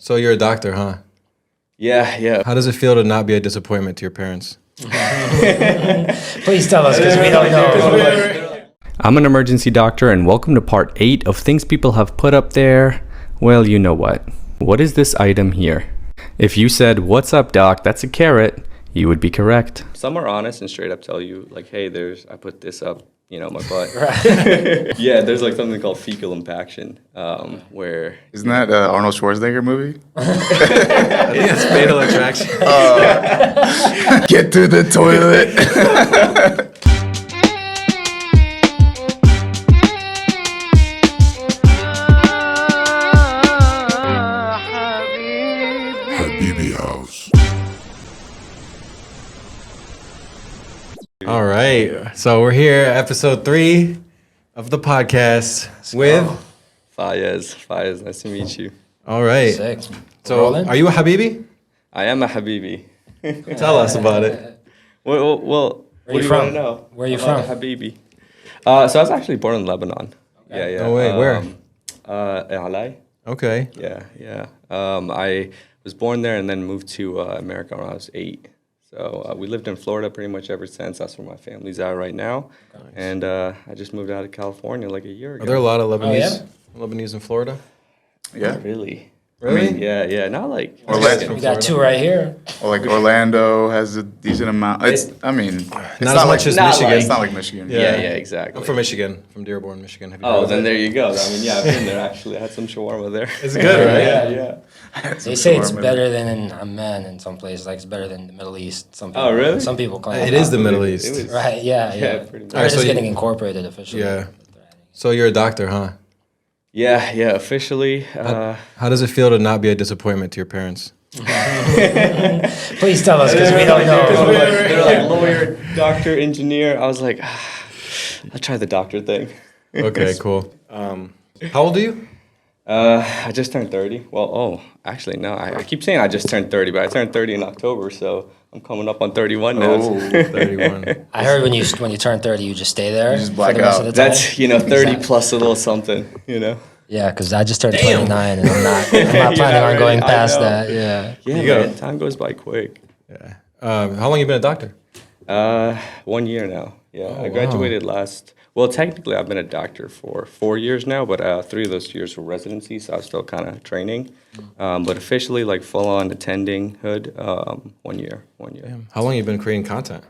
So you're a doctor, huh? Yeah. How does it feel to not be a disappointment to your parents? Please tell us, because we don't know. I'm an emergency doctor, and welcome to part 8 of things people have put up there. Well, you know what. What is this item here? If you said, "What's up, doc? That's a carrot," you would be correct. Some are honest and straight up tell you, like, hey, I put this up, my butt. Right. Yeah, there's like something called fecal impaction, where... Isn't that an Arnold Schwarzenegger movie? I think it's Fatal Attraction. Get to the toilet. Habibi House. All right. So we're here, episode 3 of the podcast with... Fayez, nice to meet you. All right. Sick. So are you a Habibi? I am a Habibi. Tell us about it. Well, Where what do you from? want to know? Where are you about from? Habibi. So I was actually born in Lebanon. Okay. Yeah. No way, where? Alai. Okay. Yeah. I was born there and then moved to America when I was 8. So we lived in Florida pretty much ever since. That's where my family's at right now. Nice. And I just moved out of California like a year ago. Are there a lot of Lebanese, yeah? Lebanese in Florida? Yeah. Not really. Really? I mean, yeah. Not like... Orlando. We got 2 right here. Or like Orlando has a decent amount. It's Not as not much as not Michigan. like- It's not like Michigan. Yeah, exactly. I'm from Michigan, from Dearborn, Michigan. Have you heard Oh, of then it? there you go. I mean, yeah, I've been there actually. I had some shawarma there. Is it good, right? Yeah. They say it's better than in Amman in some places. Like it's better than the Middle East. Some people, Oh, really? Some people claim It is the Middle It East. was- Right? Yeah. pretty much. Or it's so you- getting incorporated officially. Yeah. So you're a doctor, huh? Yeah, officially. How does it feel to not be a disappointment to your parents? Please tell us, because we don't know. They're like lawyer, doctor, engineer. I was like, I'll try the doctor thing. Okay, cool. How old are you? I just turned 30. Well, actually, no. I keep saying I just turned 30, but I turned 30 in October, so I'm coming up on 31 now. Oh, 31. I heard when you turn 30, you just stay there. You just for black the rest out. of the time. That's, 30 Exactly. plus a little something, Yeah, because I just turned 29, and I'm not planning on right, going I past know. that. Yeah. Yeah, you go. man, time goes by quick. Yeah. How long you been a doctor? 1 year now. Yeah, Oh, I graduated technically I've been a doctor for 4 years now, but 3 of those years were residency, so I was still kind of training. But officially, like full-on attending hood, 1 year. How long you been creating content?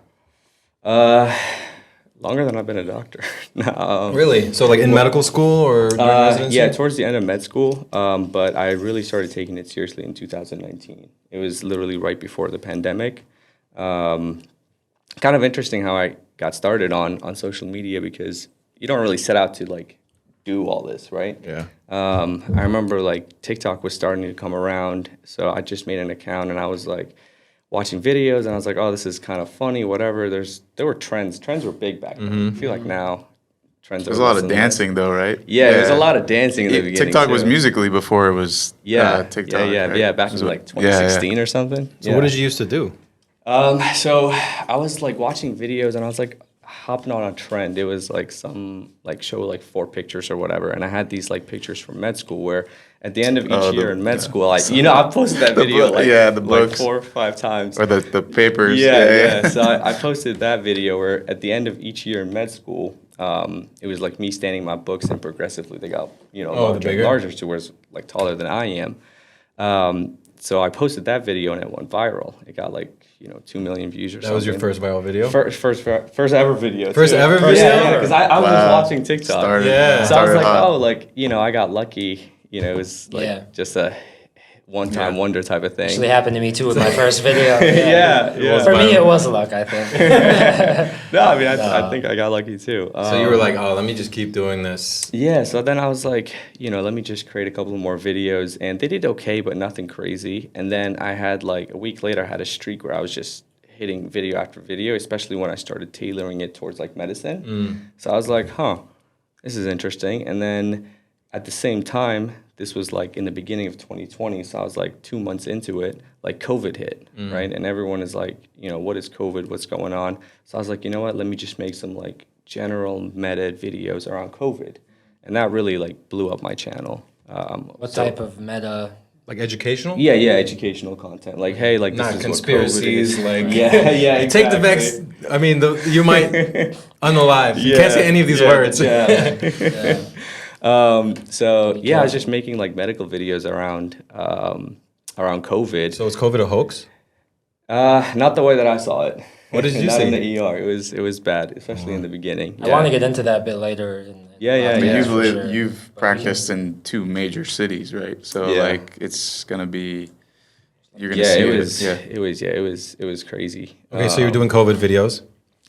Longer than I've been a doctor. No, Really? So like in medical school or during residency? yeah, towards the end of med school, but I really started taking it seriously in 2019. It was literally right before the pandemic. Kind of interesting how I got started on social media, because you don't really set out to like do all this, right? Yeah. I remember like TikTok was starting to come around, so I just made an account and I was like watching videos and I was like, oh, this is kind of funny, whatever. There were trends. Trends were big back then. I feel like now trends there's are a lot less of than that. dancing though, right? Yeah, there's a lot of dancing in the beginning. TikTok was too. Musically before it was TikTok. Yeah, back in like 2016 or something. So what did you used to do? So I was like watching videos and I was like hopping on a trend. It was like some like show like 4 pictures or whatever, and I had these like pictures from med school where at the end of each year in med school, I posted that video the like books. 4 or 5 times. Or the papers. Yeah. So I posted that video where at the end of each year in med school, it was like me standing my books, and progressively they got larger and larger to where it's like taller than I am. So I posted that video and it went viral. It got like 2 million views or something. That was your first viral video? First ever video. First too. ever video? Yeah, because I was just watching TikTok. So I was like, I got lucky. It was like just a one-time wonder type of thing. Actually happened to me too with my first video. Yeah. For me, it was luck, I think. No, I mean, I think I got lucky too. So you were like, oh, let me just keep doing this. Yeah, so then I was like, let me just create a couple more videos. And they did okay, but nothing crazy. And then I had like a week later, I had a streak where I was just hitting video after video, especially when I started tailoring it towards like medicine. So I was like, this is interesting. And then at the same time, this was like in the beginning of 2020, so I was like 2 months into it, like COVID hit, right? And everyone is like, what is COVID? What's going on? So I was like, you know what? Let me just make some like general meta videos around COVID. And that really like blew up my channel. What type of meta Like educational? Yeah, educational content. Like, hey, like this Not is conspiracies. what COVID is. Like, yeah, you take the exactly. vaccine. I mean, you might unalive. You can't say any of these words. Yeah. So yeah, I was just making like medical videos around COVID. So is COVID a hoax? Not the way that I saw it. What did you Not see? in the ER. It was bad, especially in the beginning. I want to get into that a bit later. Yeah, I mean, yeah. usually for sure. you've practiced in 2 major cities, right? So Yeah. like it's gonna be you're gonna Yeah, see it was crazy. Okay, so you're doing COVID videos.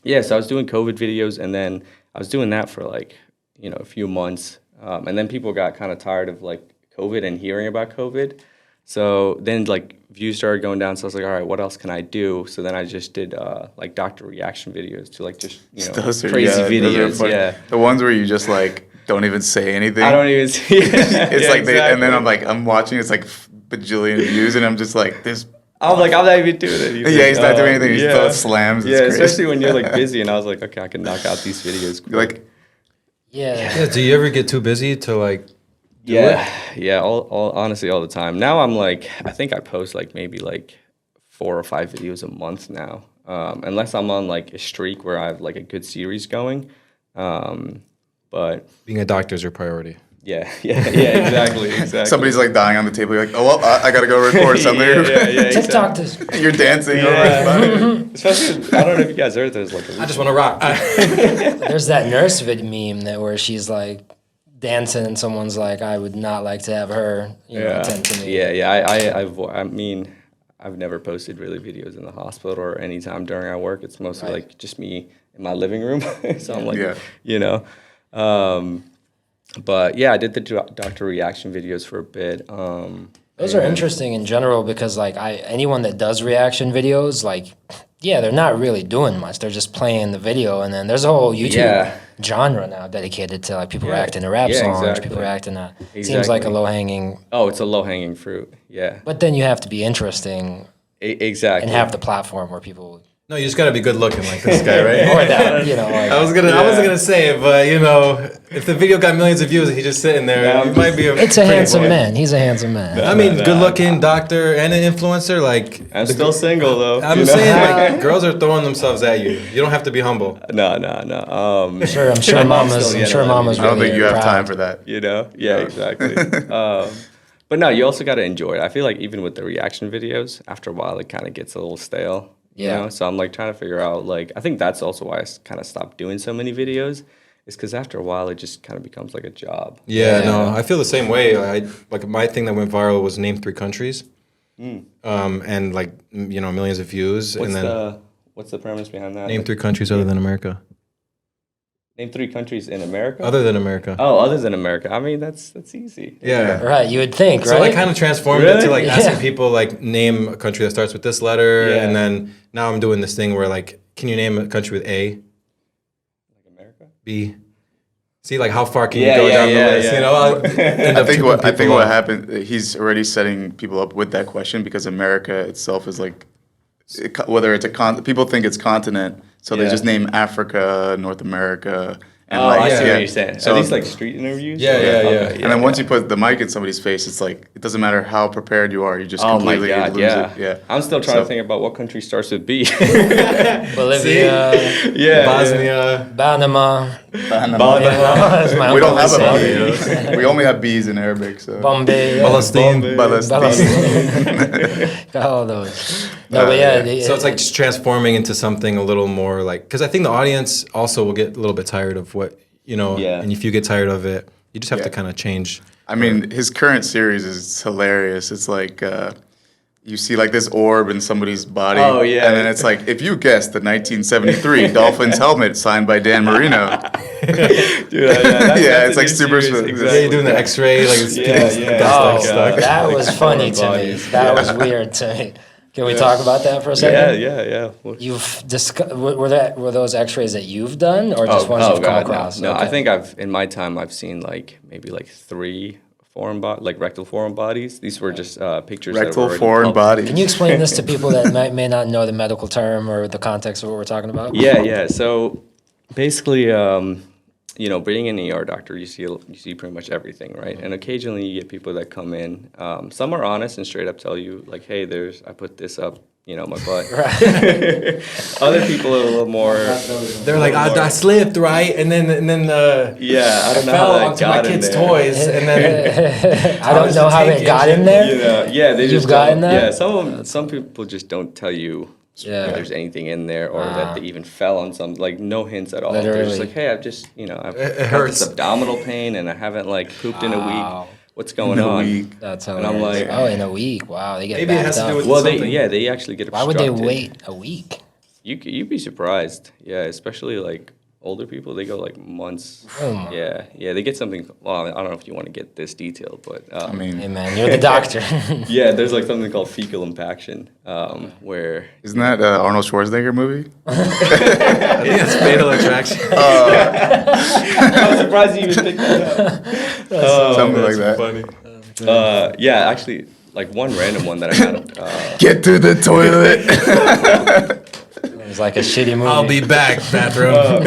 Yeah, so I was doing COVID videos, and then I was doing that for like, a few months. And then people got kind of tired of like COVID and hearing about COVID. So then like views started going down. So I was like, all right, what else can I do? So then I just did like doctor reaction videos to like just, Those are- crazy those are videos. fun. Yeah. The ones where you just like don't even say anything. I don't even see It's like and then I'm watching. It's like bajillion views, and I'm just like this. I'm not even doing anything. Yeah, he's not doing anything. He's throwing slams. It's Yeah, crazy. especially when you're like busy. And I was like, okay, I can knock out these videos. You're like, Yeah. Do you ever get too busy to like? Yeah. All honestly, all the time. Now I'm like, I think I post like maybe like 4 or 5 videos a month now, unless I'm on like a streak where I have like a good series going. But Being a doctor is your priority. yeah, exactly. somebody's like dying on the table. You're like, oh well, I gotta go record something. yeah, TikTok this. You're dancing. Yeah. Especially, I don't know if you guys heard. There's like I just want to rock. There's that nurse meme where she's like dancing and someone's like, I would not like to have her attend to me. I mean, I've never posted really videos in the hospital or any time during our work. It's mostly like just me in my living room. So I'm like, but yeah, I did the doctor reaction videos for a bit. Those are interesting in general because like anyone that does reaction videos, like, yeah, they're not really doing much. They're just playing the video, and then there's a whole YouTube genre now dedicated to like people reacting to rap songs, exactly. people reacting to. Seems like a low hanging. Oh, it's a low hanging fruit. Yeah. But then you have to be interesting Exactly. and have the platform where people. No, you just gotta be good looking like this guy, right? Or that, like, I wasn't gonna say it, but if the video got millions of views and he's just sitting there, he might be a. It's a pretty handsome boy. man. He's a handsome man. I mean, good looking doctor and an influencer. Like I'm still single though. I'm saying, like girls are throwing themselves at you. You don't have to be humble. No. I'm sure mama's. still, I'm sure mama's. I don't really think you have proud. time for that. Yeah, exactly. But no, you also got to enjoy it. I feel like even with the reaction videos, after a while, it kind of gets a little stale. Yeah. So I'm like trying to figure out, like, I think that's also why I kind of stopped doing so many videos, is because after a while, it just kind of becomes like a job. Yeah, no, I feel the same way. Like my thing that went viral was name 3 countries, and like millions of views. What's the premise behind that? Name 3 countries other than America. Name 3 countries in America. Other than America. Oh, other than America. I mean, that's easy. Yeah. Right, you would think, So right? I kind of transformed it to like asking people like name a country that starts with this letter, and then now I'm doing this thing where like, can you name a country with A? Like America. B. See like how far can you go down the list? I think what happened. He's already setting people up with that question because America itself is like, whether it's a people think it's continent, so they just name Africa, North America. And I see what you're saying. So, Are these like street interviews? Yeah, yeah. And then once you put the mic in somebody's face, it's like it doesn't matter how prepared you are, you just Oh my completely God, lose yeah. it. Yeah. I'm still trying to think about what country starts with B. Bolivia, Bosnia. Panama. That's my We don't uncle have would a say. B. We only have B's in Arabic. So. Bombay. Palestine. Got all those. No, but yeah. So it's like just transforming into something a little more like, because I think the audience also will get a little bit tired of what, and if you get tired of it, you just have to kind of change. I mean, his current series is hilarious. It's like you see like this orb in somebody's body. Oh, yeah. And then it's like, if you guessed the 1973 Dolphins helmet signed by Dan Marino. Dude, It's like super. Yeah, you're doing the X-ray, like it's that was funny to me. That was weird to me. Can we talk about that for a second? Yeah. You've were those X-rays that you've done, or just ones you've come across? No, Okay. I think in my time I've seen like maybe like 3 rectal foreign bodies. These were just pictures. Rectal that were foreign body. Can you explain this to people that may not know the medical term or the context of what we're talking about? Yeah. So basically, being an ER doctor, you see pretty much everything, right? And occasionally you get people that come in. Some are honest and straight up tell you, like, hey, I put this up, my butt. Other people are a little more. They're like, I slipped, right? And then I don't know fell how that onto my got in kids' there. toys, and then I don't know how it got in there. They You've just gotten don't- that? Yeah, some people just don't tell you if there's anything in there or that they even fell on some, like no hints at all. They're just Literally. like, hey, I've just, I've It got hurts. this abdominal pain and I haven't like pooped in a week. What's going In a on? week. That's how. And I'm like, in a week. Wow, they get Maybe it backed has to up. do with Well, something. they actually get Why obstructed. would they wait a week? You'd be surprised. Yeah, especially like older people, they go like months. Oh my. Yeah, they get something. Well, I don't know if you want to get this detailed, but I mean, Hey man, you're the doctor. yeah, there's like something called fecal impaction, where isn't that an Arnold Schwarzenegger movie? I think that's Fatal Attraction. I'm surprised you even picked that up. Something like that. Funny. Yeah, actually, like one random one that I had. Get to the toilet. It's like a shitty movie. I'll be back, bathroom.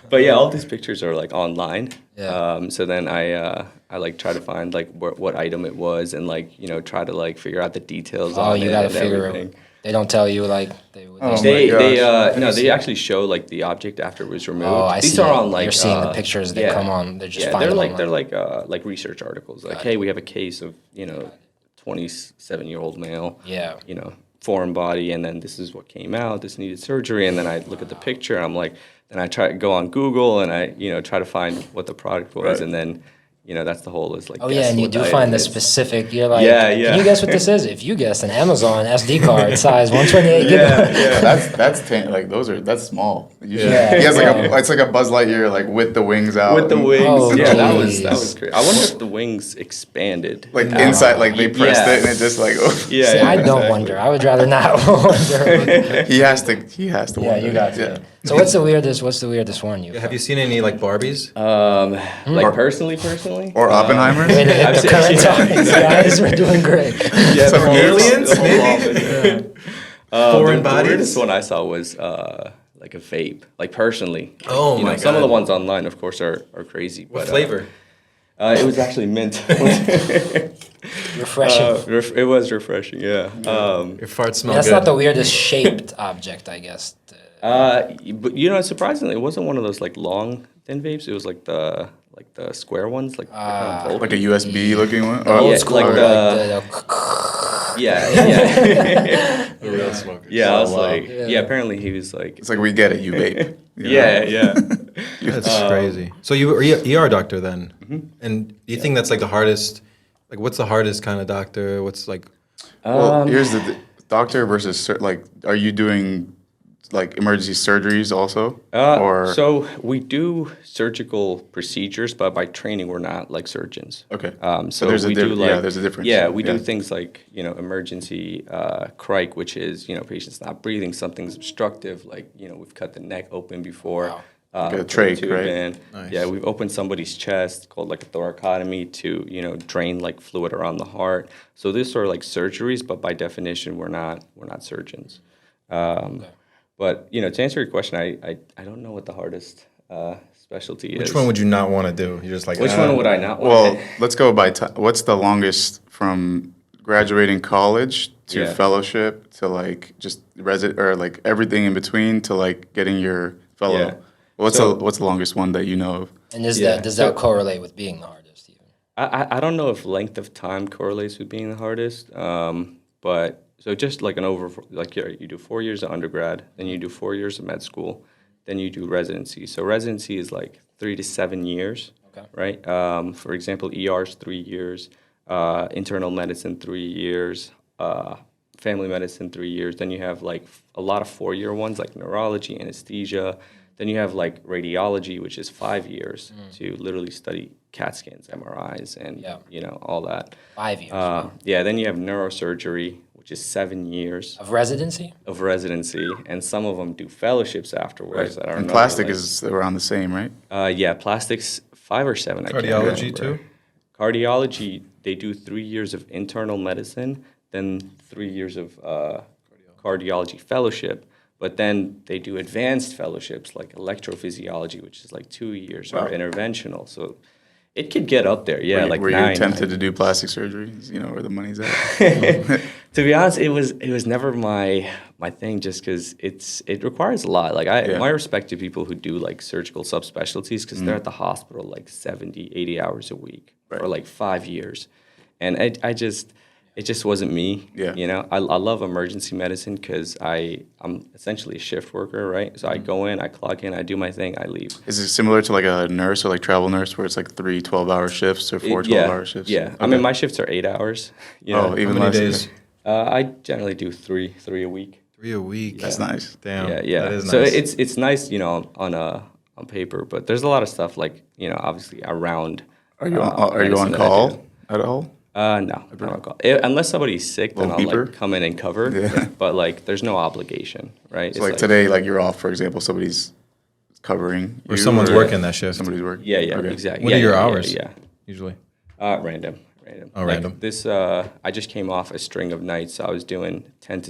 But yeah, all these pictures are like online. Yeah. So then I like try to find like what item it was and like try to like figure out the details. Oh, on you it gotta and figure everything. it. They don't tell you like they. Oh my They actually show like the object after it was removed. Oh, I These see. are on like You're seeing the pictures that come on. They're just finding them they're online. like research articles. Like, hey, we have a case of 27-year-old male. Yeah. Foreign body, and then this is what came out. This needed surgery, and then I look at the picture, and I'm like, then I try to go on Google, and I try to find what the product was, Right. and then that's the whole is like. Oh yeah, guess and you what do item find the is. specific. You're like, Yeah. Can you guess what this is? If you guess, an Amazon SD card size 128 gigabytes. That's small. He Yeah. has it's like a Buzz Lightyear like with the wings out. With the wings, Oh, that geez. was great. I wonder if the wings expanded. Like inside, like they pressed it and it just like. Yeah, See, I don't wonder. I would rather not wonder. He has to. Yeah, wonder. you got to. So what's the weirdest one you? Have you seen any like Barbies? Like personally. Or Oppenheimer's. Way to hit the current topics, guys. We're doing great. Yeah, Some aliens, the whole maybe? office. Foreign The bodies? weirdest one I saw was like a vape. Like personally. Oh my Some of God. the ones online, of course, are crazy. What but, flavor? It was actually mint. Refreshing. It was refreshing. Yeah. Your farts smell That's good. not the weirdest shaped object, I guess. But surprisingly, it wasn't one of those like long thin vapes. It was like the square ones, like kind of Like a USB looking one. yeah, Old school, like the yeah. A real smoker. Yeah, I was wow. like, apparently he was like, It's like we get it. You vape. You know? yeah. That's crazy. So you were ER doctor then, and do you think that's like the hardest? Like, what's the hardest kind of doctor? What's like? Well, here's the doctor versus like, are you doing like emergency surgeries also? So we do surgical procedures, but by training we're not like surgeons. Okay. So there's a we do like there's a difference. Yeah, we do Yeah. things like emergency crike, which is patient's not breathing, something's obstructive. Like we've cut the neck open before. Like a put trach, tube right? in. Nice. Yeah, we've opened somebody's chest called like a thoracotomy to drain like fluid around the heart. So these are like surgeries, but by definition we're not surgeons. But to answer your question, I don't know what the hardest specialty is. Which one would you not want to do? You're just like, Which one would I not want? Well, let's go by what's the longest from graduating college to Yeah. fellowship to like just or like everything in between to like getting your fellow? Yeah. What's So- the longest one that you know of? And does Yeah. that correlate with being the hardest? Even? I don't know if length of time correlates with being the hardest, but so just like you do 4 years of undergrad, then you do 4 years of med school, then you do residency. So residency is like 3 to 7 years, Okay. right? For example, ER is 3 years, internal medicine 3 years, family medicine 3 years. Then you have like a lot of 4-year ones like neurology, anesthesia. Then you have like radiology, which is 5 years to literally study CAT scans, MRIs, and all that. 5 years Yeah. Then you have neurosurgery, which is 7 years of residency. of residency, and some of them do fellowships afterwards. I don't And know, plastic like- is around the same, right? yeah, plastics 5 or 7. I can't Cardiology remember. too? Cardiology, they do 3 years of internal medicine, then 3 years of cardiology fellowship. But then they do advanced fellowships like electrophysiology, which is like 2 years, or interventional. So it could get up there, Were you tempted to do plastic surgery? You know where the money's at. To be honest, it was never my thing, just because it requires a lot. Like my respect to people who do like surgical subspecialties, because they're at the hospital like 70, 80 hours a week for like 5 years, and it just wasn't me. Yeah. You know, I love emergency medicine because I'm essentially a shift worker, right? So I go in, I clock in, I do my thing, I leave. Is it similar to like a nurse or like travel nurse where it's like 3 12-hour shifts or 4 12-hour shifts? Yeah. Okay. I mean, my shifts are 8 hours. You know? Even how many less days? I generally do three a week. 3 a week. That's nice. Damn. Yeah. That is So nice. it's nice, you know, on paper, but there's a lot of stuff like, you know, obviously around. Are you on call at all? No, I'm not on call. Unless somebody's sick, then I'll like come in and cover. Yeah. But like, there's no obligation, right? So like today, like you're off, for example, somebody's covering Or someone's working that shift. Somebody's working. Yeah, Okay. exactly. What Yeah, are your yeah, hours? Yeah. Usually. Random. Oh, Like random. This, I just came off a string of nights. So I was doing 10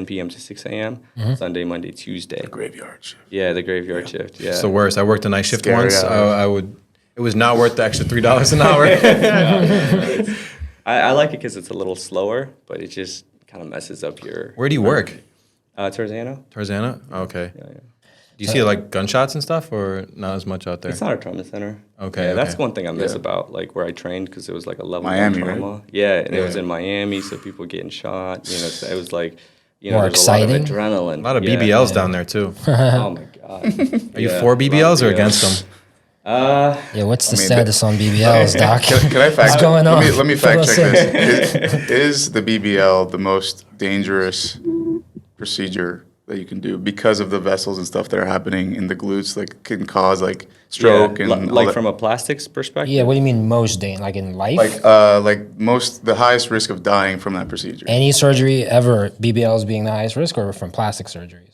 p.m. to 6 a.m., Sunday, Monday, Tuesday. Graveyard shift. Yeah, the graveyard shift. Yeah. It's the worst. I worked a night shift Scary once. hours. It was not worth the extra $3 an hour. I like it because it's a little slower, but it just kind of messes up your. Where do you work? Tarzana. Tarzana? Okay. Yeah. Do you see like gunshots and stuff, or not as much out there? It's not a trauma center. Okay, Yeah, that's okay. one thing I miss about like where I trained, because it was like a level Miami, 1 trauma. right? Yeah, and it was Yeah. in Miami, so people getting shot. You know, so it was like, you know, More there's a lot exciting? of adrenaline. A lot of Yeah. BBLs down there too. Oh my god. Are you for BBLs or against them? Yeah, what's the I mean, status on BBLs, Doc? Can I fact What's going on? Let me fact check Fill us in. this. Is the BBL the most dangerous procedure that you can do because of the vessels and stuff that are happening in the glutes, like can cause like stroke Yeah, and all like that? from a plastics perspective. Yeah, what do you mean most like in life? the highest risk of dying from that procedure. Any surgery ever, BBLs being the highest risk, or from plastic surgeries?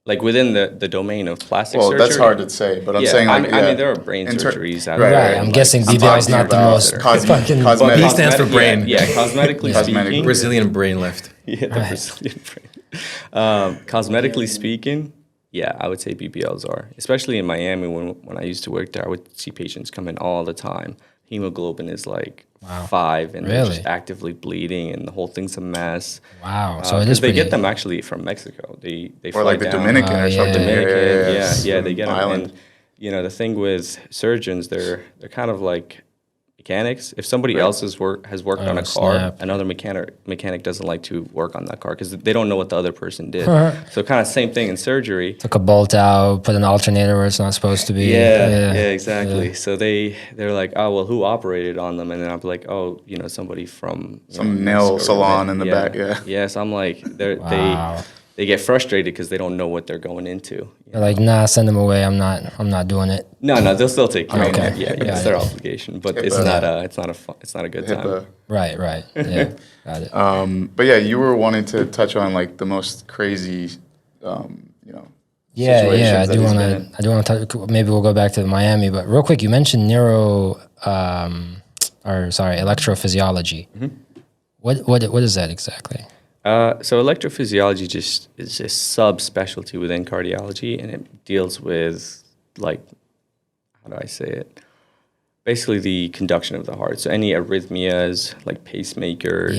Like within the domain of plastic Well, surgery. that's hard to say, but I'm Yeah, saying like I mean there are brain surgeries out Right, there. Right, I'm like, guessing I'm BBL is talking not the about most cosmetic- fucking. cosmetic- B stands for brain. Yeah, cosmetically Cosmetic. speaking. Brazilian brain lift. Yeah, the Brazilian brain. Cosmetically speaking, yeah, I would say BBLs are. Especially in Miami, when I used to work there, I would see patients come in all the time. Hemoglobin is like 5, and they're Really? just actively bleeding, and the whole thing's a mess. Wow, so it Because is they pretty. get them actually from Mexico. They or fly like the down. Dominican or yeah. something. Dominican, yeah, Some they get them. island. And you know, the thing with surgeons, they're kind of like mechanics. If somebody else has worked on a car, snap. another mechanic doesn't like to work on that car because they don't know what the other person did. So kind of same thing in surgery. Took a bolt out, put an alternator where it's not supposed to be. Yeah, exactly. So they're like, oh well, who operated on them? And then I'll be like, oh, you know, somebody from Some nail salon in the back, yeah. Yeah, so I'm like, Wow. they get frustrated because they don't know what they're going into. They're like, nah, send them away. I'm not doing it. No, they'll still take care Okay. of it. Yeah, Yeah, it's their yeah. obligation, but HIPAA. it's not a good time. HIPAA. Right. Yeah, got it. But yeah, you were wanting to touch on like the most crazy, Yeah, situations I that do he's want been in. to. I do want to. Maybe we'll go back to Miami, but real quick, you mentioned electrophysiology. Mm-hmm. What is that exactly? So electrophysiology is a subspecialty within cardiology, and it deals with, like, how do I say it? Basically the conduction of the heart. So any arrhythmias, like pacemakers,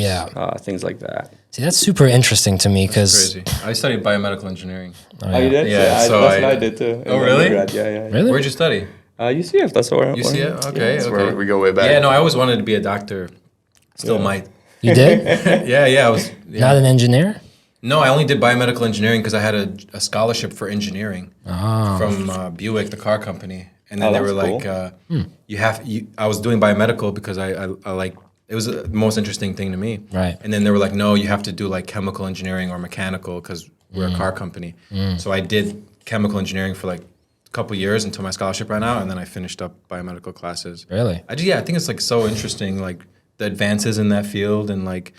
things like that. See, that's super interesting to me because. Crazy. I studied biomedical engineering. Oh, you did? Yeah, so that's what I- I did too. Oh, really? Yeah. Really? Where'd you study? UCF, that's where UCF? Okay, That's okay. where we go way back. Yeah, no, I always wanted to be a doctor. Still might. You did? Yeah, I was. Yeah. Not an engineer? No, I only did biomedical engineering because I had a scholarship for engineering Oh. from Buick, the car company, and then they were that's like, I was doing biomedical because I like it was the most interesting thing to me. Right. And then they were like, no, you have to do like chemical engineering or mechanical because we're a car company. So I did chemical engineering for like a couple years until my scholarship ran out, and then I finished up biomedical classes. Really? I think it's like so interesting, like the advances in that field, and like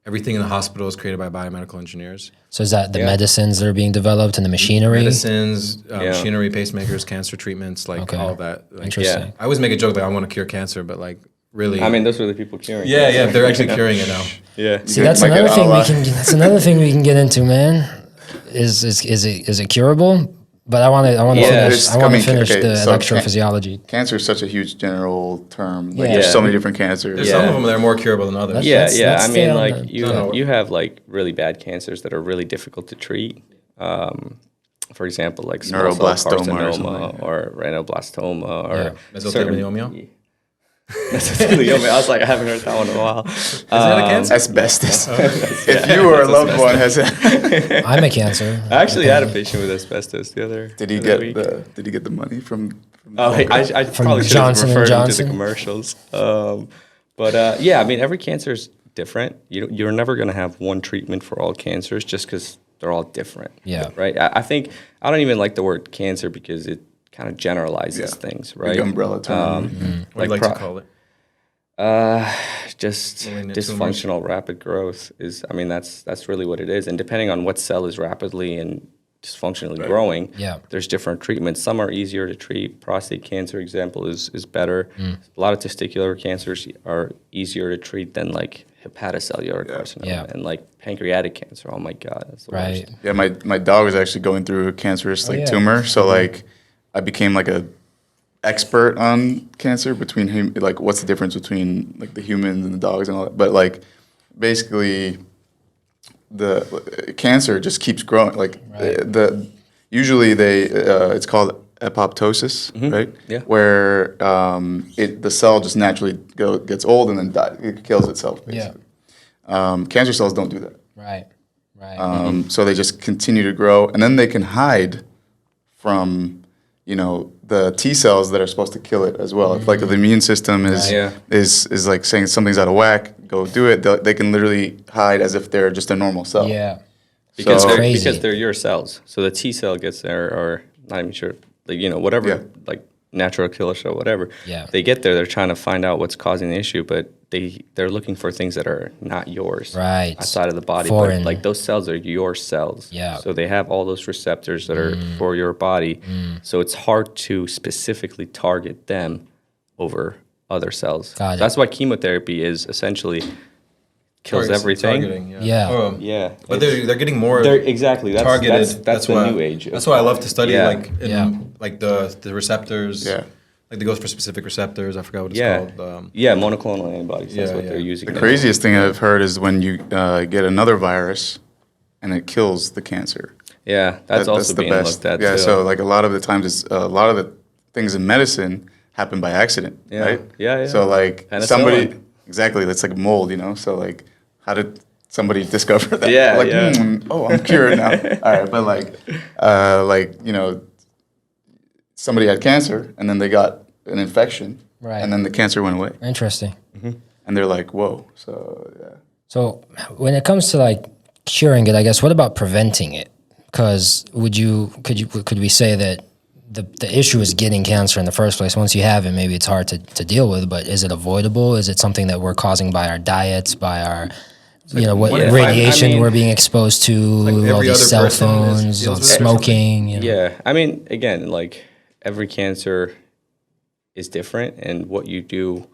everything in the hospital is created by biomedical engineers. So is that the medicines that are being developed and the machinery? Medicines, machinery, pacemakers, cancer treatments, like all that. Like, Interesting. Yeah. I always make a joke that I want to cure cancer, but like really, I mean, those were the people curing. yeah, they're actually curing it now. Yeah. See, that's Might get another thing we outlined. can. That's another thing we can get into, man. is it curable? But I want to finish the electrophysiology. Cancer is such a huge general term. Like Yeah. there's so many different cancers. There's some of them that are more curable than others. Let's I stay mean, on like the- you have like really bad cancers that are really difficult to treat. For example, like small cell Neuroblastoma or something carcinoma like that. or rhinoblastoma or Mesothelioma? mesothelioma. I was like, I haven't heard that one in a while. Is that a cancer? Asbestos. If you or a loved one has it, I'm a cancer. I actually had a patient with asbestos the other. did he the other get week. Did he get the money from? Oh, hey, I probably should Johnson have and referred him to Johnson? the commercials. But yeah, I mean, every cancer is different. You're never going to have one treatment for all cancers just because they're all different. Yeah. Right. I think I don't even like the word cancer because it kind of generalizes things. Right. Big umbrella term. What do you like to call it? Just Malignant dysfunctional rapid growth is. I mean, that's really what it is. And depending on what cell is rapidly and dysfunctionally growing, Yeah. there's different treatments. Some are easier to treat. Prostate cancer example is better. A lot of testicular cancers are easier to treat than like hepatocellular carcinoma Yeah. and like pancreatic cancer. Oh my God, that's the Right. worst. Yeah, my dog was actually going through a cancerous yeah. tumor, so like I became like a expert on cancer between him, like what's the difference between like the humans and the dogs and all that. But like basically the cancer just keeps growing. Like usually it's called apoptosis, right? Yeah. Where the cell just naturally gets old and then dies. It kills itself basically. Cancer cells don't do that. Right. Right. So they just continue to grow, and then they can hide from, the T cells that are supposed to kill it as well. If like the immune system is like saying something's out of whack, go do it. They can literally hide as if they're just a normal cell. Yeah. Because So- Crazy. they're your cells. So the T cell gets there, or not even sure, like whatever, Yeah. like natural killer cell, whatever. Yeah. They get there. They're trying to find out what's causing the issue, but they're looking for things that are not yours, Right. outside of the body. Foreign. But like those cells are your cells. Yeah. So they have all those receptors that are for your body. So it's hard to specifically target them over other cells. Got it. That's why chemotherapy is essentially kills Targets- everything. targeting, Yeah. Oh, Yeah. but they're getting more Exactly. That's targeted. That's the why, new age. That's why I love to study Yeah. like the receptors. Yeah. Like they go for specific receptors. I forgot what it's Yeah. called. Yeah, monoclonal antibodies. That's Yeah, what yeah. they're using. The now. craziest thing I've heard is when you get another virus and it kills the cancer. Yeah, that's also being looked at Yeah, too. so like a lot of the times, a lot of the things in medicine happen by accident, Yeah. right? Yeah. So like Penicillin. somebody, exactly, that's like mold, So like, how did somebody discover that? Yeah, like, yeah. I'm cured now. All right, but like, somebody had cancer and then they got an infection, Right. and then the cancer went away, Interesting. and they're like, whoa. So yeah. So when it comes to like curing it, I guess, what about preventing it? Because could we say that the issue is getting cancer in the first place? Once you have it, maybe it's hard to deal with, but is it avoidable? Is it something that we're causing by our diets, by our what what if radiation I mean, we're being exposed to, all every these other cell person phones, deals with it or smoking? Yeah, I mean, again, like every cancer is different, and what you do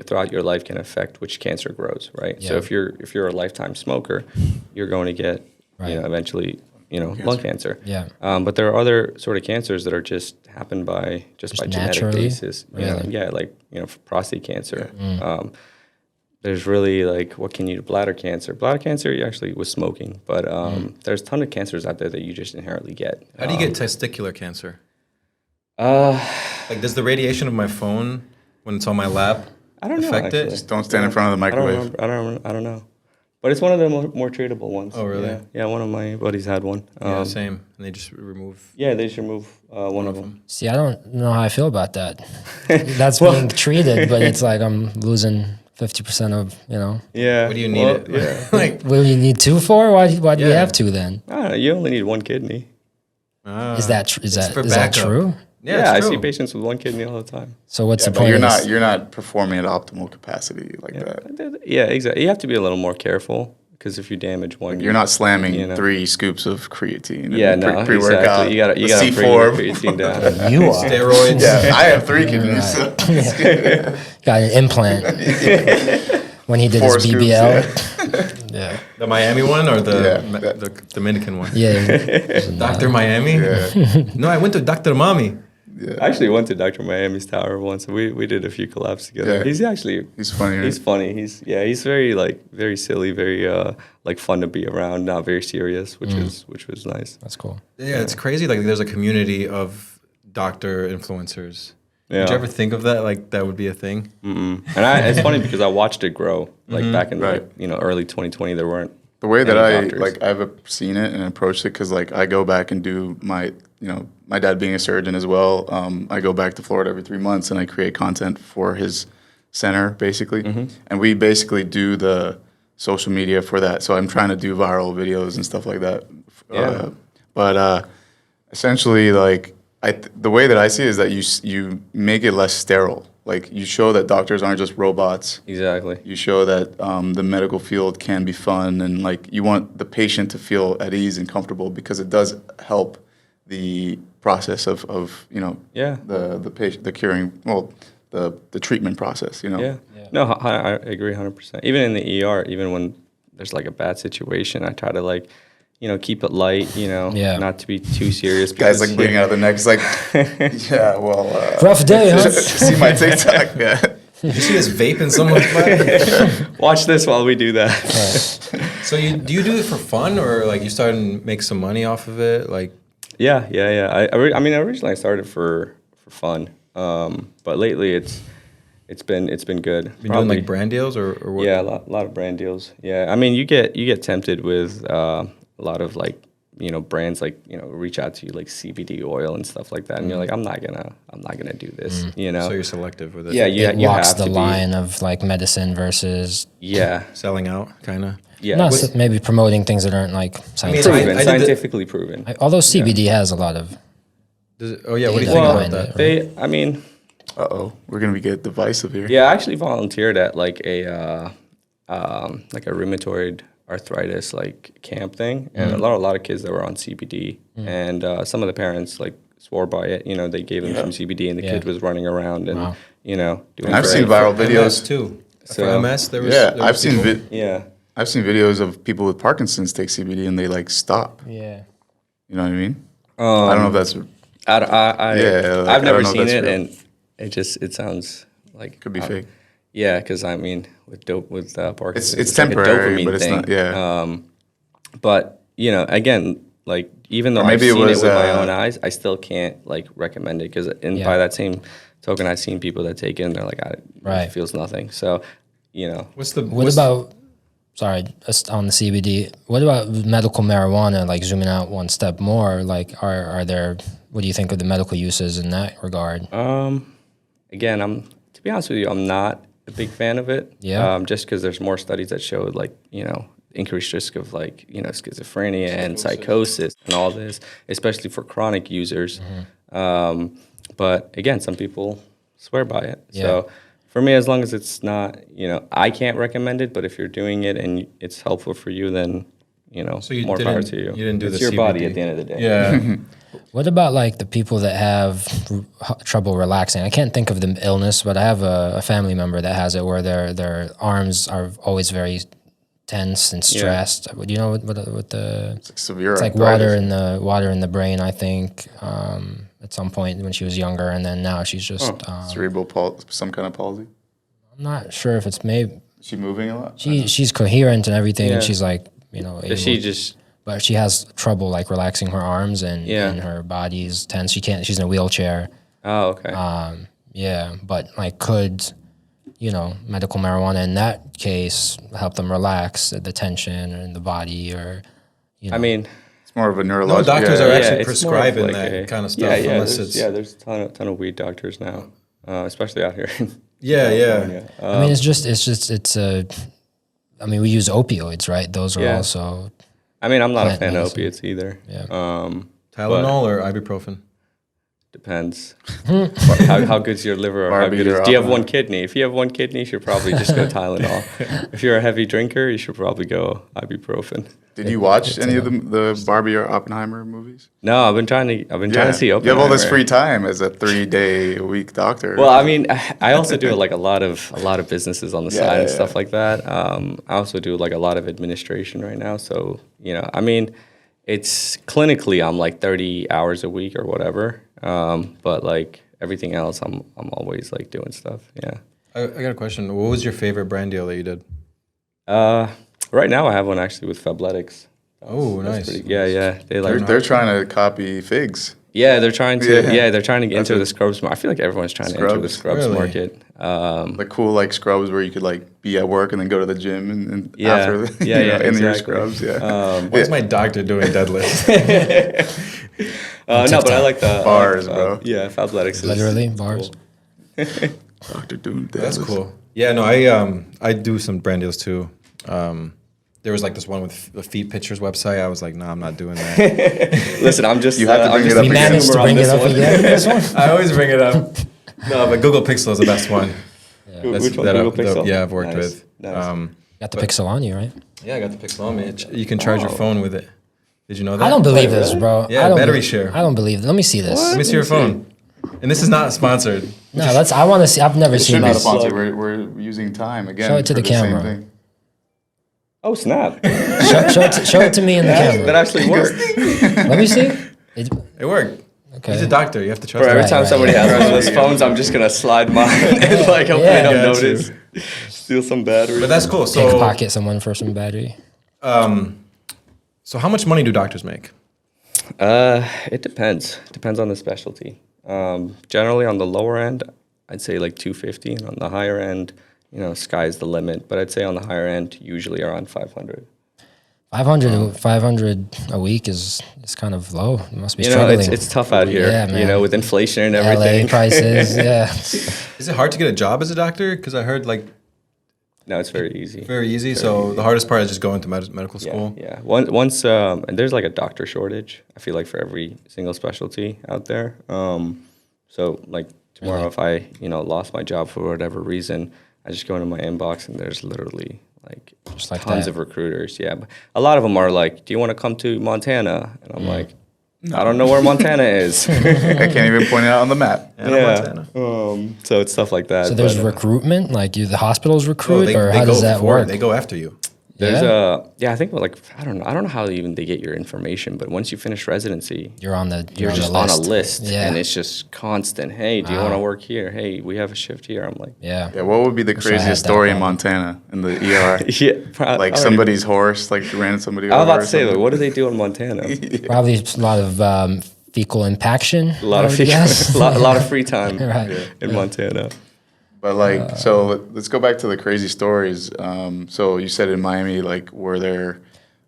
throughout your life can affect which cancer grows, right? So Yeah. if you're a lifetime smoker, you're going to get eventually lung cancer. Yeah. But there are other sort of cancers that are just happen by genetic naturally? basis. Really? Yeah, like for prostate cancer. There's really like what can you do? Bladder cancer. Bladder cancer actually was smoking, but there's a ton of cancers out there that you just inherently get. How do you get testicular cancer? Uh, Like, does the radiation of my phone when it's on my lap I don't know. affect Actually. it? Just don't stand in front of the I don't microwave. remember. I don't know. But it's one of the more treatable ones. Oh, really? Yeah, one of my buddies had one. Yeah, same. And they just remove. Yeah, they just remove one of them. See, I don't know how I feel about that. That's being treated, but it's like I'm losing 50% of, Yeah. What do you need it? Yeah. Like, What do you need two for? Why do you Yeah. have two then? I don't know, you only need one kidney. Is that it's that for is that backup. true? yeah, I it's see true. patients with one kidney all the time. So what's the But point? you're not performing at optimal capacity like that. Yeah, exactly. You have to be a little more careful because if you damage one, You're not slamming You know. 3 scoops of creatine. Yeah, and no, pre-workout. exactly. You gotta the bring C4. your creatine down. You are. Steroids. Yeah, I have 3 kidneys. So Got an implant when he did 4 his scoops, BBL. yeah. Yeah. The Miami one or Yeah. the Dominican one? Yeah. Dr. Miami? Yeah. No, I went to Dr. Mami. I actually went to Dr. Miami's tower once. We did a few collabs together. Yeah. He's funny. Right? He's funny. He's very very silly, very like fun to be around. Not very serious, which was nice. That's cool. Yeah, it's crazy. Like, there's a community of doctor influencers. Yeah. Did you ever think of that? Like, that would be a thing? And it's funny because I watched it grow. Like back in Right. like, early 2020, there weren't The way that any I doctors. like, I've seen it and approached it because like I go back and do my, my dad being a surgeon as well. I go back to Florida every 3 months and I create content for his center basically, and we basically do the social media for that. So I'm trying to do viral videos and stuff like that. Yeah. But essentially, like the way that I see it is that you make it less sterile. Like you show that doctors aren't just robots. Exactly. You show that the medical field can be fun, and like you want the patient to feel at ease and comfortable because it does help the process of Yeah. the patient, the curing, the treatment process. Yeah. No, I agree 100%. Even in the ER, even when there's like a bad situation, I try to like, keep it light, Yeah. not to be too serious. Guys because- like bleeding out of the neck. It's like, yeah, well, Rough day, huh? see my TikTok. Yeah. Did you see this vape in someone's body? Watch this while we do that. So do you do it for fun, or like you started to make some money off of it? Like, Yeah. I mean, originally I started for fun, but lately it's been good. been doing like brand deals or what? Yeah, a lot of brand deals. Yeah, I mean, you get tempted with a lot of like brands like reach out to you like CBD oil and stuff like that, and you're like, I'm not gonna do this. So you're selective with it. Yeah, It you walks have the to line of like medicine versus Selling out, kind of. Yeah, not maybe promoting things that aren't like scientific. proven, I did scientifically proven. Although CBD has a lot of Oh yeah, what do you Yeah, think well, about that? We're gonna get divisive here. Yeah, I actually volunteered at like a rheumatoid arthritis like camp thing, and a lot of kids that were on CBD, and some of the parents like swore by it. They gave them some CBD, and the kid was running around and doing. I've seen great. viral MS videos. too. So- For MS, there was. Yeah, there I've was seen people- Yeah. I've seen videos of people with Parkinson's take CBD and they like stop. yeah. You know what I mean? I don't know if that's I've I never don't know if seen that's it, real. and it sounds like Could be fake. Yeah, because I mean, with Parkinson's, It's like a temporary, dopamine but it's thing. not. Yeah. But again, like even though Or maybe I've it seen was, it with my own eyes, I still can't like recommend it because Yeah. by that same token, I've seen people that take it and they're like, Right. it feels nothing. So, What about sorry, just on the CBD? What about medical marijuana? Like zooming out one step more, like are there? What do you think of the medical uses in that regard? Again, to be honest with you, I'm not a big fan of it. Yeah. Just because there's more studies that show like increased risk of like schizophrenia and psychosis and all this, especially for chronic users. But again, some people swear by it. Yeah. So for me, as long as it's not, I can't recommend it. But if you're doing it and it's helpful for you, then So you more power didn't- to you. you didn't do it's the your body CBD. at the end of the day. Yeah. What about like the people that have trouble relaxing? I can't think of the illness, but I have a family member that has it where their arms are always very tense and stressed. Do you know what the? It's like severe. It's like arthritis. water in the brain. I think at some point when she was younger, and then now she's just. Cerebral some kind of palsy. I'm not sure if it's maybe Is she moving a lot? she's coherent and everything, and Yeah. she's like Does she just? but she has trouble like relaxing her arms and her body's tense. She's in a wheelchair. Oh, okay. Yeah, but like could medical marijuana in that case help them relax the tension in the body or I mean. It's more of a No, neurological. doctors are actually it's more of prescribing like that kind of stuff. Unless there's a ton of weed doctors now, especially out here. Yeah. I mean, I mean, we use opioids, right? Those are also. I mean, I'm not a Plant fan of medicine. opiates either. Yeah. Tylenol or ibuprofen? Depends. how good's your liver, or Barbie, how good is? you're Do you have up, one man. kidney? If you have one kidney, you should probably just go Tylenol. If you're a heavy drinker, you should probably go ibuprofen. Did you watch any of the Barbie or Oppenheimer movies? No, I've been trying to see Oppenheimer. You have all this free time as a 3-day-a-week doctor. Well, I mean, I also do like a lot of businesses on the side and stuff like that. I also do like a lot of administration right now. So, I mean, it's clinically I'm like 30 hours a week or whatever. But like everything else, I'm always like doing stuff. Yeah. I got a question. What was your favorite brand deal that you did? Right now I have one actually with Fabletics. Oh, nice. Yeah. They're trying to copy figs. Yeah, they're trying to. Yeah. Yeah, they're trying to get into the scrubs market. I feel like everyone's trying to enter the scrubs Really? market. The cool like scrubs where you could like be at work and then go to the gym and Yeah. after the, in your Exactly. scrubs. Yeah. What's my doctor doing deadlifts? No, but I like the Bars, bro. Yeah, Fabletics is Literally bars. Doctor Doom. That's cool. Yeah, no, I do some brand deals too. There was like this one with the feet pictures website. I was like, nah, I'm not doing that. Listen, I'm just. You have to I'm bring just it up We again. managed to on bring it this up one. again. This one? I always bring it up. No, but Google Pixel is the best one. Which one? That Google Pixel? yeah, I've worked Nice. with. Nice. Got the Pixel on you, right? Yeah, I got the Pixel on me. You can charge your phone with it. Did you know that? I don't believe this, bro. Yeah, I don't battery be- share. I don't believe. Let me see this. Let me see your phone. And this is not sponsored. No, I want to see. I've never It seen should be this. sponsored. We're using time again. Show it to for the same camera. thing. Oh snap! Show it to me in the That camera. actually worked. Let me see. It- It worked. okay. He's a doctor. You have to trust Bro, every him. time right, somebody yeah. has one of those phones, I'm just gonna slide mine and like hope they don't Got you. notice. Steal some batteries. But that's cool. So, Pickpocket someone for some battery. so how much money do doctors make? It depends. Depends on the specialty. Generally, on the lower end, I'd say like 250, and on the higher end, sky's the limit. But I'd say on the higher end, usually around 500. 500 a week is kind of low. You must be struggling. It's tough out here. Yeah, man. With inflation and LA everything. prices, yeah. Is it hard to get a job as a doctor? Because I heard like No, it's very easy. very easy. So the hardest part is just going to medical school. Yeah. Once and there's like a doctor shortage. I feel like for every single specialty out there. So like tomorrow, if I lost my job for whatever reason, I just go into my inbox and there's literally like Just like tons that. of recruiters. Yeah, but a lot of them are like, "Do you want to come to Montana?" And I'm like, "I don't know where Montana is." I can't even point it out on the map. Montana. So it's stuff like that. So there's but, recruitment, like the hospitals Oh, recruit, or how does that work? They go after you. there's Yeah? I think like I don't know how even they get your information, but once you finish residency, You're on the you're just on on a list, Yeah. and it's just constant. Hey, do you want to work here? Hey, we have a shift here. I'm like, yeah. Yeah, what would be the I had craziest that story in problem. Montana in the ER? yeah, Like somebody's horse, like ran somebody over. I was about or to say, like, something? what do they do in Montana? Probably a lot of fecal impaction. A lot of free, Yes. a lot of free time Right. in Montana. But like, so let's go back to the crazy stories. So you said in Miami, like, were there,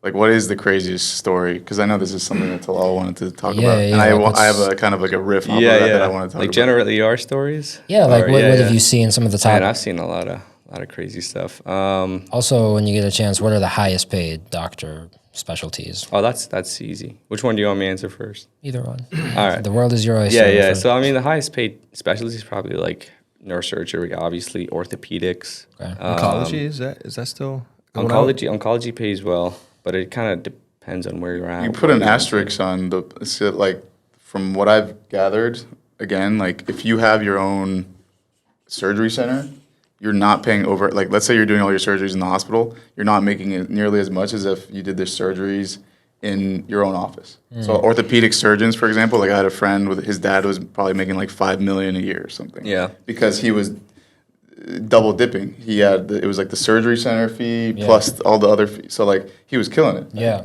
like, what is the craziest story? Because I know this is something that Talal wanted to talk Yeah, about, yeah, and like I have a kind of like a riff off Yeah, of that yeah. that I want to talk Like about. general ER stories. Yeah, like Or- what yeah. have you seen? Some of the top. Man, I've seen a lot of crazy stuff. Also, when you get a chance, what are the highest paid doctor specialties? Oh, that's easy. Which one do you want me to answer first? Either one. All right. The world is your oyster. Yeah, yeah. for- So I mean, the highest paid specialty is probably like neurosurgery, obviously, orthopedics. Okay. Oncology is that still going out? Oncology pays well, but it kind of depends on where you're at. You put an asterisk on the, so like, from what I've gathered, again, like, if you have your own surgery center, you're not paying over, like, let's say you're doing all your surgeries in the hospital, you're not making it nearly as much as if you did the surgeries in your own office. So orthopedic surgeons, for example, like I had a friend with his dad was probably making like $5 million a year or something. Yeah. Because he was double dipping. He had, it was like the surgery center fee plus all the other fees. So like, he was killing it. Yeah.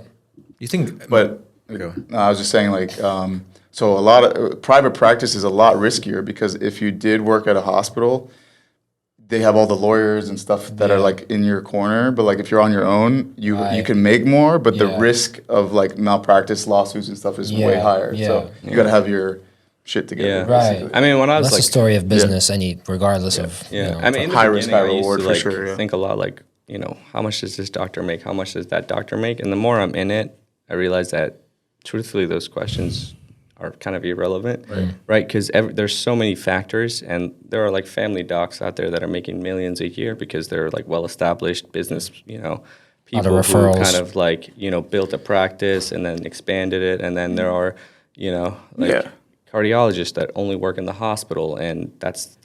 You think? But no, I was just saying, like, so a lot of private practice is a lot riskier because if you did work at a hospital, they have all the lawyers and stuff that are like in your corner. But like if you're on your own, you can make more, but the risk of like malpractice lawsuits and stuff is way higher. So you got to have your shit together. Yeah. Right. basically. I mean, when I was That's like, the story of business, regardless of. yeah, You know, I mean, in the high risk, beginning, high I used reward to, for like, sure, yeah. think a lot like, how much does this doctor make? How much does that doctor make? And the more I'm in it, I realize that truthfully, those questions are kind of irrelevant, right? Because there's so many factors, and there are like family docs out there that are making millions a year because they're like well-established business, people who kind of like, built a practice and then expanded it. And then there are, cardiologists that only work in the hospital, and that's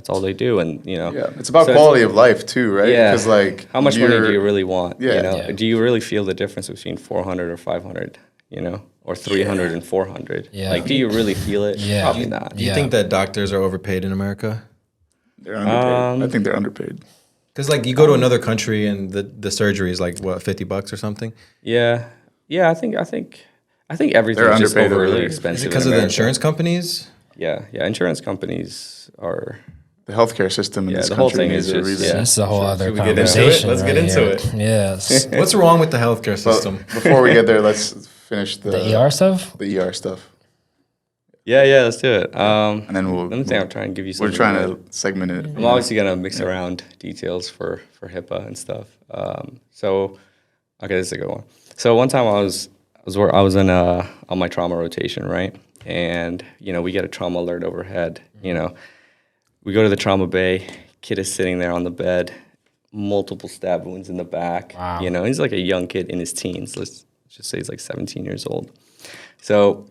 all they do. And, it's about quality of life too, right? Yeah. Because like, how much money do you really want? Yeah. Do you really feel the difference between 400 or 500, or 300 and 400? Yeah. Like, do you really feel it? Yeah. Probably not. Do you think that doctors are overpaid in America? They're underpaid. I think they're underpaid. Because like you go to another country and the surgery is like what, $50 or something? Yeah. I think everything is just underpaid over overly there. expensive. Is it because of the insurance companies? Yeah. Insurance companies are. The healthcare system in this the whole country thing needs is a just- reason. yeah. That's a whole other Should we get into it? conversation. Let's get right into here. it. Yes. What's wrong with the healthcare But system? before we get there, let's finish The ER stuff? The ER stuff, Yeah, let's do it. and then we'll. Let me think. I'm trying to give you some. We're trying to segment it. I'm obviously gonna mix around details for HIPAA and stuff. So, okay, this is a good one. So one time I was in on my trauma rotation, right? And we get a trauma alert overhead. We go to the trauma bay. Kid is sitting there on the bed, multiple stab wounds in the back. Wow. He's like a young kid in his teens. Let's just say he's like 17 years old. So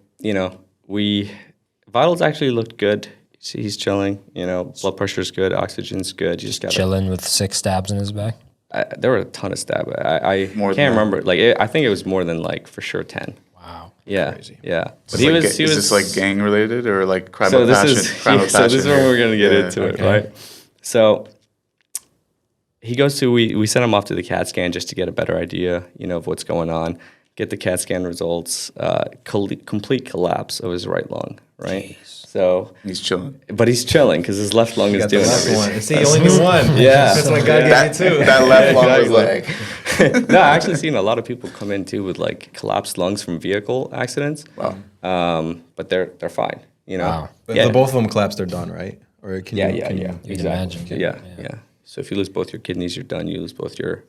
vitals actually looked good. He's chilling. Blood pressure's good, oxygen's good. You just got Chilling with 6 stabs in his back? there were a ton of stab. I More can't than remember. I think it was more than like for sure 10. Wow. Yeah, Crazy. yeah. But Is this like gang related or like crime so of this passion? is Crime of so this is passion where here? we're gonna get Yeah, into it, okay. right? So he goes to we sent him off to the CAT scan just to get a better idea, of what's going on. Get the CAT scan results. Complete collapse of his right lung, right? So He's chilling. but he's chilling because his left lung is Got the doing left everything. one. See, you only do one. Yeah. That's what God gave you too. That left lung was Exactly. like. No, I actually seen a lot of people come in too with like collapsed lungs from vehicle accidents. Wow. But they're fine. Wow. But Yeah. if both of them collapse, they're done, right? Or can Yeah, you, yeah, can yeah. you- You'd imagine. Yeah. So if you lose both your kidneys, you're done. You lose both your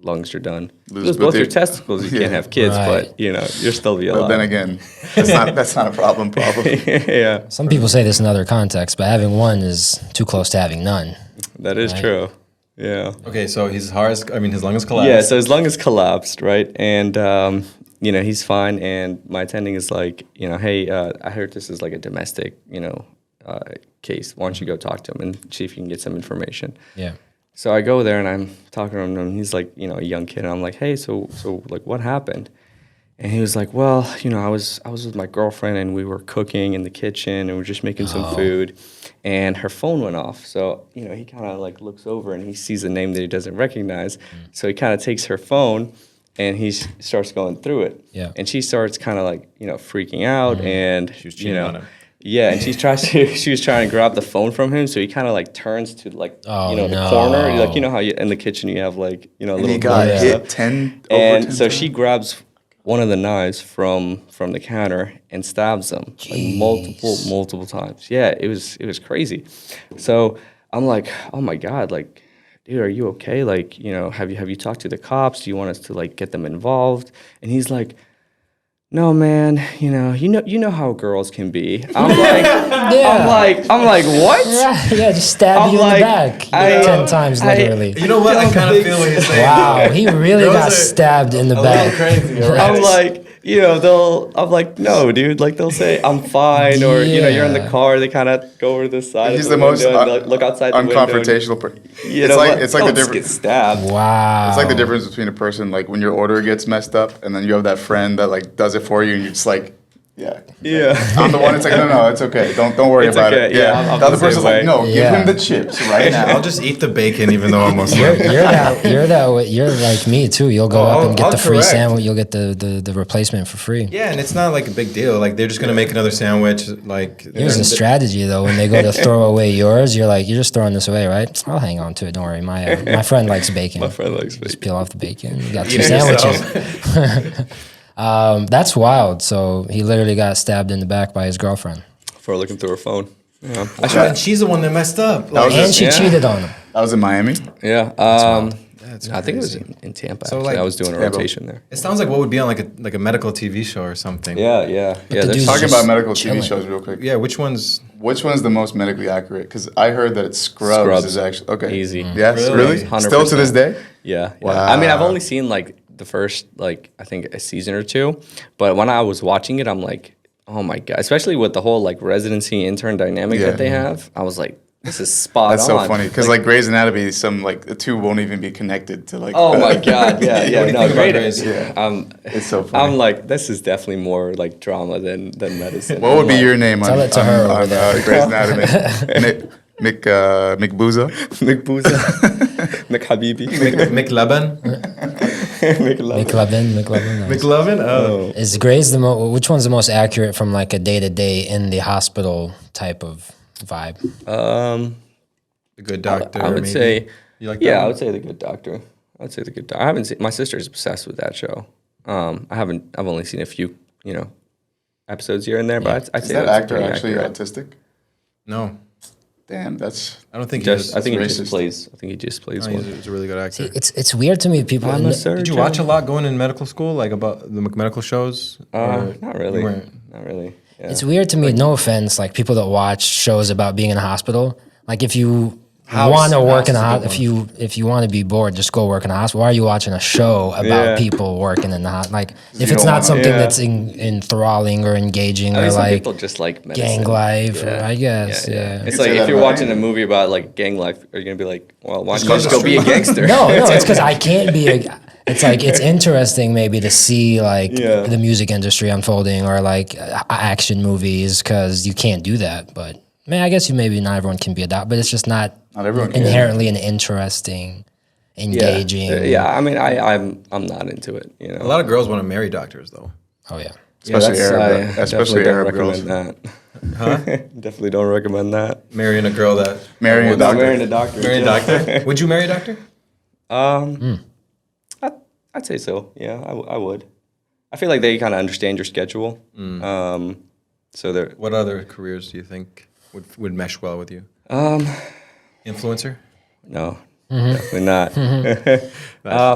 lungs, you're done. Lose You lose both both your your- testicles, you Yeah. can't have kids, Right. but you're still be alive. But then again, that's not a problem. Yeah, Some people say this in other contexts, but having one is too close to having none. that is Right. true. Yeah. Okay, so his lung is collapsed. Yeah, so his lung is collapsed, right? And he's fine. And my attending is like, hey, I heard this is like a domestic, case. Why don't you go talk to him and see if you can get some information? Yeah. So I go there and I'm talking to him, and he's like, a young kid, and I'm like, hey, so like, what happened? And he was like, well, I was with my girlfriend, and we were cooking in the kitchen, and we were just making some food, and her phone went off. So he kind of like looks over, and he sees a name that he doesn't recognize. So he kind of takes her phone, and he starts going through it. Yeah. And she starts kind of like freaking out, and She was cheating on him. Yeah, and she was trying to grab the phone from him, so he kind of like turns to like Oh, the no. corner, like how in the kitchen you have like a And little he got corner hit stuff. 10 And over 10 so times? she grabs one of the knives from the counter and stabs him like multiple times. Yeah, it was crazy. So I'm like, oh my God, like, dude, are you okay? Like, have you talked to the cops? Do you want us to like get them involved? And he's like, no, man, you know how girls can be. I'm like, I'm like, what? Yeah, just stab I'm you like, in the back 10 times, literally. You know what? I kind of feel what he's saying. Wow, he really Girls got are stabbed in the A back. little crazy. Right? I'm like, I'm like, no, dude. Like they'll say I'm fine, or you're in the Yeah. car. They kind of go over to the side. He's of the most window and they'll look outside the window. unconfrontational person. You It's know like what? it's like the Don't difference. get stabbed. Wow. It's like the difference between a person like when your order gets messed up, and then you have that friend that like does it for you, and you're just like, yeah. Yeah. I'm the one. It's like, no, it's okay. Don't worry It's about okay. it. Yeah, I'm the other the same person's like, way. no, give Yeah. him the chips right now. I'll just eat the bacon even though I'm Muslim. You're like me too. You'll go Oh, up and get I'll the free correct. sandwich. You'll get the replacement for free. Yeah, and it's not like a big deal. Like they're just gonna make another sandwich. Like Here's the strategy though. When they go to throw away yours, you're like, you're just throwing this away, right? I'll hang on to it. Don't worry. My friend likes bacon. My friend likes Just bacon. peel off the bacon. You got Eat 2 it sandwiches. yourself. That's wild. So he literally got stabbed in the back by his girlfriend, For looking through her phone. Yeah. And she's the one that messed up. That was and just- she Yeah. cheated on him. That was in Miami. Yeah. That's I think it was crazy. in Tampa. So, Actually. like, I was doing a rotation there. It sounds like what would be on like a medical TV show or something. Yeah. the There's dude's Talking just about medical chilling. TV shows real quick. Yeah, which one's? Which one's the most medically accurate? Because I heard that it's Scrubs is actually okay. Easy. Yes, Really? really? Still to this day? Yeah. Wow. I mean, I've only seen like the first like I think a season or two, but when I was watching it, I'm like, oh my god! Especially with the whole like residency intern dynamic Yeah. that they have, I was like, this is spot That's on. so funny because like Grey's Anatomy, the two won't even be connected to like. Oh my god! Yeah. What do you think about Great. Grey's? It's so funny. I'm like, this is definitely more like drama than medicine. What would be your name Tell on, it to her over on there. Grey's Anatomy? McBooza? McBooza, McHabibi, McLovin? McLovin. McLovin? Oh. Is Grey's which one's the most accurate from like a day to day in the hospital type of vibe? The Good Doctor. I would maybe? say, You like that yeah, I one? would say The Good Doctor. I would say The Good Doctor. I haven't seen. My sister's obsessed with that show. I've only seen a few, episodes here and there, but I'd Is say that that's actor pretty actually accurate. autistic? No, Damn, that's. I don't think he Just, is. I think he racist. just plays. I think he just plays one. He's a really good actor. It's weird to me. People. I'm a surgeon. Did you watch a lot going in medical school, like about the medical shows? Or Not really. you weren't? Not really. Yeah. It's weird to me. No offense, like people that watch shows about being in a hospital. Like if you House- want to work in a House is a hospital, good if you want to be bored, just go work in a hospital. Why are you watching a show about Yeah. people working in the hospital? Like if you it's don't not wanna- something Yeah. that's enthralling or engaging I mean, or some like people just like medicine. gang life, or, Yeah. I guess. Yeah. It's You like say if that you're about watching a anything. movie about like gang life, are you gonna be like, well, why don't go you just to go be a street. gangster? No, it's because I can't be a. It's like it's interesting maybe to see like Yeah. the music industry unfolding or like action movies because you can't do that. But man, I guess maybe not everyone can be a doc, but it's just not everyone can. inherently an interesting, engaging. Yeah, I mean, I'm not into it. A lot of girls want to marry doctors, though. Oh yeah. Especially that's- Arab, I especially definitely Arab don't girls. recommend that. Definitely don't recommend that. Marrying a girl that Marrying a Not doctor. marrying a doctor. marry a doctor. Would you marry a doctor? I'd say so. Yeah, I would. I feel like they kind of understand your schedule. So they're What other careers do you think would mesh well with you? Influencer. no, definitely not.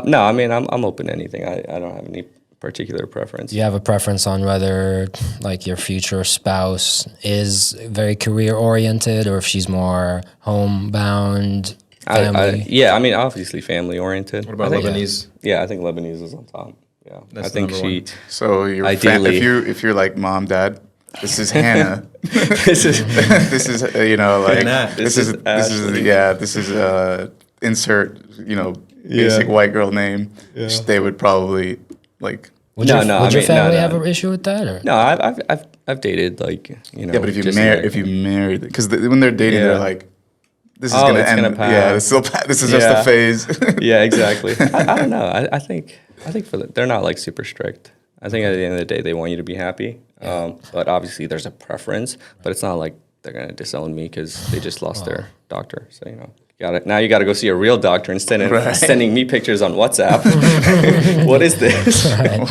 No, I mean I'm open to anything. I don't have any particular preference. Do you have a preference on whether like your future spouse is very career oriented or if she's more homebound, family? Yeah, I mean obviously family oriented. What about Lebanese? Yeah, I think Lebanese is on top. Yeah, That's I think number she. one. So Ideally. if you're like mom, dad, this is Hannah. This is This is like Hannah. this This is is this is Ashley. yeah this is insert basic white girl name. They would probably like. Would No, your, no, would I your mean, family no. have an issue with that? Or? No, I've dated like Yeah, but if you just marry like- because when they're dating, Yeah. they're like, this is Oh, gonna it's end. gonna pass. Yeah, this is just Yeah. a phase. Yeah, exactly. I don't know. I think they're not like super strict. I think at the end of the day they want you to be happy. But obviously there's a preference. But it's not like they're gonna disown me because they just lost their doctor. So you got to go see a real doctor instead of sending me pictures on WhatsApp. What is this? Right.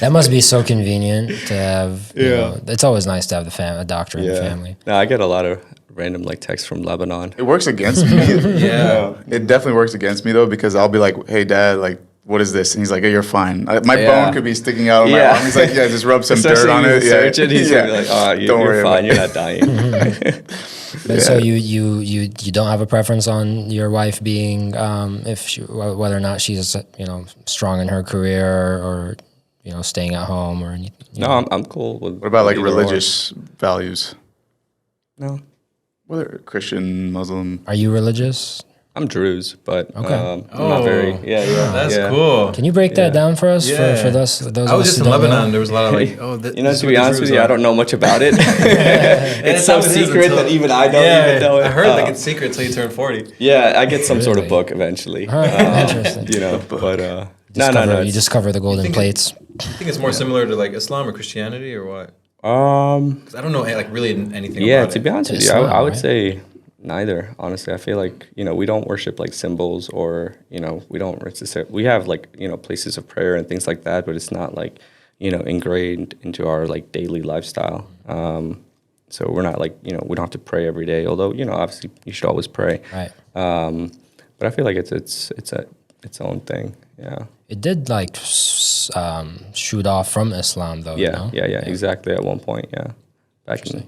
That must be so convenient to have. You know, it's always nice to have a doctor in the family. No, I get a lot of random like texts from Lebanon. It works against me. Yeah. It definitely works against me though because I'll be like, "Hey, Dad, like, what is this?" And he's like, "Hey, you're fine. My Yeah. bone could be sticking out of my Yeah. arm." He's like, "Yeah, just rub some dirt Especially on you it." search it, he's gonna be like, "Oh, Don't worry you're about fine. it. You're not dying." But so you don't have a preference on your wife being whether or not she's strong in her career or staying at home or anything. No, I'm cool with. What about like either or. religious values? No, Whether Christian, Muslim. Are you religious? I'm Druze, but Okay. I'm not very. Yeah, That's yeah. cool. Can you break that down for us Yeah. for those I of was us just who in don't know? Lebanon. There was a lot of like, To be honest with you, I don't know much about it. It's so how it is secret until- that even I don't even know it. I heard like it's secret until you turn 40. Yeah, I get some sort of Really? book eventually. All right, interesting. But You discover the golden think it- plates. I think it's more similar to like Islam or Christianity or what? Because I don't know like really anything Yeah, about to be honest with you, Islam, I would right? say neither. Honestly, I feel like we don't worship like symbols or we don't necessarily. We have like places of prayer and things like that, but it's not like ingrained into our like daily lifestyle. So we're not like we don't have to pray every day. Although obviously you should always pray. Right. But I feel like it's its own thing. Yeah. It did like shoot off from Islam though. Yeah, no? yeah, exactly. At one point, yeah, back in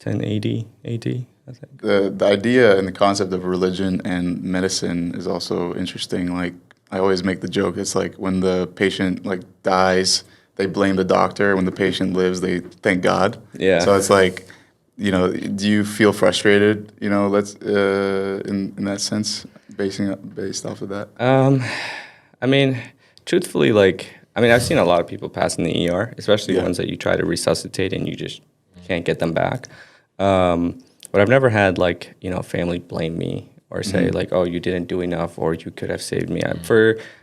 1080 AD, I think. The idea and the concept of religion and medicine is also interesting. Like I always make the joke, it's like when the patient like dies, they blame the doctor. When the patient lives, they thank God. Yeah. So it's like, you know, do you feel frustrated? You know, let's in that sense, based off of that. I mean, truthfully, like, I mean, I've seen a lot of people pass in the ER, especially Yeah. ones that you try to resuscitate and you just can't get them back. But I've never had like, you know, family blame me or say like, oh, you didn't do enough or you could have saved me.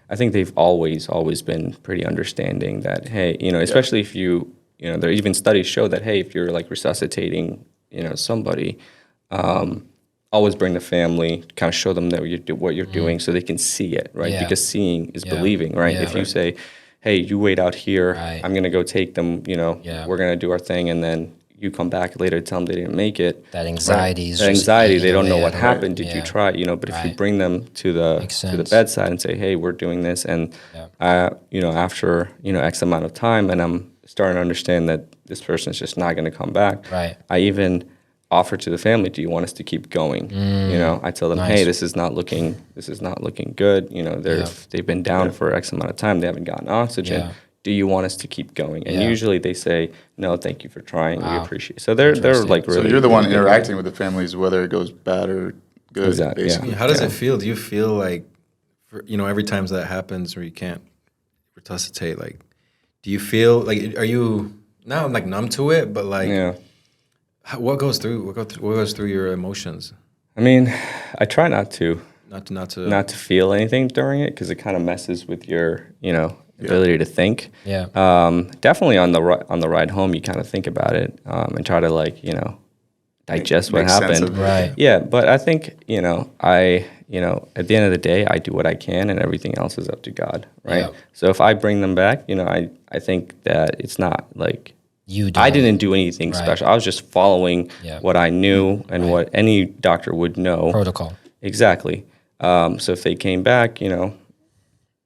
I think they've always been pretty understanding that, hey, you know, especially if you know, there are even studies show that, hey, if you're like resuscitating, you know, somebody, always bring the family, kind of show them that what you're doing so they can see it, right? Yeah. Because seeing is believing, right? Yeah, if you say, hey, you wait out here, Right. I'm going to go take them, you know, we're going to do our thing, and then you come back later to tell them they didn't make it. That anxiety is That just anxiety, eating they don't know away what at it. happened. Did you Yeah. try? You know, but if you Right. bring them to the Makes to the sense. bedside and say, hey, we're doing this, and you know, after you know X amount of time, and I'm starting to understand that this person's just not going to come back. Right. I even offer to the family, do you want us to keep going? You know, I tell them, Nice. hey, this is not looking good. You know, they've been down for X amount of time. They haven't gotten oxygen. Yeah. Do you want us to keep going? And Yeah. usually they say, no, thank you for trying. We Wow. appreciate it. So they're like really. So you're the one really good. interacting with the families, whether it goes bad or good. Exactly, yeah. Basically. How does it feel? Do you feel like, you know, every time that happens where you can't resuscitate, like, do you feel like, are you now like numb to it? But like, Yeah. what goes through your emotions? I mean, I try not to Not to feel anything during it because it kind of messes with your, you know, ability to think. Yeah. Definitely on the ride home, you kind of think about it and try to like, you know, digest what Make sense happened. of it. Right. Yeah, but I think, you know, at the end of the day, I do what I can and everything else is up to God, right? Yeah. So if I bring them back, you know, I think that it's not like You I don't. didn't do anything Right. special. I was just following Yeah. what I knew and what any doctor would know. Protocol. Exactly. So if they came back, you know,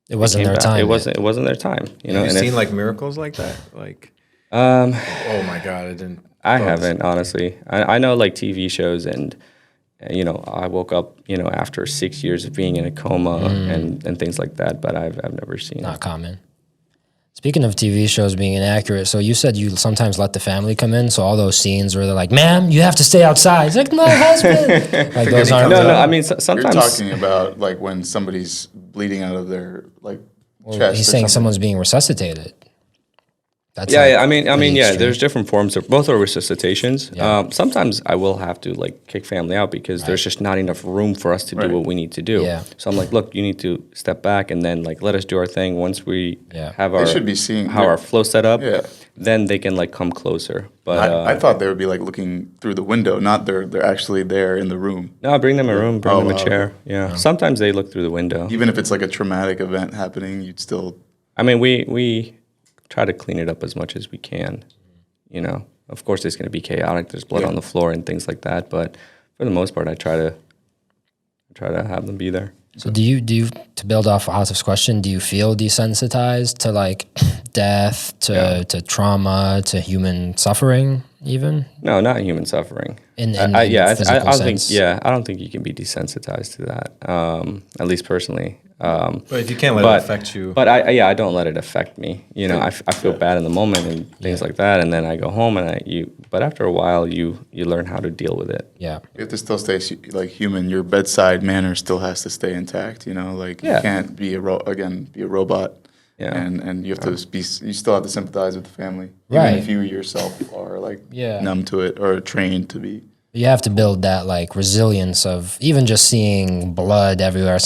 It wasn't came their back. time. It wasn't their time. You know, Have you and seen if- like miracles like that? Like, um, oh my God, I didn't. I thought- haven't honestly. I know like TV shows and you know I woke up you know after 6 years of being in a coma and things like that, but I've never seen Not it. common. Speaking of TV shows being inaccurate, so you said you sometimes let the family come in. So all those scenes where they're like, "Ma'am, you have to stay outside." It's like my husband. Like those aren't. No, real. I mean You're sometimes. talking about like when somebody's bleeding out of their like chest. He's or saying something. someone's being resuscitated. That's Yeah, like yeah, I mean, pretty yeah. extreme. There's different forms of both are resuscitations. Yeah. Sometimes I will have to like kick family out because there's just not enough room for us to do Right. what we need to do. Yeah. So I'm like, look, you need to step back and then like let us do our thing. Once we Yeah. have They our should be seeing how our flow set up, Yeah. then they can like come closer. But I thought they would be like looking through the window, not they're actually there in the room. no, bring them a room, bring Oh, them a wow. chair. Yeah. Sometimes they look through the window. Even if it's like a traumatic event happening, you'd still. I mean, we try to clean it up as much as we can. You know, of course, it's going to be chaotic. There's blood Yeah. on the floor and things like that. But for the most part, I try to have them be there. So do you to build off Atif's question? Do you feel desensitized to like death, to trauma, to human suffering, even? No, not human suffering. In I physical don't think. sense? Yeah, I don't think you can be desensitized to that. At least personally. But if you can't let but it affect you, But I don't let it affect me. You know, I feel bad in the moment and things like that, and then I go home and But after a while, you learn how to deal with it. Yeah. You have to still stay like human. Your bedside manner still has to stay intact. You know, like Yeah. you can't be be a robot. Yeah. And you have to be. You still have to sympathize with the family, Right. even if you yourself are like Yeah. numb to it or trained to be. You have to build that like resilience of even just seeing blood everywhere.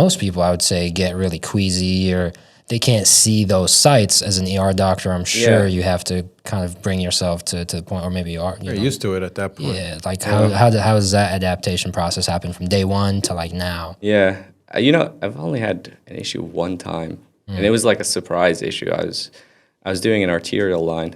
Most people, I would say, get really queasy or they can't see those sights. As an ER doctor, I'm sure Yeah. you have to kind of bring yourself to the point, or maybe you are. you're used to it at that point. Yeah, like how does that adaptation process happen from day one to like now? Yeah, you know, I've only had an issue one time, and it was like a surprise issue. I was doing an arterial line,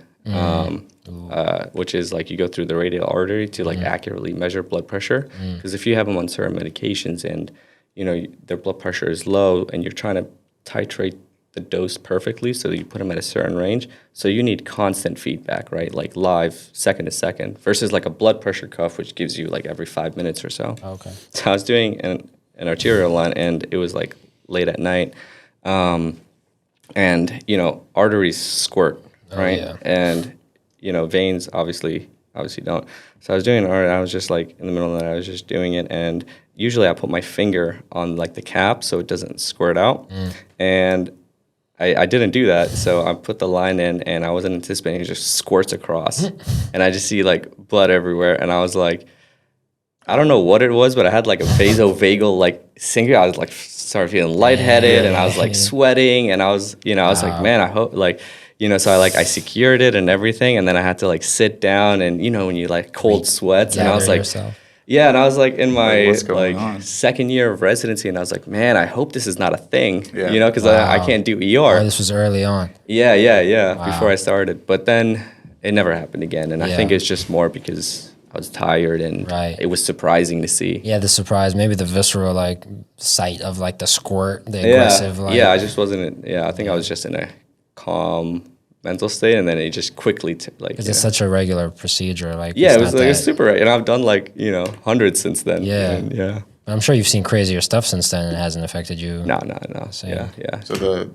which is like you go through the radial artery to like accurately measure blood pressure. Because if you have them on certain medications and their blood pressure is low, and you're trying to titrate the dose perfectly so that you put them at a certain range. So you need constant feedback, right? Like live, second to second, versus like a blood pressure cuff, which gives you like every 5 minutes or so. Okay. So I was doing an arterial line, and it was like late at night. And, arteries squirt, right? Yeah. And, veins obviously don't. So I was doing art, I was just like in the middle of the night, I was just doing it. And usually I put my finger on like the cap so it doesn't squirt out. And I didn't do that. So I put the line in, and I wasn't anticipating it just squirts across. And I just see like blood everywhere. And I was like, I don't know what it was, but I had like a vasovagal like synchrony. I was like started feeling lightheaded, and I was like sweating, and I was like, man, I hope like, so I secured it and everything, and then I had to like sit down, and when you like cold sweats, and I was like, yeah, and I was like in my like second year of residency, and I was like, man, I hope this is not a thing, because I can't do ER. Oh, this was early on. Yeah, before I started, but then it never happened again, and I think it's just more because I was tired, and it was surprising to see. Yeah, the surprise, maybe the visceral like sight of like the squirt, the aggressive. Like, I just wasn't. I think I was just in a calm mental state, and then it just quickly because it's such a regular procedure. Like it was like super right, and I've done like hundreds since then. Yeah. I'm sure you've seen crazier stuff since then, and it hasn't affected you. No. Yeah. So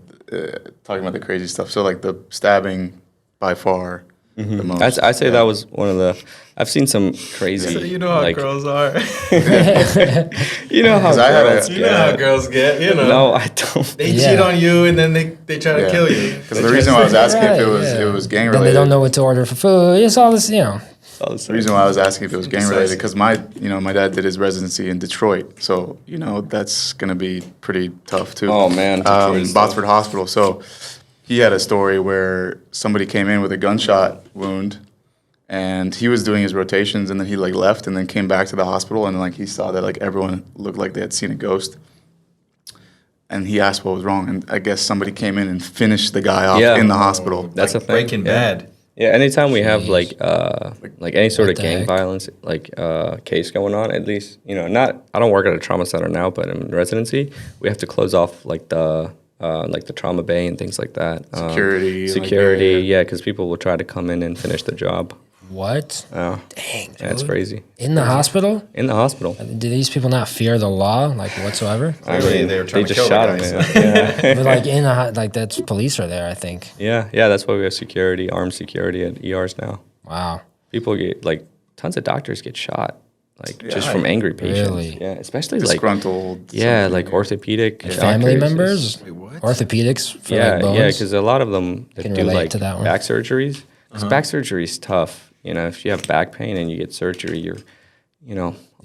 talking about the crazy stuff. So like the stabbing, by far. The most. I say that was one of the. I've seen some crazy. So you know how girls are. You know how girls. You know how girls get. No, I don't. They cheat on you, and then they try to kill you. Because the reason why I was asking if it was gang related. Then they don't know what to order for food. It's all this, The reason why I was asking if it was gang related, because my dad did his residency in Detroit, so that's gonna be pretty tough too. Oh man, Botsford Hospital. So he had a story where somebody came in with a gunshot wound, and he was doing his rotations, and then he like left, and then came back to the hospital, and like he saw that like everyone looked like they had seen a ghost, and he asked what was wrong, and I guess somebody came in and finished the guy off in the hospital. That's like a thing. Breaking Bad. Yeah, anytime we have like any sort of gang violence case going on, at least I don't work at a trauma center now, but in residency we have to close off like the trauma bay and things like that. Security, because people will try to come in and finish the job. What? Dang, dude. That's crazy. In the hospital? In the hospital. Do these people not fear the law, like whatsoever? I mean, they were trying to just kill shot the him. guy, But like that's police are there, I think. Yeah, that's why we have security, armed security at ERs now. Wow. People get like tons of doctors get shot. Just from angry patients. Really? Yeah, especially disgruntled. Like orthopedic family members. Wait, what? Orthopedics for bones? because a lot of them can do relate to that one. back surgeries. Because back surgery is tough. If you have back pain and you get surgery, you're,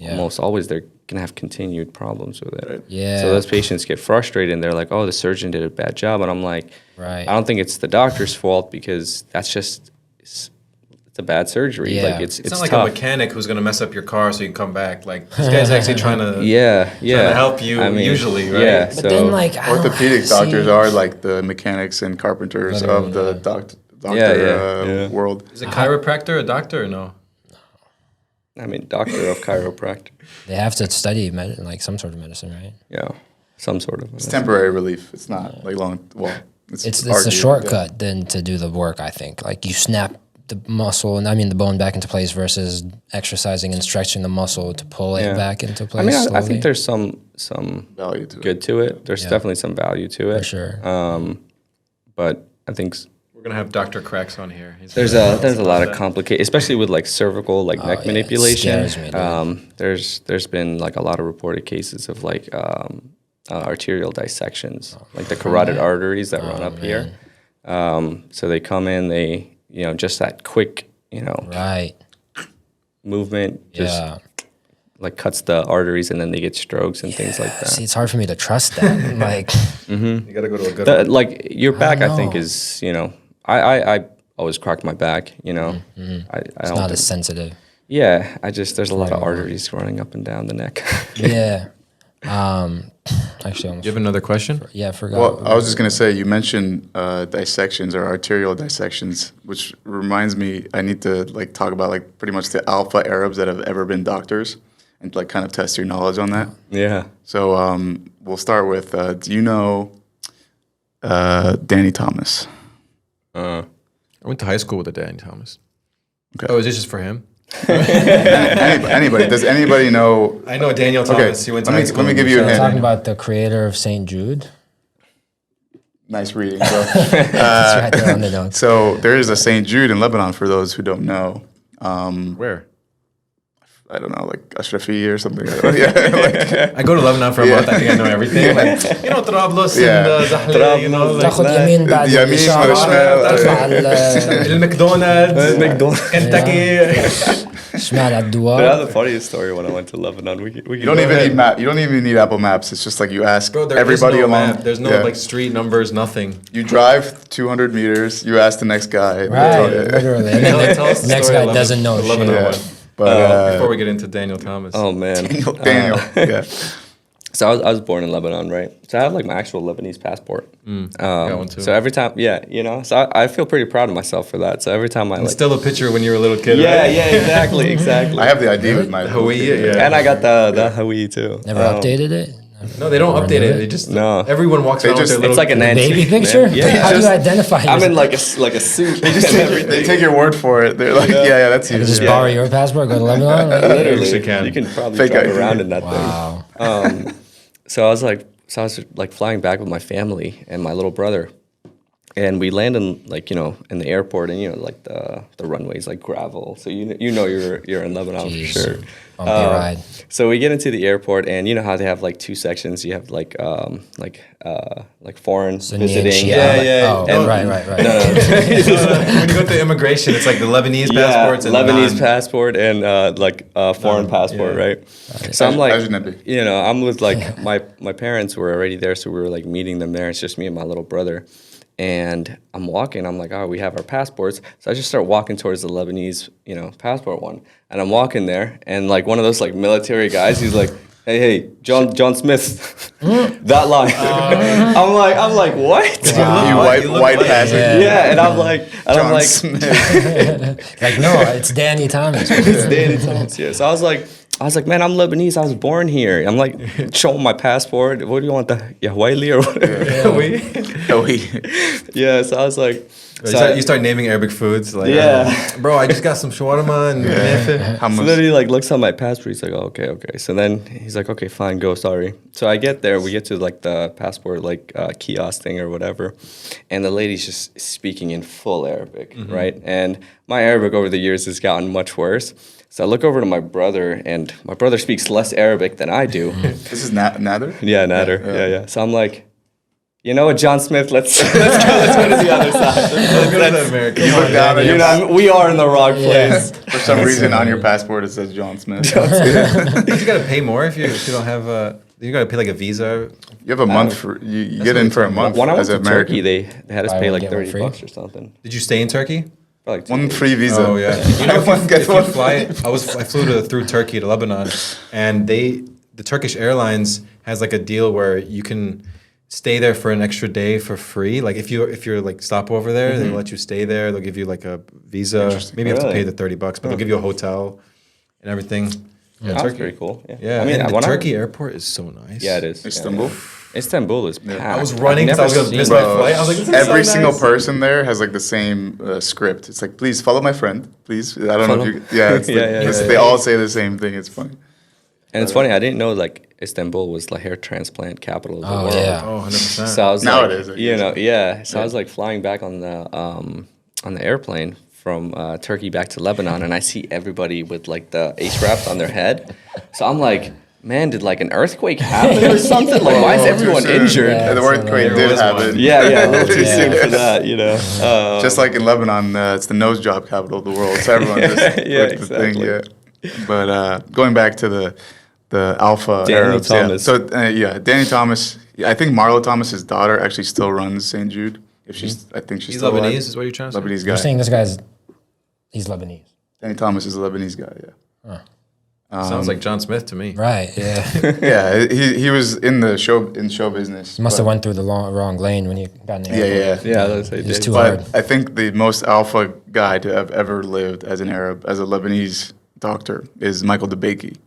almost always they're gonna have continued problems with it. Right. Yeah. So those patients get frustrated, and they're like, "Oh, the surgeon did a bad job," and I'm like, right. I don't think it's the doctor's fault, because that's just it's a bad surgery. Yeah. Like it's not like tough. a mechanic who's gonna mess up your car so you can come back. Like this guy's actually trying to trying to help you. Usually, right? Yeah. But So then like orthopedic doctors are like the mechanics and carpenters of the doctor world. Is a chiropractor a doctor or no? I mean, doctor of chiropractor. They have to study like some sort of medicine, right? Yeah, some sort of. It's temporary relief. It's not like long. Well, It's a shortcut then to do the work, I think. Like you snap the muscle, and the bone back into place versus exercising and stretching the muscle to pull it back into place. I mean, I slowly. think there's some value to good to it. There's definitely some value to it. For sure. But I think We're gonna have Dr. Cracks on here. there's a lot of complicated, especially with like cervical neck manipulation. It scares me, There's been like a lot of reported cases of like arterial dissections, like the carotid arteries that run up here. So they come in, they just that quick right. movement just like cuts the arteries, and then they get strokes and things like that. See, it's hard for me to trust that. Like You gotta go to a good one. Like your back, I think know. is I always crack my back. I it's don't not think, as sensitive. Yeah, there's a lot of arteries running up and down the neck. Yeah. Actually, almost. Do you have another question? Yeah, I forgot. Well, I was just gonna say you mentioned dissections or arterial dissections, which reminds me I need to talk about pretty much the alpha Arabs that have ever been doctors, and like kind of test your knowledge on that. Yeah. So we'll start with, do you know Danny Thomas? I went to high school with a Danny Thomas. Okay. Oh, is this just for him? Anybody? Does anybody know? I know Daniel Thomas. He went to high school. Let me give you a We're hint. talking about the creator of St. Jude. Nice reading, bro. It's right there on the notes. So there is a St. Jude in Lebanon, for those who don't know. Where? I don't know, like Ashrafi or something. Yeah, I go to Lebanon for a month. I think I know everything. Like, you know, Trablus Yeah. and Zahle, you know, like تاخد يمين بعد يمين الإشارة، ولا شمال. تطلع على المcDonald's, Kentucky. شمال على But I الدوار. have the funniest story when I went to Lebanon. We you don't even need map. You don't even need Apple Maps. It's just like you ask Bro, there everybody is no along. map. There's no Yeah. like street numbers, nothing. You drive 200 meters. You ask the next guy. Right, Yeah. literally. And then Tell us the the next story guy of doesn't know Lebanon shit. Yeah. one. But Before we get into Daniel Thomas. Oh man. Daniel. Yeah. So I was born in Lebanon, right? So I have like my actual Lebanese passport. got one too. So every time, yeah, you know, so I feel pretty proud of myself for that. So every time I like, Still a picture when you were a little kid, yeah, right? yeah, exactly, exactly. I have the ID with my Hawaii, yeah. And I got the Hawaii too. Never updated it? No, they don't update it. They just No. Everyone walks They around just- with their It's little like an Baby antique, picture? man. Yeah. How do you identify I'm in yourself? like a suit and everything. They take your word for it. They're like, yeah, that's you. I just Yeah. borrow your passport, go to Lebanon? Literally, You can. you can probably Fake drive ID. around in that Wow. thing. So I was like flying back with my family and my little brother, and we land in like, you know, in the airport, and you know, like the runways like gravel, so you know you're in Lebanon Jeez. for sure. Bumpy ride. So we get into the airport, and you know how they have like two sections. You have like foreign Sunni and visiting. Shia. Oh, And- right. when you go to immigration, it's like the Lebanese passports and Lebanese non- passport and foreign passport, yeah. right? So I'm like, Ajnabi. you know, I'm with like my parents were already there, so we were like meeting them there. It's just me and my little brother, and I'm walking. I'm like, oh, we have our passports. So I just start walking towards the Lebanese, you know, passport one, and I'm walking there, and like one of those like military guys, he's like, hey, John Smith, that line. I'm like, what? You white passage. Yeah, and I'm like, John Smith. Like, no, it's Danny Thomas. It's Danny Thomas. Yeah. So I was like, man, I'm Lebanese. I was born here. I'm like, showing my passport. What do you want, the Yahwali or whatever? Yeah. So I was like, You start naming Arabic foods, like, Yeah. bro, I just got some shawarma and How so much? then he like looks at my passport. He's like, oh, okay. So then he's like, okay, fine, go. Sorry. So I get there. We get to like the passport like kiosk thing or whatever, and the lady's just speaking in full Arabic, right? And my Arabic over the years has gotten much worse. So I look over to my brother, and my brother speaks less Arabic than I do. This is Nader? Yeah, Nader. Yeah. So I'm like, you know what, John Smith? Let's go to the other side. You look down at You know, we are in the wrong place. For some reason on your passport it says John Smith. you gotta pay more if you don't have you gotta pay like a visa. You have a month for you get in for a month When I went as to an American. Turkey, they had us Buy pay one, like get one $30 free? or something. Did you stay in Turkey? For like 2 One days. free visa. Oh yeah. You know, One get if you one. fly, I flew through Turkey to Lebanon, and the Turkish Airlines has like a deal where you can stay there for an extra day for free. Like if you're like stop over there, they'll let you stay there. They'll give you like a visa. Maybe you have to pay Really? the $30, but they'll give you a hotel and everything. Yeah, That's pretty cool. Yeah. Yeah, I mean, and the when Turkey airport is so nice. Yeah, it is. Istanbul. Istanbul is packed. I was running because I was gonna miss seen- my flight. I was like, this is Every so single nice. person there has like the same script. It's like, please follow my friend. Please, I don't know if you. Yeah, it's they all say the same thing. It's funny. And it's funny, I didn't know like Istanbul was the hair transplant capital of the world. yeah. Oh, 100%. So I was Now like, it is, I you guess. know, yeah. So I was like flying back on the airplane from Turkey back to Lebanon, and I see everybody with like the ace wraps on their head. So I'm like, man, did like an earthquake happen or something? Like, why is everyone Too soon. injured? Yeah. The earthquake There did was happen. one. Yeah, a little too soon for that, you know. Just like in Lebanon, it's the nose job capital of the world. So everyone just Yeah, with the thing. exactly. Yeah. But going back to the Alpha Danny Arabs. Thomas. Yeah. So Danny Thomas. I think Marlo Thomas's daughter actually still runs St. Jude. If she's, I think she's He's still Lebanese, alive. is what you're trying to say? Lebanese You're guy. saying this he's Lebanese. Danny Thomas is a Lebanese guy. Yeah. Sounds like John Smith to me. Right, yeah. Yeah. He was in the show business. He must have but- went through the wrong lane when he got in the Yeah, airport. yeah. Yeah, that's what It was did. too But hard. I think the most alpha guy to have ever lived as an Arab, as a Lebanese doctor, is Michael DeBakey.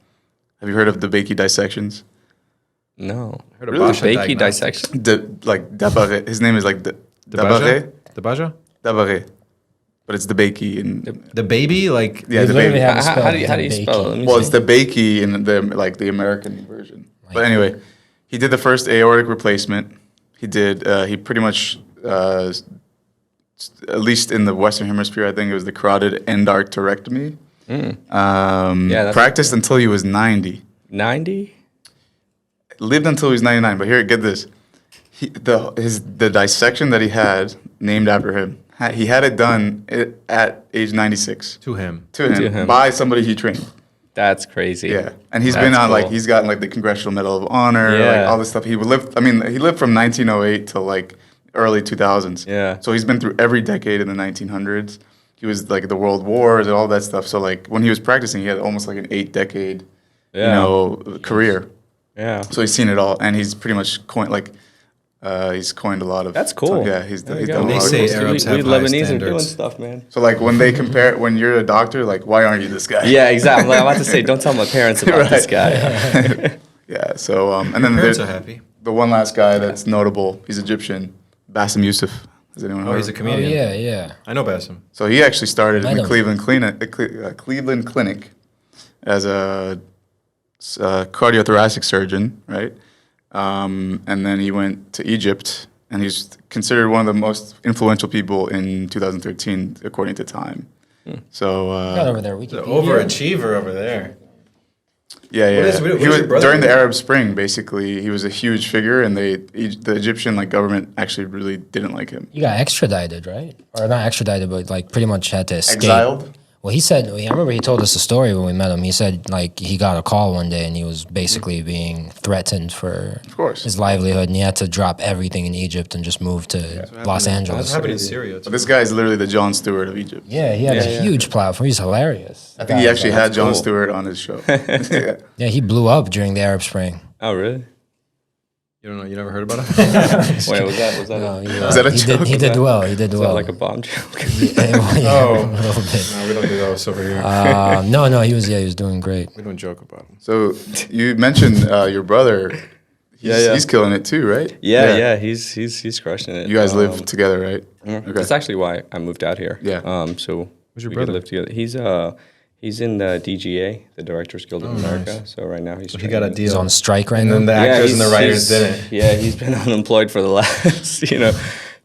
Have you heard of the Bakey dissections? No. Heard of Really? Basha Bakey Diagnostics. dissection. Dabare. His name is like Dabare. Debaja? Dabare. But it's the Bakey and The baby, like yeah, You the literally baby. have to How spell do you it spell it? Let me Well, see. it's the Bakey in the American version. But anyway, he did the first aortic replacement. He did. He pretty much, at least in the Western Hemisphere, I think it was the carotid endarterectomy. That's- Practiced until he was 90. 90? Lived until he was 99. But here, get this. The dissection that he had, named after him, he had it done at age 96 to him. to him by somebody he trained. That's crazy. Yeah, and he's That's been on cool. he's gotten the Congressional Medal of Honor, Yeah. all this stuff. He lived. I mean, he lived from 1908 till early 2000s. Yeah. So he's been through every decade in the 1900s. He was the World Wars and all that stuff. So when he was practicing, he had almost an 8-decade, career. Yeah. So he's seen it all, and he's pretty much he's coined a lot of. That's cool. Yeah, he's There you done go. a lot They of say cool Arabs stuff. have we high Lebanese are doing standards. stuff, man. So when they compare, when you're a doctor, why aren't you this guy? Yeah, exactly. I'm about to say, don't tell my parents about this guy. Yeah. So and then Parents there's are happy. the one last guy that's notable. He's Egyptian, Bassem Youssef. Has anyone heard? Oh, he's a of him? Oh, comedian. yeah. I know Bassem. So he actually started I in the know. Cleveland Clinic as a cardiothoracic surgeon, right? And then he went to Egypt, and he's considered one of the most influential people in 2013, according to Time. So Got over there. The Wikipedia. overachiever over there. yeah. what He does was your brother during the do? Arab Spring. Basically, he was a huge figure, and the Egyptian government actually really didn't like him. You got extradited, right? Or not extradited, but pretty much had to escape. Exiled. Well, he said, I remember he told us a story when we met him. He said, he got a call one day and he was basically being threatened for course. his livelihood, and he had to drop everything in Egypt and just move to Los That's Angeles. happened in Syria. But this guy is literally the Jon Stewart of Egypt. Yeah, he had a huge platform. He's hilarious. I think he actually had Jon cool. Stewart on his show. Yeah. Yeah, he blew up during the Arab Spring. Oh, really? You don't know? You never heard about him? Wait, was that No, Is that a he joke? He did well. He did was well. that like a bomb joke? Yeah, Oh. a little bit. No, we don't do those over here. No, he was doing great. We don't joke about him. So you mentioned your brother. Yeah. He's killing it too, right? Yeah. He's crushing it. You guys live together, right? Okay. That's actually why I moved out here. Yeah. So Who's your we could brother? live together. He's in the DGA, the Directors Guild of America. nice. So right now he's He got a training. He's deal. on strike right And now. then the actors and the he's- writers he's- didn't. Yeah, he's been unemployed for the last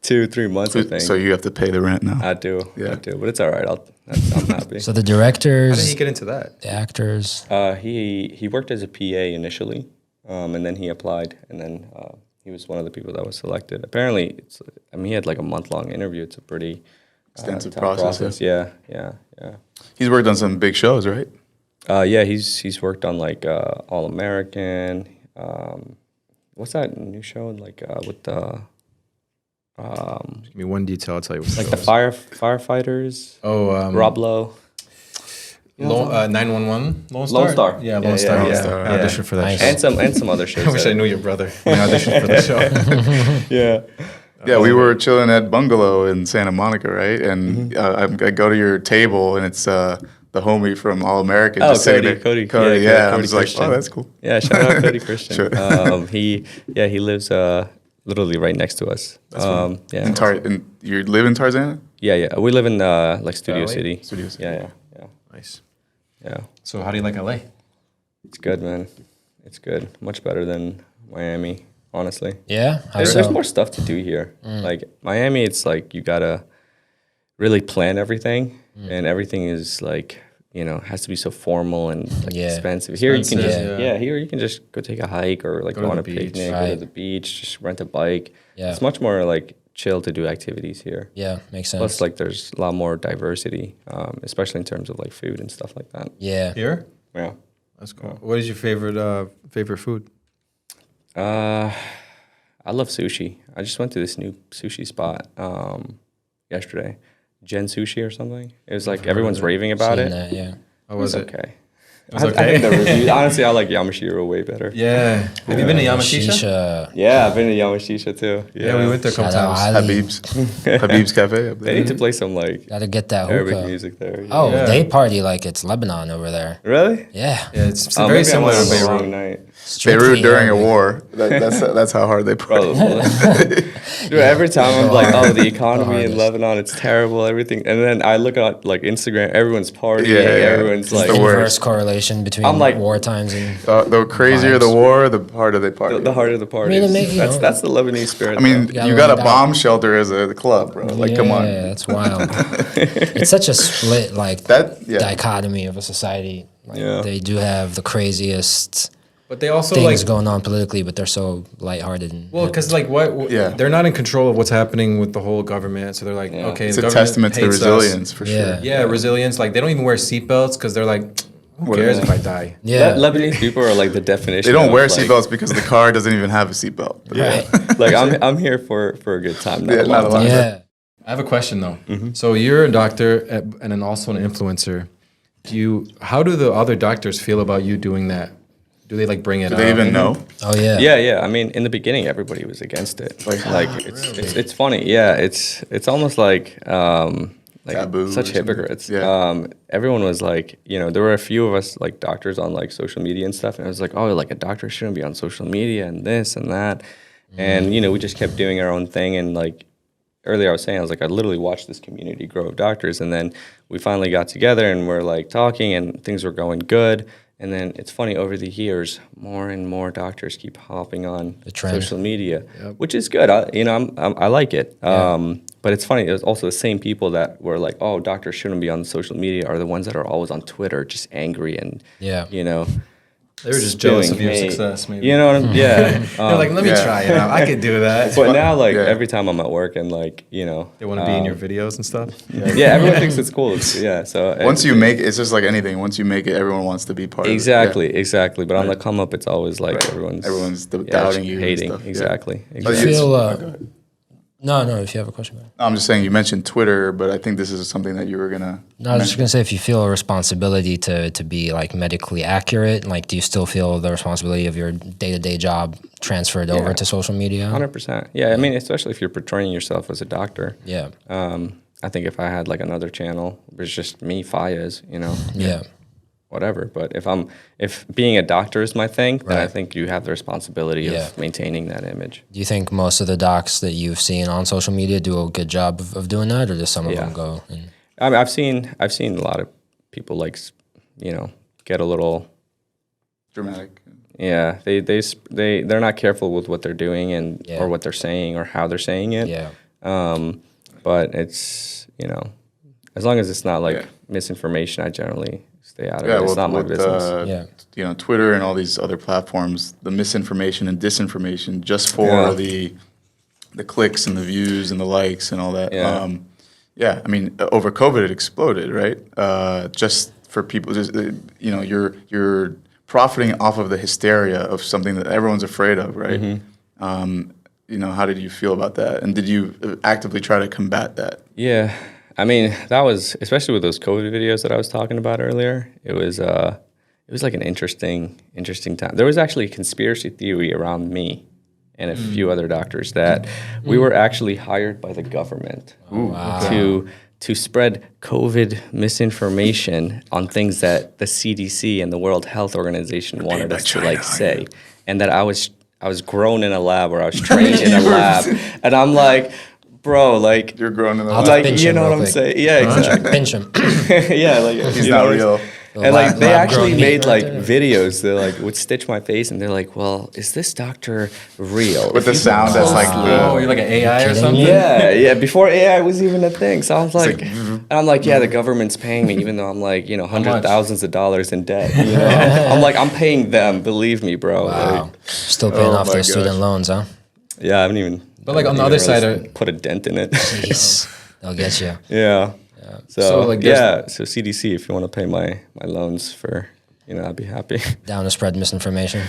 2-3 months, I think. So you have to pay the rent now. I do, Yeah. but it's all right. I'm happy. So the How did directors, he get into that? the actors. He worked as a PA initially, and then he applied, and then he was one of the people that was selected. Apparently, he had a month-long interview. It's a pretty Extensive tough process, Yeah. He's worked on some big shows, right? Yeah, he's worked on All American. What's that new show with the Give me one detail. I'll tell you. What the firefighters? Oh, Rob Lowe. 911. Lone Star. Lone Star. Yeah, Lone Star. yeah, Yeah, Star. I auditioned for that Nice. show. And some other shows. I wish I knew your brother. I auditioned for the show. Yeah. Yeah, we were chilling at Bungalow in Santa Monica, right? And I go to your table, and it's the homie from All American. Oh, just sitting Cody. there. Yeah. I Cody was like, Christian. oh, that's cool. Yeah, shout out Cody Christian. Sure. He lives literally right next to us. Yeah. You live in Tarzana? Yeah. We live in Studio Valley? City. Studio City. Yeah. Nice. Yeah. So how do you like LA? Oh, It's good, man. It's good. Much better than Miami, honestly. Yeah, how There's so? more stuff to do here. Miami, it's you gotta really plan everything, and everything is has to be so formal and Yeah. expensive. Here you can just Expensive, here you can just go take a hike or to go on the a beach. picnic, go to Right. the beach, just rent a bike. Yeah. It's much more chill to do activities here. Yeah, makes sense. Plus, there's a lot more diversity, especially in terms of food and stuff like that. Yeah. Here? Yeah. That's cool. What is your favorite food? I love sushi. I just went to this new sushi spot yesterday, Gen Sushi or something. It was everyone's raving about Seen it. that, yeah. How was It's it? okay. was I okay. think the reviews, honestly, I like Yamashiro way better. Yeah. Have you been to Yamashisha? Shisha. Yeah, I've been to Yamashisha too. Yeah, we went there a couple Shout out times. Ali. Habib's Cafe up They there. need to play some like Gotta get that Arabic hookah. music there. Yeah. Oh, Yeah. they party like it's Lebanon over there. Really? Yeah. Yeah, it's Oh, very maybe I similar went to on the Beirut. wrong night. Beirut during a Arabic. war. That's how hard they party. Probably. Dude, every time I'm like, oh, the economy in hardest. Lebanon, it's terrible, everything. And then I look at like Instagram, everyone's partying, Yeah, yeah. everyone's It's like, the worst. Inverse correlation between I'm like- war times and. The crazier the war, the harder they party. the harder the party. it may- you know. That's the Lebanese spirit. I mean, gotta you got a let it out. bomb shelter as a club, bro. Like, come on. Yeah, that's wild. It's such a split, like, Yeah. dichotomy of a society. Like, Yeah. They do have the craziest But they also things like going on politically, but they're so lighthearted. And well, because like what? Yeah. They're not in control of what's happening with the whole government, so they're like, Yeah. okay, It's the a government testament to the hates us. resilience, for Yeah. sure. Yeah, resilience. Like they don't even wear seatbelts because they're like, who cares if I die? yeah, Lebanese people are like the definition. They don't of, wear like, seatbelts because the car doesn't even have a seatbelt. right. Like I'm here for a good time, not Yeah, a not long a lot. time. Yeah. I have a question though. So you're a doctor and then also an influencer. How do the other doctors feel about you doing that? Do they like bring it Do up? they even know? Oh yeah. Yeah. I mean, in the beginning, everybody was against it. Like it's funny. Yeah, it's almost like Taboo such or something. hypocrites. Yeah. Everyone was like, there were a few of us like doctors on like social media and stuff, and I was like, oh, like a doctor shouldn't be on social media and this and that, and we just kept doing our own thing. And like earlier, I was saying, I was like, I literally watched this community grow of doctors, and then we finally got together and we're like talking, and things were going good. And then it's funny, over the years, more and more doctors keep hopping on trend. social media, which is good. I like it. But it's funny, there's also the same people that were like, oh, doctors shouldn't be on social media are the ones that are always on Twitter, just angry and, Yeah. They were just jealous of your hate. success, maybe. You know what I'm, yeah. They're like, let me Yeah. try it out. I could do that. But now, like, Yeah. every time I'm at work and, like, They want to be in your videos and stuff. yeah, everyone thinks it's cool. So Once you make it, it's just like anything. Once you make it, everyone wants to be part exactly, of it. exactly. But on the come up, it's always like everyone's doubting you and hating. stuff, yeah. Exactly. I exactly. feel. No, if you have a question. About it. I'm just saying you mentioned Twitter, but I think this is something that you were gonna. No, I was just gonna say, if you feel a responsibility to be like medically accurate, like, do you still feel the responsibility of your day-to-day job transferred over to social media? 100%. Yeah, I mean, especially if you're portraying yourself as a doctor. Yeah. I think if I had like another channel, it's just me, Fayez, Yeah. whatever. But if being a doctor is my thing, then I Right. think you have the responsibility Yeah. of maintaining that image. Do you think most of the docs that you've seen on social media do a good job of doing that, or does some of Yeah. them go? And, I mean, I've seen a lot of people like, get a little, Dramatic. yeah, they're not careful with what they're doing and Yeah. or what they're saying or how they're saying it. yeah. But it's, as long as it's not like Yeah. misinformation, I generally stay out of Yeah, it. It's with, not my with business. Yeah. Twitter and all these other platforms, the misinformation and disinformation just for Yeah. the clicks and the views and the likes and all that. Yeah. I mean, over COVID, it exploded, right? Just for people, you're profiting off of the hysteria of something that everyone's afraid of, right? How did you feel about that? And did you actively try to combat that? Yeah, I mean, that was, especially with those COVID videos that I was talking about earlier, it was like an interesting time. There was actually a conspiracy theory around me and a few other doctors that we were actually hired by the government to spread COVID misinformation on things that the CDC and the World Health Organization wanted us to like say, and that I was grown in a lab, or I was trained in a lab, and I'm like, bro, like, You're growing in the I'll lab. take like, pinch you him know real what I'm quick. saying? Yeah, exactly. Pinch him. Yeah, like He's you not know, real. And like they actually lab-grown made meat like right there. videos that like would stitch my face, and they're like, "Well, is this doctor real?" With the sound that's like Oh, you're like an AI or kidding something? me? yeah, before AI was even a thing. So I was like, like, and I'm like, yeah, the government's paying me, even though I'm like, hundreds of much? thousands of dollars in debt. I'm like, I'm paying them. Believe me, bro. Wow. Like, Still paying Oh off my those student gosh. loans, huh? yeah, I haven't even. But, like, I on the haven't other even side really of- put a dent in it. Jeez. They'll get you. Yeah. So, So, like, there's- so CDC, if you want to pay my loans for, I'd be happy. Down to spread misinformation.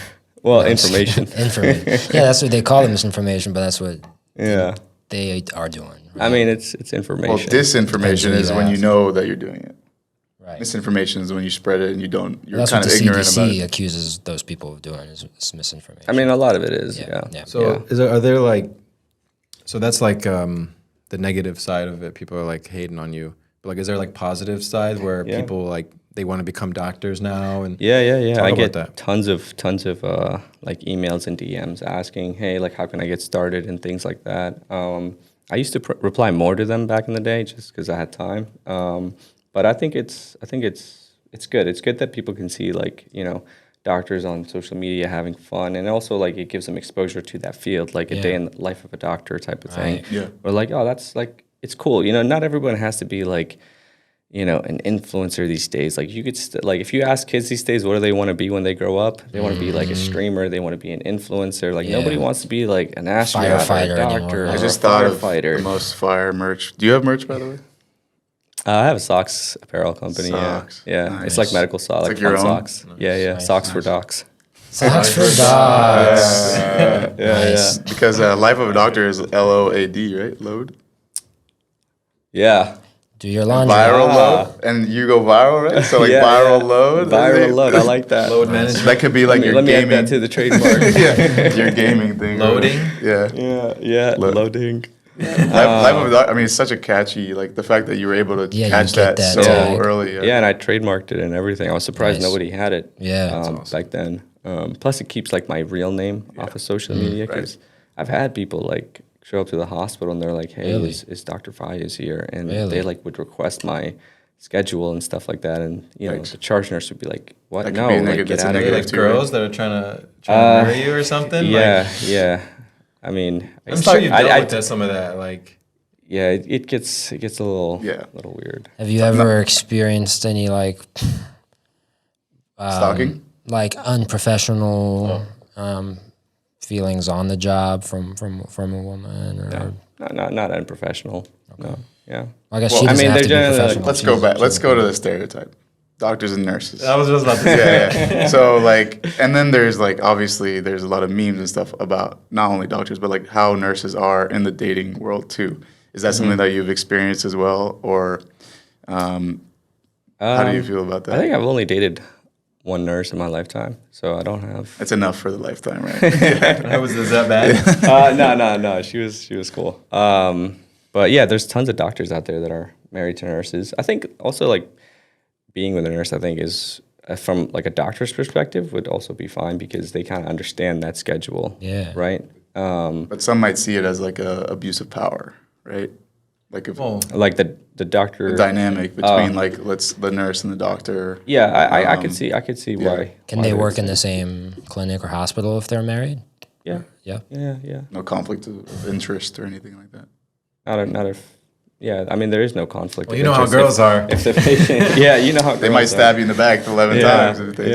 Well, information. Information. Yeah, that's what they call it, misinformation, but that's what Yeah. they are doing. I mean, it's information. Well, disinformation Depends is who when you you ask. know that you're doing it. misinformation is when you spread it and you're kind That's of what the ignorant about CDC it. accuses those people of doing is misinformation. I mean, a lot of it is. Yeah. So are there like, so that's like the negative side of it. People are like hating on you. But like, is there like positive side where people like they want to become doctors now? And I get tons of like emails and DMs asking, hey, like how can I get started and things like that. I used to reply more to them back in the day just because I had time. But I think it's good. It's good that people can see like, you know, doctors on social media having fun, and also like it gives them exposure to that field, like a day in the life of a doctor type of thing. Yeah. Or like, oh, that's like, it's cool. You know, not everyone has to be like, you know, an influencer these days. Like you could like if you ask kids these days, what do they want to be when they grow up? They want to be like a streamer. They want to be an influencer. Like nobody wants to be like an astronaut, or a doctor, I or just a thought of firefighter. the most fire merch. Do you have merch, by the way? I have a socks apparel company. Socks. Yeah. Nice. It's like medical socks, like your fun own? socks. Yeah. Nice. Socks for docs. Socks for dogs. Yeah. Because Life of a Doctor is LOAD, right? Load. Yeah. Do your laundry. Viral load, and you go viral, right? So like viral load. Viral load. I like that. Load management. That could be like your Let me add gaming. that to the trademark. Your gaming thing. Loading? Yeah. Yeah. Loading. Life of a Doctor. I mean, it's such a catchy. Like the fact that you were able to catch get that that so tag. early. Yeah, and I trademarked it and everything. I was surprised nobody had it. Yeah. Back then. Plus, it keeps like my real name off of social media because I've had people like show up to the hospital and they're like, "Hey, is Dr. Fayez here?" And they like would request my schedule and stuff like that. And you know, the charge nurse would be like, "What? That could No, be a like negative- get that's a out of negative here." Like girls that are trying to marry you or something? Yeah. I mean, I'm sure you've dealt with some of that. Like, yeah, it gets a little weird. Have you ever experienced any like Stalking? like unprofessional feelings on the job from a woman? Or Not unprofessional. Okay. No. Yeah. I guess she doesn't have to be professional. Let's go back. Let's go to the stereotype. Doctors and nurses. I was just about to say. Yeah. So like, and then there's like, obviously there's a lot of memes and stuff about not only doctors, but like how nurses are in the dating world too. Is that something that you've experienced as well? Or how do you feel about that? I think I've only dated one nurse in my lifetime, so I don't have. That's enough for the lifetime, right? Is that bad? No. She was cool. But yeah, there's tons of doctors out there that are married to nurses. I think also like being with a nurse, I think is from like a doctor's perspective would also be fine because they kind of understand that schedule. Yeah. Right. But some might see it as like a abuse of power, right? Like if like the doctor the dynamic between like the nurse and the doctor. Yeah, I could see why. Can they work in the same clinic or hospital if they're married? Yeah. Yeah. Yeah. No conflict of interest or anything like that. Not if. Yeah, I mean there is no conflict. Well, you know how girls are. If the patient, yeah, you know how they might stab you in the back 11 times. If they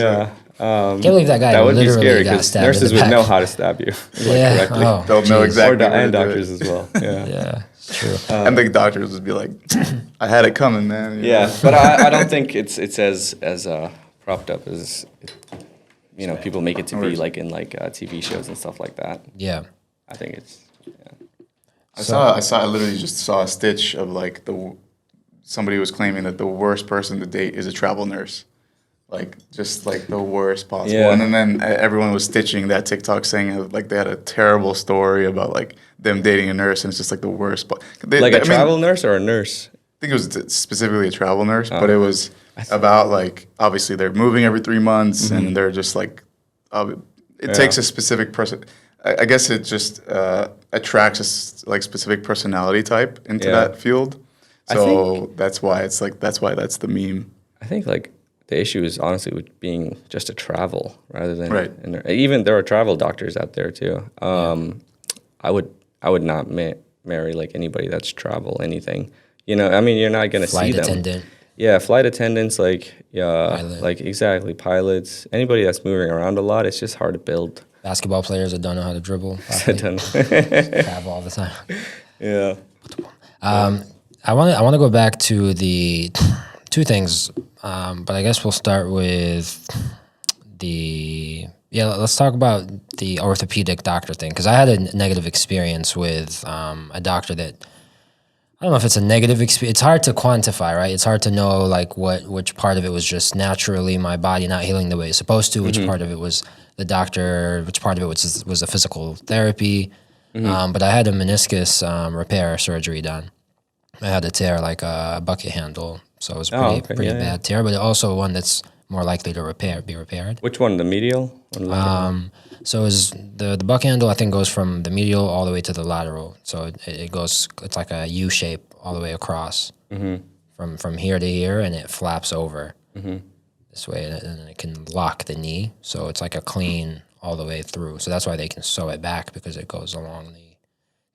Can't believe that guy that would be literally scary got because stabbed nurses in the would back. know how to stab you. Yeah. correctly. Oh, They'll know geez. exactly. And what to do. doctors as well. Yeah. Yeah. It's true. I think doctors would be like, "I had it coming, man." You Yeah, know? but I don't think it's as propped up as you know people make it to be like in like TV shows and stuff like that. Yeah. I think it's. I literally just saw a stitch of like somebody was claiming that the worst person to date is a travel nurse, like just like the worst possible. Yeah. And then everyone was stitching that TikTok saying like they had a terrible story about like them dating a nurse, and it's just like the worst. Like a travel nurse or a nurse? I think it was specifically a travel nurse, but it was about like obviously they're moving every 3 months, and they're just like it takes a specific person. I guess it just attracts a like specific personality type into that field. So that's why that's the meme. I think like the issue is honestly with being just a travel rather than and even there are travel doctors out there too. I would not marry like anybody that's travel anything. You know, I mean, you're not gonna see them. Flight attendant. Yeah, flight attendants, like Pilot. like exactly pilots. Anybody that's moving around a lot, it's just hard to build. Basketball players that don't know how to dribble. I don't know. Travel all the time. Yeah. I want to go back to the two things, but I guess we'll start with let's talk about the orthopedic doctor thing, because I had a negative experience with a doctor that I don't know if it's a negative experience. It's hard to quantify, right? It's hard to know like which part of it was just naturally my body not healing the way it's supposed to, which part of it was the doctor, which part of it was a physical therapy. But I had a meniscus repair surgery done. I had to tear like a bucket handle, so it was pretty bad tear, but also one that's more likely to be repaired. Which one, the medial or the lateral? So it was the buck handle, I think, goes from the medial all the way to the lateral. So it goes, it's like a U shape all the way across from here to here, and it flaps over this way, and it can lock the knee. So it's like a clean all the way through. So that's why they can sew it back, because it goes along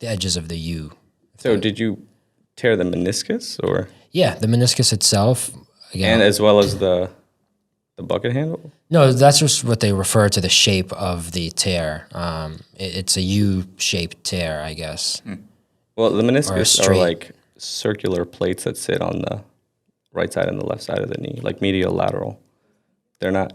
the edges of the U. So did you tear the meniscus, or? Yeah, the meniscus itself. Again, And as well as the bucket handle? No, that's just what they refer to the shape of the tear. It's a U-shaped tear, I guess. Well, the meniscus are like circular plates that sit on the right side and the left side of the knee, like medial lateral. They're not.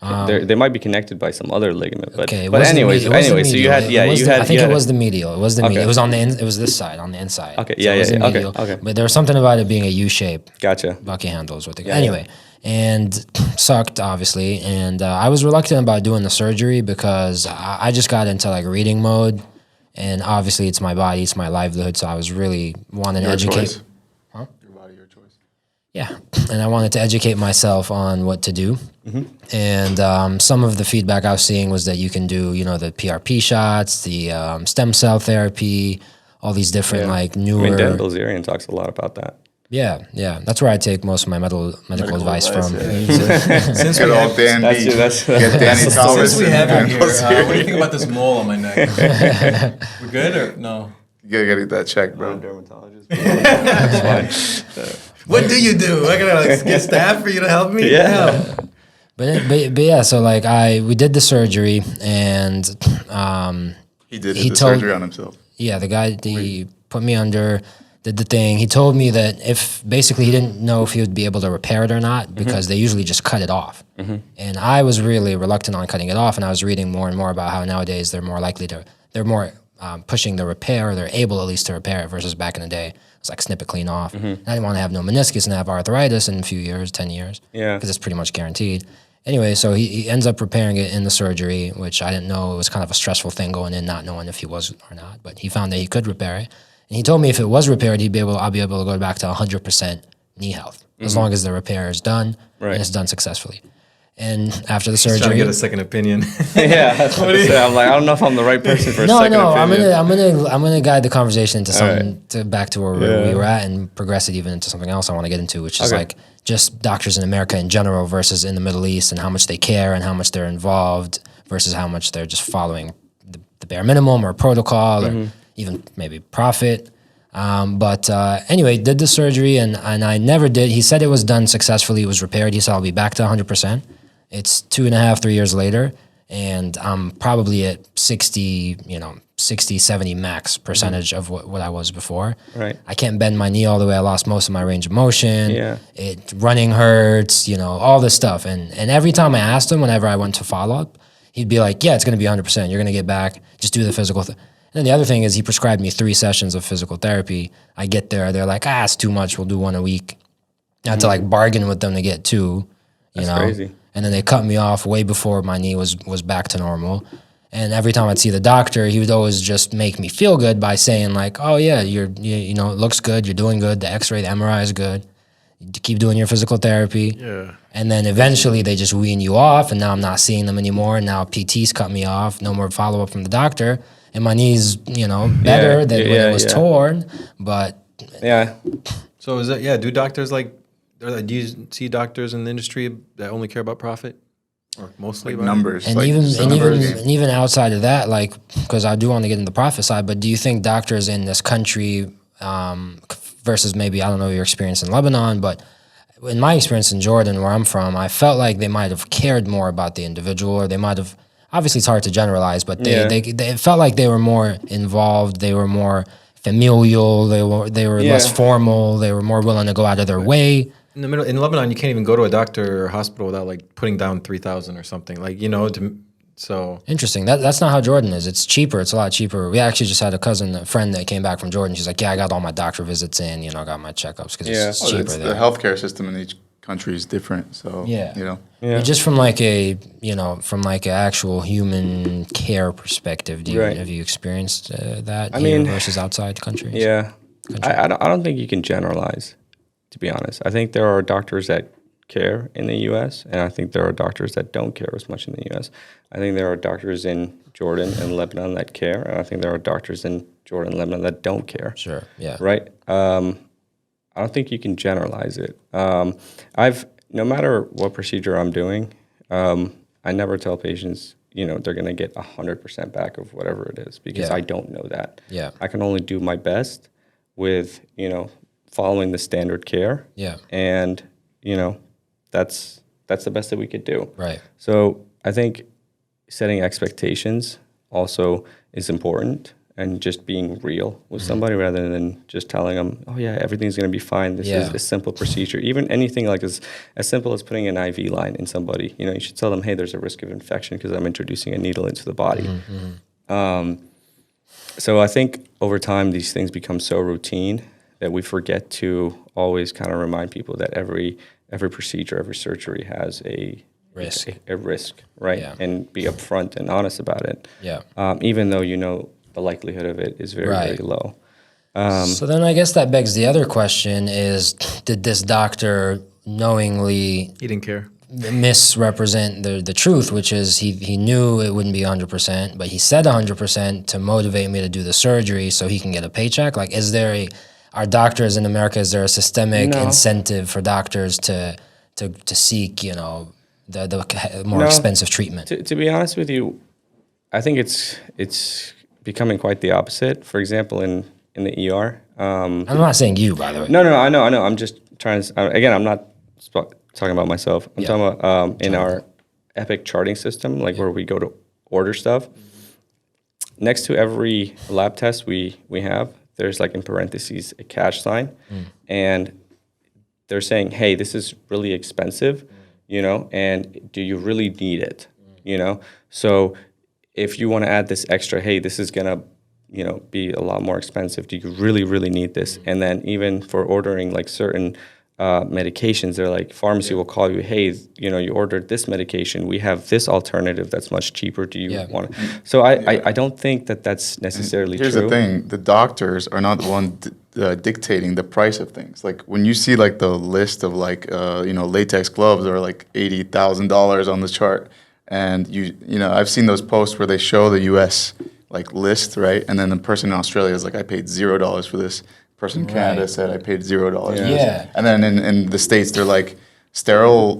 They might be connected by some other ligament, but anyway, so you had I think it was the medial. It was the medial. It was on the it was this side, on the inside. Okay, okay. But there was something about it being a U shape. Gotcha. Bucket handle is what they anyway. And sucked, obviously. And I was reluctant about doing the surgery because I just got into like reading mode. And obviously it's my body, it's my livelihood. So I was really wanting to educate. Choice. Huh? Your body, your choice. Yeah. And I wanted to educate myself on what to do. And some of the feedback I was seeing was that you can do, the PRP shots, the stem cell therapy, all these different like newer. Dan Bilzerian talks a lot about that. Yeah. That's where I take most of my medical advice from. Since Get all Danny, get Danny Thomas. Since we have him here, what do you think about this mole on my neck? We're good or no? You gotta get that checked, bro. Dermatologist. What do you do? I gotta get staff for you to help me? Yeah. But yeah, so like we did the surgery, and he did the surgery on himself. Yeah, the guy he put me under, did the thing. He told me that if basically he didn't know if he would be able to repair it or not, because they usually just cut it off. And I was really reluctant on cutting it off, and I was reading more and more about how nowadays they're more pushing the repair, or they're able at least to repair it, versus back in the day it's like snip it clean off. I didn't want to have no meniscus and have arthritis in a few years, 10 years, because it's pretty much guaranteed. Anyway, so he ends up repairing it in the surgery, which I didn't know. It was kind of a stressful thing going in, not knowing if he was or not. But he found that he could repair it. And he told me if it was repaired, I'll be able to go back to 100% knee health, as long as the repair is done and it's done successfully. And after the surgery, trying to get a second opinion. Yeah, that's what I say. I'm like, I don't know if I'm the right person for a second opinion. I'm gonna guide the conversation into something back to where we were at, and progress it even into something else I want to get into, which is like just doctors in America in general versus in the Middle East, and how much they care and how much they're involved versus how much they're just following the bare minimum or protocol or even maybe profit. But anyway, did the surgery, and I never did. He said it was done successfully. It was repaired. He said I'll be back to 100%. It's 2.5, 3 years later, and I'm probably at 60, 70 max percentage of what I was before. Right. I can't bend my knee all the way. I lost most of my range of motion. Yeah. Running hurts, all this stuff. And every time I asked him, whenever I went to follow up, he'd be like, yeah, it's going to be 100%. You're going to get back. Just do the physical. And then the other thing is he prescribed me 3 sessions of physical therapy. I get there. They're like, it's too much. We'll do 1 a week. I had to like bargain with them to get 2. That's crazy. And then they cut me off way before my knee was back to normal. And every time I'd see the doctor, he would always just make me feel good by saying like, oh yeah, it looks good. You're doing good. The x-ray, the MRI is good. You keep doing your physical therapy. Yeah. And then eventually they just wean you off, and now I'm not seeing them anymore. And now PT's cut me off. No more follow-up from the doctor. And my knee's, better than when it was torn. But yeah. So is that, do doctors do you see doctors in the industry that only care about profit, or mostly about numbers? And even outside of that, because I do want to get into the profit side, but do you think doctors in this country versus maybe, I don't know your experience in Lebanon, but in my experience in Jordan, where I'm from, I felt like they might have cared more about the individual, or they might have. Obviously, it's hard to generalize, but they felt like they were more involved. They were more familial. They were less formal. They were more willing to go out of their way. In Lebanon, you can't even go to a doctor or hospital without putting down 3,000 or something. So interesting. That's not how Jordan is. It's cheaper. It's a lot cheaper. We actually just had a friend that came back from Jordan. She's like, yeah, I got all my doctor visits in. You know, I got my checkups because it's cheaper there. The healthcare system in each country is different. So But just from like a actual human care perspective, have you experienced that versus outside countries? Yeah, I don't think you can generalize. To be honest, I think there are doctors that care in the U.S. and I think there are doctors that don't care as much in the U.S. I think there are doctors in Jordan and Lebanon that care, and I think there are doctors in Jordan and Lebanon that don't care. Sure. Yeah. Right. I don't think you can generalize it. No matter what procedure I'm doing, I never tell patients, they're going to get 100% back of whatever it is because I don't know that. Yeah. I can only do my best with, following the standard care. Yeah. And, that's the best that we could do. Right. So I think setting expectations also is important. And just being real with somebody rather than just telling them, oh, yeah, everything's going to be fine. This is a simple procedure. Even anything like as simple as putting an IV line in somebody. You should tell them, hey, there's a risk of infection because I'm introducing a needle into the body. So I think over time these things become so routine that we forget to always kind of remind people that every procedure, every surgery has a risk, right? Yeah. And be upfront and honest about it. Yeah. Even though the likelihood of it is very, very low. So then I guess that begs the other question is, did this doctor knowingly... He didn't care. ...misrepresent the truth, which is he knew it wouldn't be 100%, but he said 100% to motivate me to do the surgery so he can get a paycheck? Like, are doctors in America, is there a systemic incentive for doctors to seek, the more expensive treatment? To be honest with you, I think it's becoming quite the opposite. For example, in the ER. I'm not saying you, by the way. No, I know. I'm just trying to. Again, I'm not talking about myself. I'm talking about in our Epic charting system, like where we go to order stuff. Next to every lab test we have, there's like in parentheses a cash sign, and they're saying, "Hey, this is really expensive, and do you really need it?" So if you want to add this extra, hey, this is going to, be a lot more expensive. Do you really, really need this? And then even for ordering like certain medications, they're like, pharmacy will call you, hey, you ordered this medication. We have this alternative that's much cheaper. Do you want to? So I don't think that that's necessarily Here's true. Here's the thing. The doctors are not the one dictating the price of things. Like when you see like the list of like, latex gloves are like $80,000 on the chart. And I've seen those posts where they show the U.S. like list, right? And then the person in Australia is like, I paid $0 for this. Person in Canada said, I paid $0 for this. And then in the States, they're like, sterile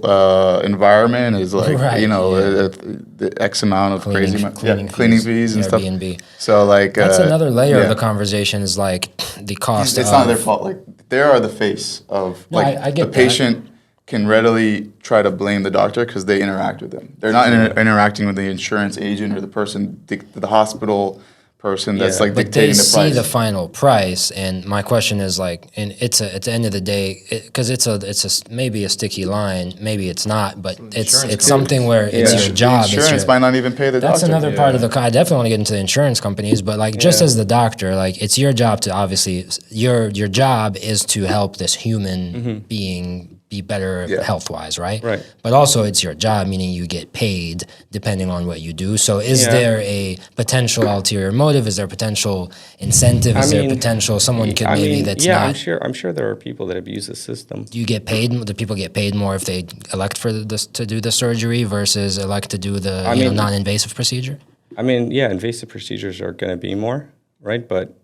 environment is like, the X amount of cleaning fees and Airbnb. stuff. So like that's another layer of the conversation is like the cost. It's not their fault. Like they are the face of I get the patient. Can readily try to blame the doctor because they interact with them. They're not interacting with the insurance agent or the person, the hospital person that's like dictating the price. But they see the final price, and my question is like, and it's at the end of the day, because it's maybe a sticky line, maybe it's not, but it's something where it's your job. Insurance might not even pay the doctor. That's another part of the. I definitely want to get into the insurance companies, but like just as the doctor, like it's your job to obviously your job is to help this human being be better health-wise, right? Right. But also it's your job, meaning you get paid depending on what you do. So is there a potential ulterior motive? Is there potential incentive? Is there potential someone could that's not? I'm sure there are people that abuse the system. Do you get paid? Do people get paid more if they elect to do the surgery versus elect to do the non-invasive procedure? Invasive procedures are going to be more, right? But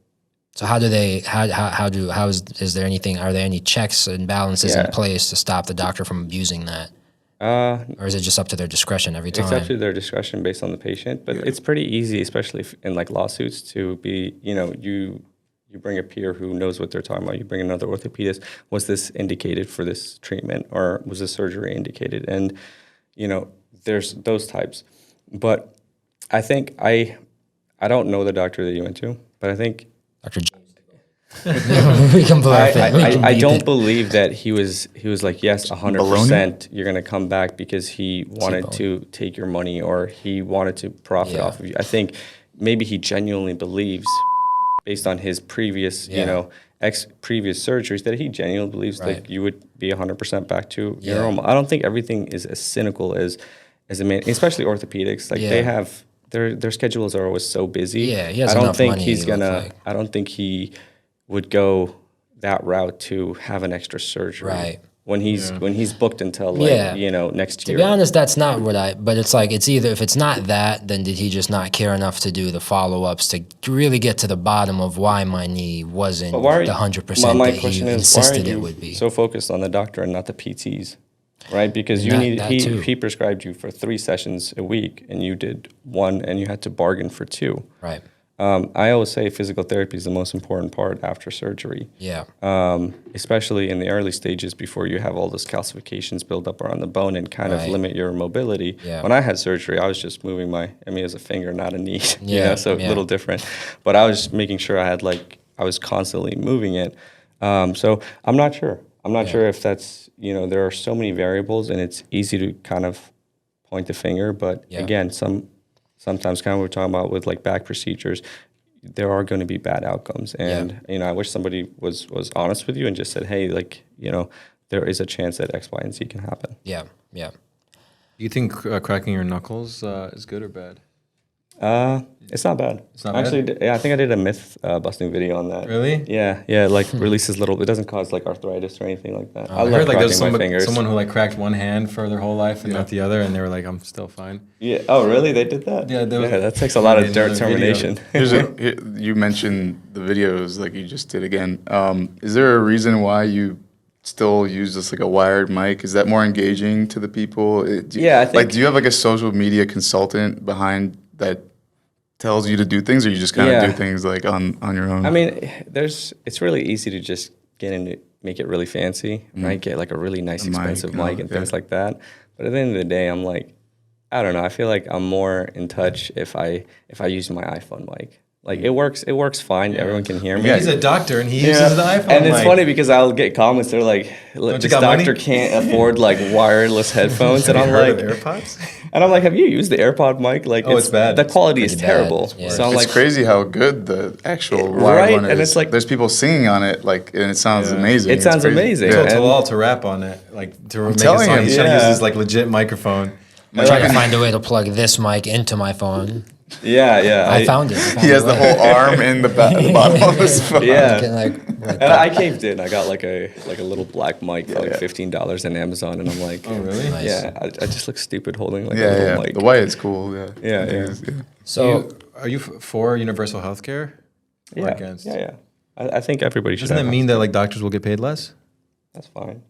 so is there anything, are there any checks and balances in place to stop the doctor from abusing that? Or is it just up to their discretion every time? It's up to their discretion based on the patient, but it's pretty easy, especially in like lawsuits, to be, you bring a peer who knows what they're talking about, you bring another orthopedist, was this indicated for this treatment or was this surgery indicated? And, there's those types. But I think, I don't know the doctor that you went to, but I think We can bluff it. We can I beep don't it. believe that he was like, yes, 100% you're going to come back because he wanted to take your money or he wanted to profit off of you. I think maybe he genuinely believes, based on his previous, previous surgeries, that he genuinely believes that you would be 100% back to your normal. I don't think everything is as cynical as a man, especially orthopedics. Like they have their schedules are always so busy. Yeah, he has I don't enough think money, he's it looks gonna. like. I don't think he would go that route to have an extra surgery. Right. When he's booked until next year. To be honest, that's not what but it's like, it's either, if it's not that, then did he just not care enough to do the follow-ups to really get to the bottom of why my knee wasn't the 100% my that question he is, insisted why are it you would be. so focused on the doctor and not the PTs? Right? Because he prescribed you for 3 sessions a week and you did 1 and you had to bargain for 2. Right. I always say physical therapy is the most important part after surgery. Yeah. Especially in the early stages before you have all those calcifications build up around the bone and kind of limit your mobility. Yeah. When I had surgery, I was just moving as a finger, not a knee. So a little different. But I was making sure I was constantly moving it. So I'm not sure. I'm not sure if that's, there are so many variables and it's easy to kind of point the finger. But again, sometimes kind of we're talking about with like back procedures, there are going to be bad outcomes. And, I wish somebody was honest with you and just said, hey, there is a chance that X, Y, and Z can happen. Yeah. Yeah. Do you think cracking your knuckles is good or bad? It's not bad. It's not Actually, bad? I think I did a myth busting video on that. Really? Yeah, like releases it doesn't cause like arthritis or anything like that. I I heard like there's cracking my someone who like cracked one hand for their whole life and not the other, and they were like, I'm still fine. Yeah. Oh, really? They did that? Yeah, that takes a lot of determination. You mentioned the videos like you just did again. Is there a reason why you still use this like a wired mic? Is that more engaging to the people? I think. Do you have like a social media consultant behind that tells you to do things, or you just kind of do things like on your own? I mean, it's really easy to just make it really fancy, right? Get like a really nice, expensive mic and things like that. But at the end of the day, I'm like, I don't know. I feel like I'm more in touch if I use my iPhone mic. Like it works fine. Everyone can hear me. He's a doctor and he uses the iPhone. And it's mic. funny because I'll get comments. They're like, "This doctor can't afford like wireless headphones," and I'm like, AirPods? And I'm like, "Have you used the AirPod mic? Like, it's bad. The quality is Pretty terrible." bad. Yeah. So I'm It's like, crazy how good the actual wired one is. And it's like there's people singing on it, like, and it sounds amazing. It sounds crazy. amazing. I told And- Talal to rap on it, like to make a telling song. him. He's trying to use this like legit microphone. I'm trying to find a way to plug this mic into my phone. yeah. I found it. He has the whole arm in the bottom of his phone. Yeah. Like And I caved in. I got like a little black mic for like $15 on Amazon, and I'm like, Oh, really? Nice. yeah, I just look stupid holding like a little mic. The white is cool. Yeah. So Are you for universal health care? Or against? Yeah. I think everybody should. Doesn't that mean that like doctors will get paid less? That's fine.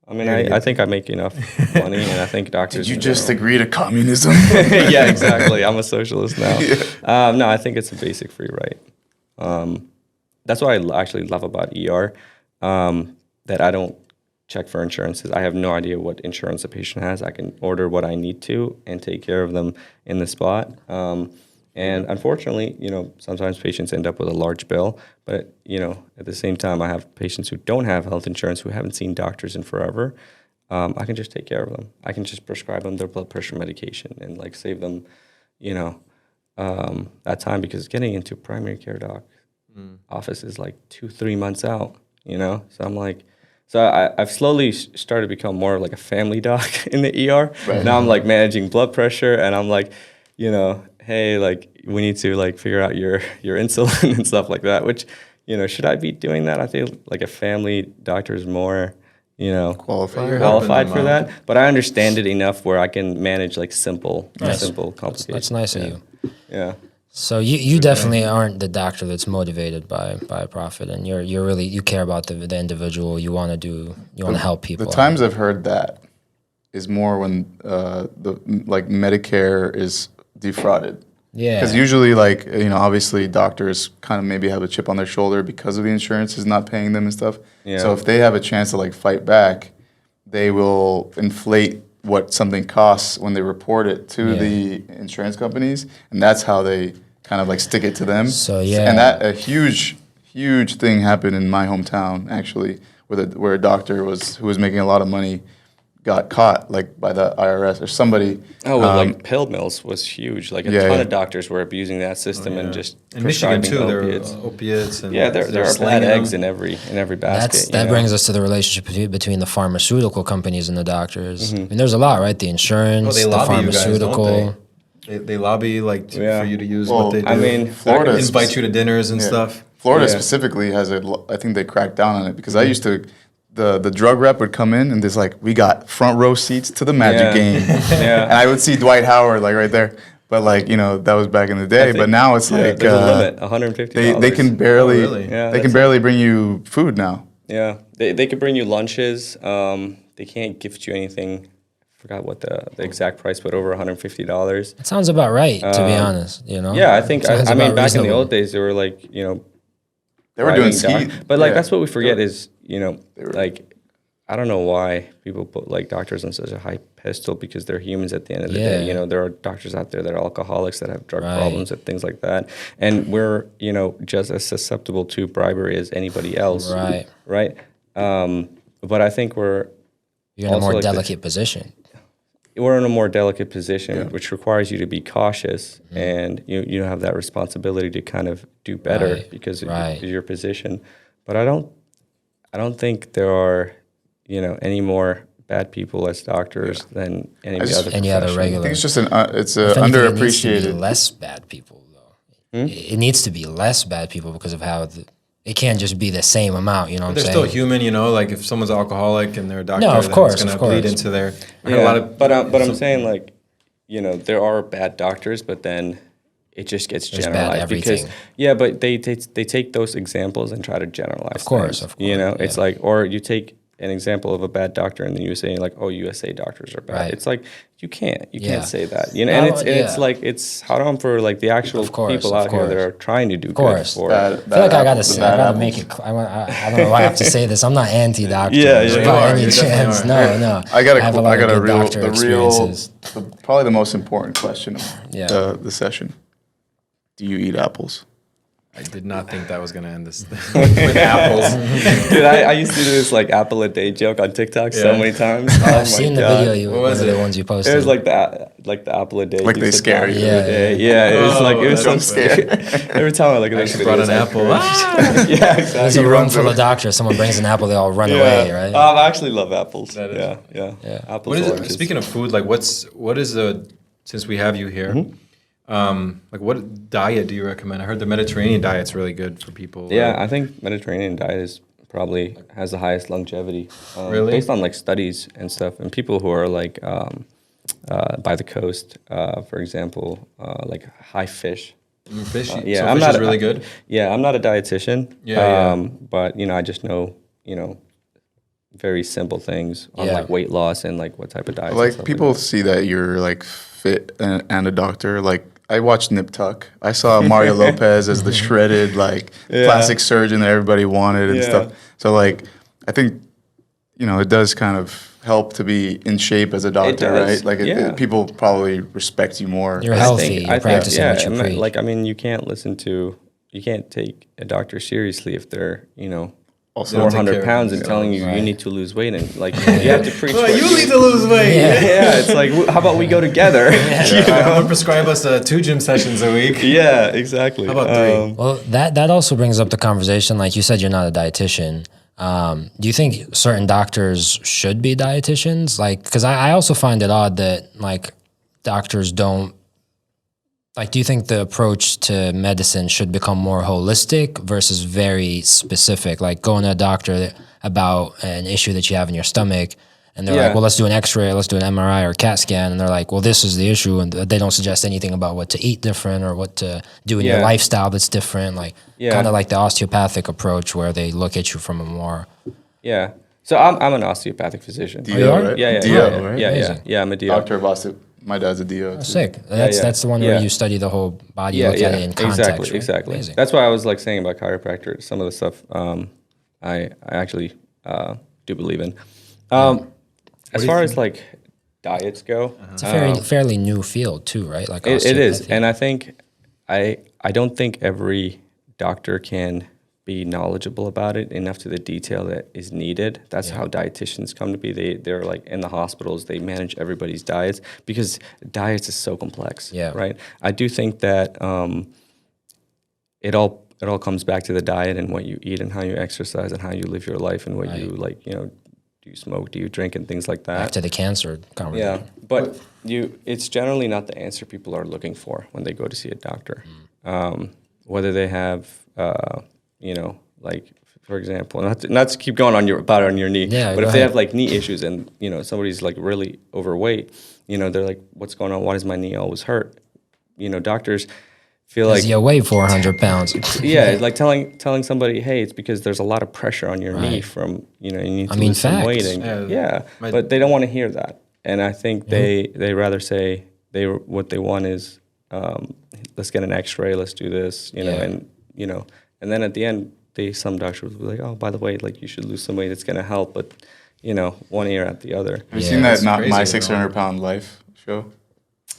I mean, I think I make enough money, and I think doctors. Did you just agree to communism? Yeah, exactly. I'm a socialist now. No, I think it's a basic free right. That's what I actually love about ER, that I don't check for insurances. I have no idea what insurance a patient has. I can order what I need to and take care of them in the spot. And unfortunately, sometimes patients end up with a large bill, but, at the same time, I have patients who don't have health insurance who haven't seen doctors in forever. I can just take care of them. I can just prescribe them their blood pressure medication and like save them, that time, because getting into primary care doc office is like 2-3 months out, So I'm like, I've slowly started to become more like a family doc in the ER. Right. Now I'm like managing blood pressure, and I'm like, hey, like we need to like figure out your insulin and stuff like that, which, should I be doing that? I think like a family doctor is more, qualified for that. But I understand it enough where I can manage like simple complications. that's nice of you. Yeah. So you definitely aren't the doctor that's motivated by profit, and you're really, you care about the individual. You want to help people. The times I've heard that is more when the Medicare is defrauded. Yeah. Because usually, obviously doctors kind of maybe have a chip on their shoulder because of the insurance is not paying them and stuff. Yeah. So if they have a chance to fight back, they will inflate what something costs when they report it to the insurance companies, and that's how they kind of stick it to them. So yeah. And that a huge huge thing happened in my hometown, actually, where a doctor who was making a lot of money got caught, like, by the IRS or somebody. Oh, well, like pill mills was huge. Like a ton of doctors were abusing that system and just in Michigan too. opiates. There are opiates and there are bad eggs in every basket. That brings us to the relationship between the pharmaceutical companies and the doctors. I mean, there's a lot, right? The insurance, they the lobby pharmaceutical. You guys, don't they lobby like for you to use what they do. I mean, Florida invite you to dinners and stuff. Florida specifically has I think they cracked down on it because I used to. The drug rep would come in and there's like, we got front row seats to the Magic game. And I would see Dwight Howard like right there. But like, you know, that was back in the day. But now it's like there's a limit, $150. They can barely really? can barely bring you food now. Yeah. They could bring you lunches. They can't gift you anything. I forgot what the exact price, but over $150. It sounds about right, to be honest, you know? Yeah, I think I mean back in the reasonable. old days they were like, you know, They were doing ski. but like that's what we forget is, you know, like I don't know why people put like doctors on such a high pedestal because they're humans at the end of the day. You know, there are doctors out there that are alcoholics that have drug problems and things like that. And we're, you know, just as susceptible to bribery as anybody else. Right. Right. But I think You're in a more delicate position. We're in a more delicate position, which requires you to be cautious, and you have that responsibility to kind of do better because of your position. But I don't think there are, you know, any more bad people as doctors than any other regular. I think it's just it's If anything, underappreciated. It needs to be less bad people, though. It needs to be less bad people because of how it can't just be the same amount. You know, what I'm saying? They're still human, you know. Like if someone's alcoholic and they're a doctor, No, of course, it's going to bleed into their. But I'm saying like, you know, there are bad doctors, but then it just gets generalized because but they take those examples and try to generalize. Of course. You know, it's like, or you take an example of a bad doctor in the USA and like, oh, USA doctors are bad. Right. It's like you can't say that. You know, and it's like it's haram for like the actual people out here that are trying to do good for. I feel like I gotta make it. I don't know why I have to say this. I'm not anti-doctor. By any chance. No. I got probably the most important question of the session. Do you eat apples? I did not think that was going to end this with apples. Dude, I used to do this like apple a day joke on TikTok so many times. I've seen the video. What was it? The ones you posted. It was like the apple a day. Like they scare you. Yeah. It was so scary. Every time I look at this, I brought an apple. Yeah, exactly. There's a room full of doctors. Someone brings an apple, they all run away, right? I actually love apples. Yeah. Apples. What is it? Speaking of food, like what is since we have you here, like what diet do you recommend? I heard the Mediterranean diet's really good for people. Yeah, I think Mediterranean diet is probably has the highest longevity. Really? Based on like studies and stuff, and people who are like by the coast, for example, like high fish. Fish, I'm fish not is really good. Yeah, I'm not a dietitian. But you know, I just know, you know, very simple things on like weight loss and like what type of diet. Like people see that you're like fit and a doctor. Like I watched Nip Tuck. I saw Mario Lopez as the shredded like plastic surgeon that everybody wanted and stuff. So like I think, you know, it does kind of help to be in shape as a doctor, right? Like people probably respect you more. You're healthy. You're practicing what you preach. Like I mean, you can't take a doctor seriously if they're, you know, also 400 pounds and telling you need to lose weight and like you have to preach. Well, you need to lose weight. Yeah, it's like how about we go together? I'm gonna prescribe us 2 gym sessions a week. Yeah, exactly. How about 3? Well, that also brings up the conversation. Like you said, you're not a dietitian. Do you think certain doctors should be dietitians? Like, because I also find it odd that like doctors don't. Like, do you think the approach to medicine should become more holistic versus very specific? Like going to a doctor about an issue that you have in your stomach, and they're like, well, let's do an X-ray, let's do an MRI or CAT scan, and they're like, well, this is the issue, and they don't suggest anything about what to eat different or what to do in your lifestyle that's different. Like, kind of like the osteopathic approach where they look at you from a more... Yeah. So I'm an osteopathic physician. DO, right? Yeah, I'm a DO. Doctor of osteo. My dad's a DO. Oh, sick. That's the one where you study the whole body, look at it in context. Exactly. Amazing. That's why I was like saying about chiropractor. Some of the stuff I actually do believe in. As far as like diets go, it's a fairly new field too, right? Like it is, and I think I don't think every doctor can be knowledgeable about it enough to the detail that is needed. That's how dietitians come to be. They're like in the hospitals, they manage everybody's diets because diets is so complex. Yeah. Right. I do think that it all comes back to the diet and what you eat and how you exercise and how you live your life and what you like, you know, do you smoke, do you drink, and things like that. Back to the cancer conversation. Yeah, but it's generally not the answer people are looking for when they go to see a doctor. Whether they have, you know, like for example, not to keep going on your knee, but if they have like knee issues and you know somebody's like really overweight, you know, they're like, what's going on? Why does my knee always hurt? You know, doctors feel like you weigh 400 pounds. yeah, it's like telling somebody, hey, it's because there's a lot of pressure on your knee from, you know, you need to lose some weight. And, but they don't want to hear that. And I think they rather say what they want is, let's get an X-ray, let's do this, you know, and you know, and then at the end, some doctors will be like, oh, by the way, like you should lose some weight, it's gonna help, but you know, one ear at the other. Have you seen that My 600-Pound Life show?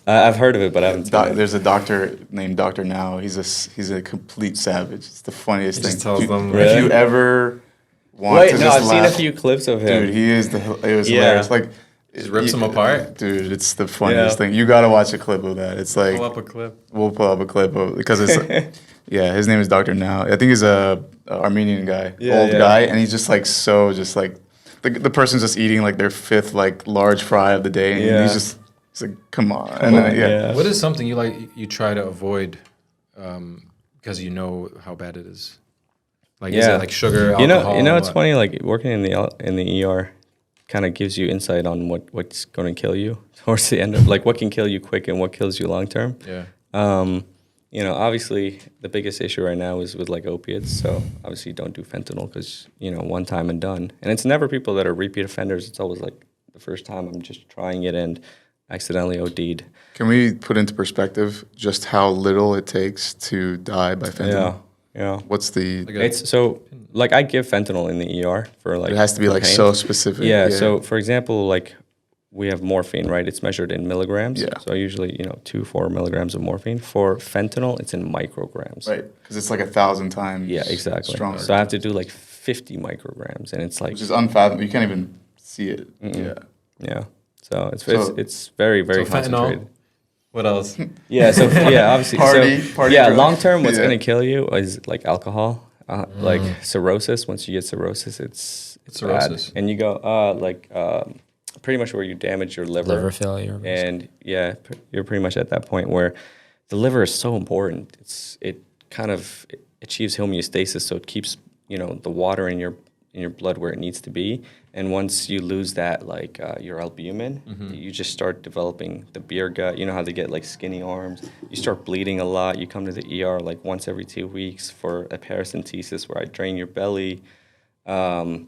I've heard of it, but I haven't seen it. There's a doctor named Dr. Now. He's a complete savage. It's the funniest thing. Tells them, if you ever want to just I've laugh, seen a few clips of him. dude, it was hilarious. Like, just rips them apart. Dude, it's the funniest thing. You gotta watch a clip of that. It's like Pull up a clip. We'll pull up a clip of because it's his name is Dr. Now. I think he's a Armenian guy, old guy, and he's just like the person's just eating like their 5th like large fry of the day, and he's like, come on. What is something you try to avoid because you know how bad it is? Like is it like sugar, alcohol? You know it's funny, like working in the ER kind of gives you insight on what's going to kill you towards the end of like what can kill you quick and what kills you long term. Yeah. You know, obviously the biggest issue right now is with like opiates. So obviously don't do fentanyl because, you know, one time and done. And it's never people that are repeat offenders. It's always like the first time I'm just trying it and accidentally OD'd. Can we put into perspective just how little it takes to die by fentanyl? Yeah. What's the... It's so, like I give fentanyl in the ER for like... It has to be like pain. so specific. Yeah, so for example, like we have morphine, right? It's measured in milligrams. Yeah. So usually, 2-4 milligrams of morphine. For fentanyl, it's in micrograms. Right, because it's like 1,000 times stronger. So I have to do like 50 micrograms, and it's like... Which is unfathomable. You can't even see it. Mm-mm. Yeah. So it's very, very concentrated. Fentanyl, what else? Yeah, so obviously. Party yeah, drug. long term, what's going to kill you is like alcohol. Like cirrhosis. Once you get cirrhosis, it's cirrhosis. Bad. And you go pretty much where you damage your liver failure. And you're pretty much at that point where the liver is so important. It kind of achieves homeostasis, so it keeps the water in your blood where it needs to be. And once you lose that, like your albumin, you just start developing the beer gut. You know how they get like skinny arms. You start bleeding a lot. You come to the ER like once every 2 weeks for a paracentesis where I drain your belly. You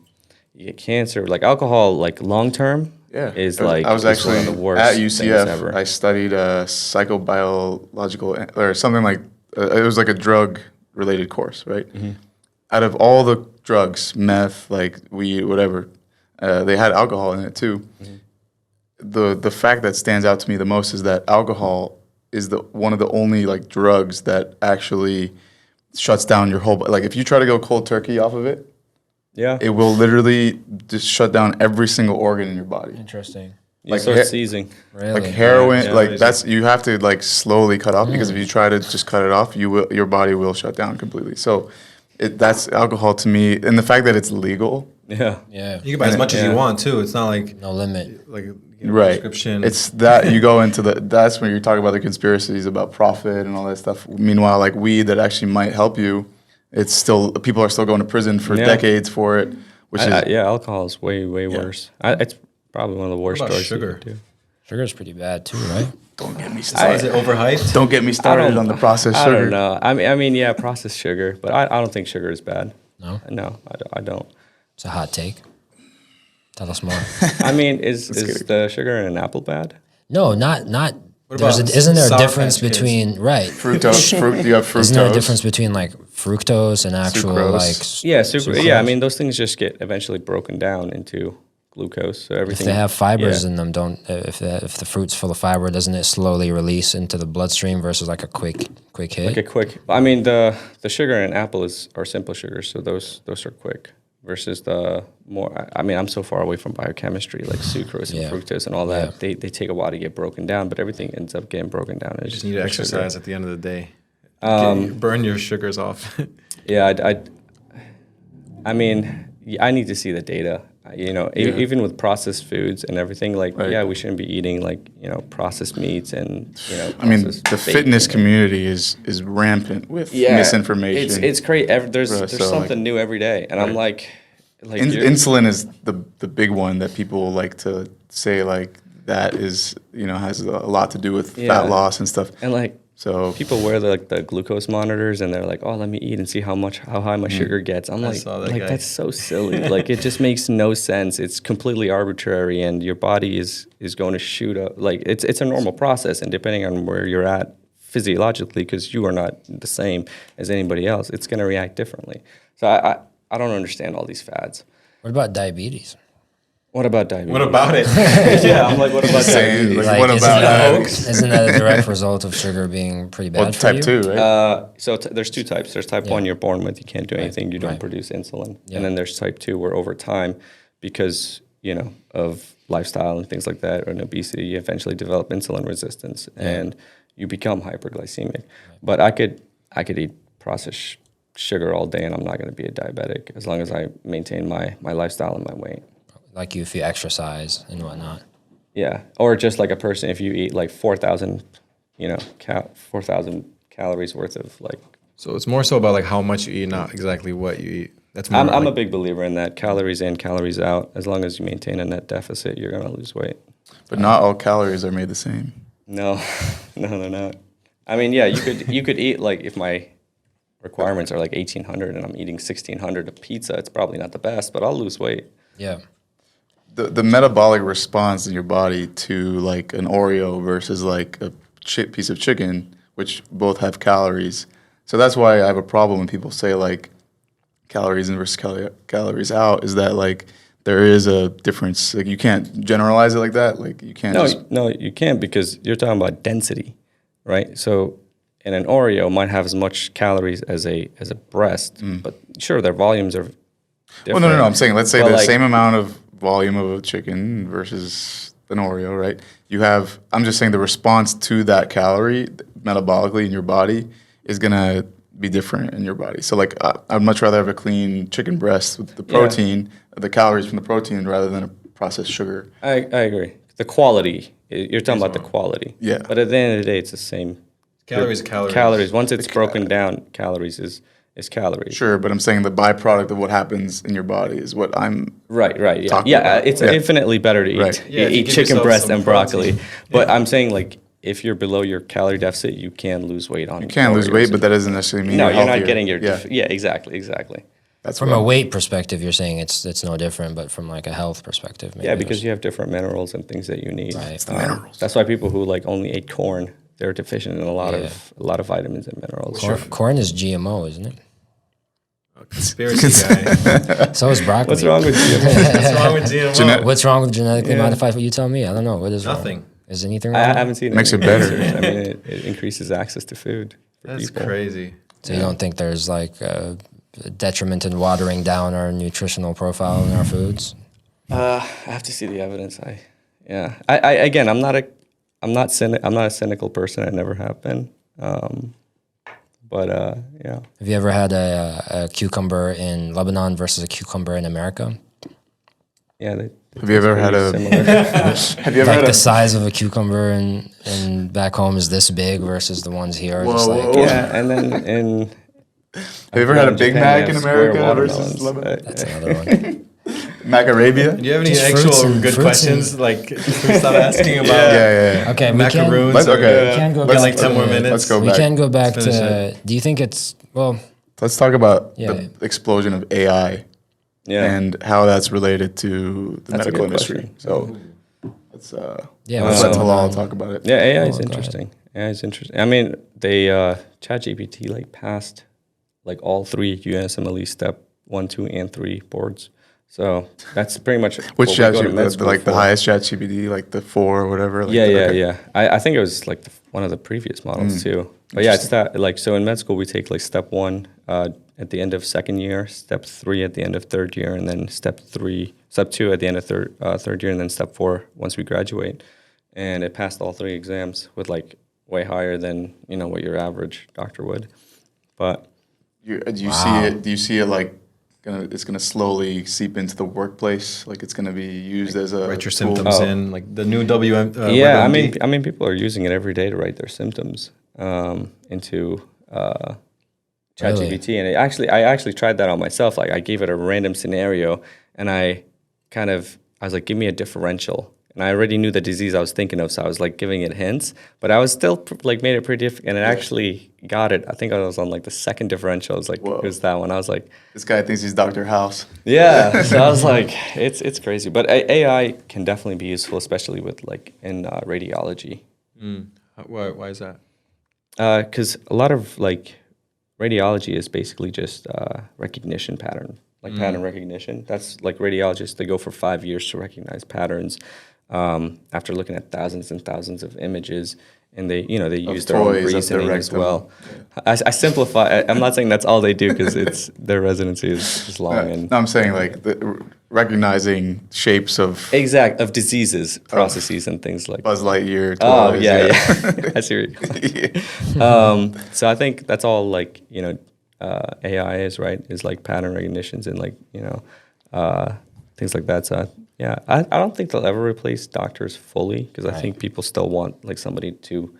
get cancer. Like alcohol, like long term, is like I was actually one of the worst at things UCF. ever. I studied psychobiological or something like it was like a drug related course, right? Out of all the drugs, meth, like weed, whatever. They had alcohol in it too. The fact that stands out to me the most is that alcohol is one of the only like drugs that actually shuts down your whole. Like if you try to go cold turkey off of it, it will literally just shut down every single organ in your body. Interesting. You start seizing. Really? Like heroin, you have to like slowly cut off because if you try to just cut it off, your body will shut down completely. So that's alcohol to me, and the fact that it's legal. Yeah. You can buy as much as you want too. It's not like no limit. Like right. prescription. It's that you go into that's when you're talking about the conspiracies about profit and all that stuff. Meanwhile, like weed that actually might help you, it's still people are still going to prison for decades for it. Which is alcohol is way worse. It's probably one of the worst what about drugs. Sugar? Sugar's pretty bad too, right? Don't get me started. Is it overhyped? Don't get me started on the processed sugar. I don't know. I mean, yeah, processed sugar, but I don't think sugar is bad. No, I don't. It's a hot take. Tell us more. I mean, is the sugar in an apple bad? No, not. Isn't there a difference between fructose? You have fructose. Isn't there a difference between like fructose and actual sucrose. like? Sucrose. I mean, those things just get eventually broken down into glucose. So everything. If they have fibers in them, if the fruit's full of fiber, doesn't it slowly release into the bloodstream versus like a quick hit? Like a quick. I mean, the sugar in apple are simple sugars, so those are quick. Versus the more, I mean, I'm so far away from biochemistry, like sucrose and fructose and all that. They take a while to get broken down, but everything ends up getting broken down. You just need to exercise at the end of the day. Burn your sugars off. Yeah, I mean, I need to see the data. You know, even with processed foods and everything, like, we shouldn't be eating, like, you know, processed meats and, you know, I mean, the fitness community is rampant with misinformation. It's crazy. There's something new every day. And I'm like insulin is the big one that people like to say, like, that is, you know, has a lot to do with fat loss and stuff. And, like, so people wear the glucose monitors and they're like, oh, let me eat and see how high my sugar gets. I'm like, that's so silly. Like, it just makes no sense. It's completely arbitrary, and your body is going to shoot up. Like, it's a normal process, and depending on where you're at physiologically, because you are not the same as anybody else, it's going to react differently. So I don't understand all these fads. What about diabetes? What about diabetes? What about it? Yeah, I'm like, what about diabetes? Like, what about that? Isn't that a direct result of sugar being pretty bad for you? Type 2, right? So there's two types. There's type 1, you're born with, you can't do anything, you don't produce insulin. And then there's type 2, where over time, because, you know, of lifestyle and things like that, or an obesity, you eventually develop insulin resistance and you become hyperglycemic. But I could eat processed sugar all day and I'm not going to be a diabetic as long as I maintain my lifestyle and my weight. Like if you exercise and whatnot. Yeah, or just like a person, if you eat like 4,000, you know, 4,000 calories worth of like. So it's more so about like how much you eat, not exactly what you eat. That's more. I'm a big believer in that. Calories in, calories out. As long as you maintain a net deficit, you're gonna lose weight. But not all calories are made the same. No, they're not. I mean, yeah, you could eat, like, if my requirements are like 1,800 and I'm eating 1,600 of pizza, it's probably not the best, but I'll lose weight. Yeah. The metabolic response in your body to like an Oreo versus like a piece of chicken, which both have calories. So that's why I have a problem when people say like calories in versus calories out, is that like there is a difference. Like you can't generalize it like that. Like you can't. No, you can't, because you're talking about density, right? So, and an Oreo might have as much calories as a breast, but sure, their volumes are different. Well, no. I'm saying, let's say the same amount of volume of a chicken versus an Oreo, right? You have, I'm just saying the response to that calorie metabolically in your body is going to be different in your body. So like I'd much rather have a clean chicken breast with the protein, the calories from the protein, rather than a processed sugar. I agree. The quality, you're talking about the quality. Yeah. But at the end of the day, it's the same. Calories. Once it's broken down, calories is calories. Sure, but I'm saying the byproduct of what happens in your body is what I'm right. talking about. It's infinitely better to eat chicken breast and broccoli. Protein. But I'm saying, like, if you're below your calorie deficit, you can lose weight on. You can lose weight, but that doesn't necessarily mean you're healthier. not getting your. Exactly. That's from a weight perspective, you're saying it's no different, but from like a health perspective, maybe because you have different minerals and things that you need. Right. the minerals. That's why people who like only ate corn, they're deficient in a lot of vitamins and minerals. Corn is GMO, isn't it? Conspiracy guy. So is broccoli. What's wrong with GMO? What's wrong with GMO? What's wrong with genetically modified food? You tell me. I don't know. What is Nothing. wrong? Is anything wrong? I haven't seen it. Makes it better. I mean, it increases access to food for That's people. crazy. So you don't think there's like a detriment in watering down our nutritional profile in our foods? I have to see the evidence. Again, I'm not a cynical person. I never have been. But yeah. Have you ever had a cucumber in Lebanon versus a cucumber in America? Yeah. Have you ever had a? Have you ever Like had the size of a cucumber in back home is this big versus the ones here are just like. Yeah, and then in. Have you ever had a Big Mac in America watermelons. versus Lebanon? That's another one. Mac Arabia? Do you have any Just fruits actual and- good fruits questions? Like, can we stop asking about Yeah. Okay, macaroons? Let's- okay. We can go Got back like 10 more to- minutes. Let's go We back. can go back Finish to. Do you think it's well? Let's talk about Yeah. the explosion of AI and how that's related to the That's a medical good industry. question. So let's Yeah, let's what's let going Talal on? talk about it. Yeah, AI is go ahead. interesting. AI is interesting. I mean, they ChatGPT like passed like all 3 USMLE step 1, 2, and 3 boards. So that's pretty much Which what we go to ChatGPT, med school like the for. highest ChatGPT, like the 4 or whatever? Like Yeah, okay. yeah. I think it was like one of the previous models too. But yeah, it's that like so in med school we take like step 1 at the end of second year, step 3 at the end of third year, and then step 2 at the end of third year, and then step 4 once we graduate. And it passed all 3 exams with like way higher than what your average doctor would. But Do you see it? Do you see it like it's gonna slowly seep into the workplace? Like it's gonna be used as a Write your tool? symptoms in, like the new WM. yeah, WebMD. I mean, people are using it every day to write their symptoms into ChatGPT, and I actually tried that on myself. Like I gave it a random scenario, and I was like, give me a differential. And I already knew the disease I was thinking of, so I was like giving it hints, but I was still like made it pretty difficult, and it actually got it. I think I was on like the second differential. I was like, Whoa. here's that one. I was like, This guy thinks he's Dr. House. yeah. So I was like, it's crazy, but AI can definitely be useful, especially with like in radiology, Why is that? because a lot of like radiology is basically just recognition pattern, like pattern recognition. That's like radiologists, they go for 5 years to recognize patterns after looking at thousands and thousands of images, and they use their own toys, of the reasoning as rectum. well. I simplify. I'm not saying that's all they do because it's their residency is just long and No, I'm saying like recognizing shapes of of diseases, processes, and things like. Buzz Lightyear. Oh toys, yeah. I see. What you're going. So I think that's all like AI is, right? Is like pattern recognitions and like things like that. So yeah, I don't think they'll ever replace doctors fully because I think people still want like somebody to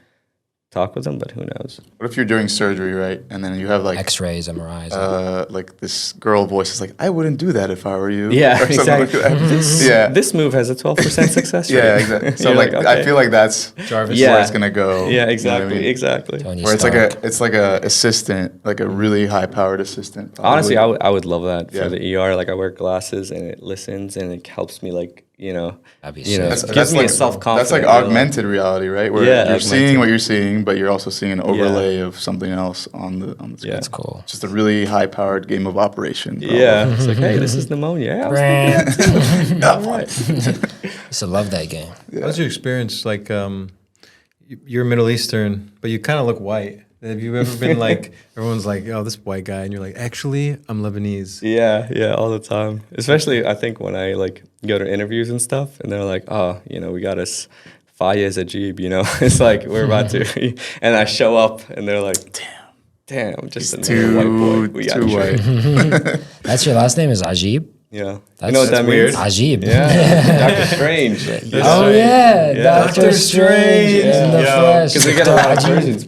talk with them, but who knows? What if you're doing surgery, right? And then you have like X-rays, MRIs. like this girl voice is like, I wouldn't do that if I were you. Yeah, Or something like exactly. that. This move has a 12% success rate. Yeah, exactly. So You're like, okay. I feel like that's Jarvis. where it's gonna go. Yeah, you know what I exactly, mean? exactly. Tony Where Stark. it's like a assistant, like a really high powered assistant. probably. Honestly, I would love that Yeah. for the ER. Like I wear glasses and it listens and it helps me like That'd be it sick. gives me a self-confidence. That's like augmented reality, right? Where Yeah, you're seeing augmented. what you're seeing, but you're also seeing an overlay of something else on the screen. Yeah. That's cool. Just a really high powered game of operation. probably. Yeah, it's like, hey, this is pneumonia. Yeah, I was thinking that too. All right. Used to love that game. How's your experience? Like, you're Middle Eastern, but you kind of look white. Have you ever been like, everyone's like, oh, this white guy, and you're like, actually, I'm Lebanese. Yeah, all the time. Especially, I think when I like go to interviews and stuff, and they're like, oh, we got us Fayez Ajib, It's like we're about to, and I show up, and they're like, damn, just another white boy. We got too tricked. white. That's your last name is Ajib? Yeah, That's- you know what that that's weird. means? Ajib. Yeah, Doctor Strange. Oh yeah, Yeah. Doctor Strange in the flesh. Because they got a lot of Ajib. versions,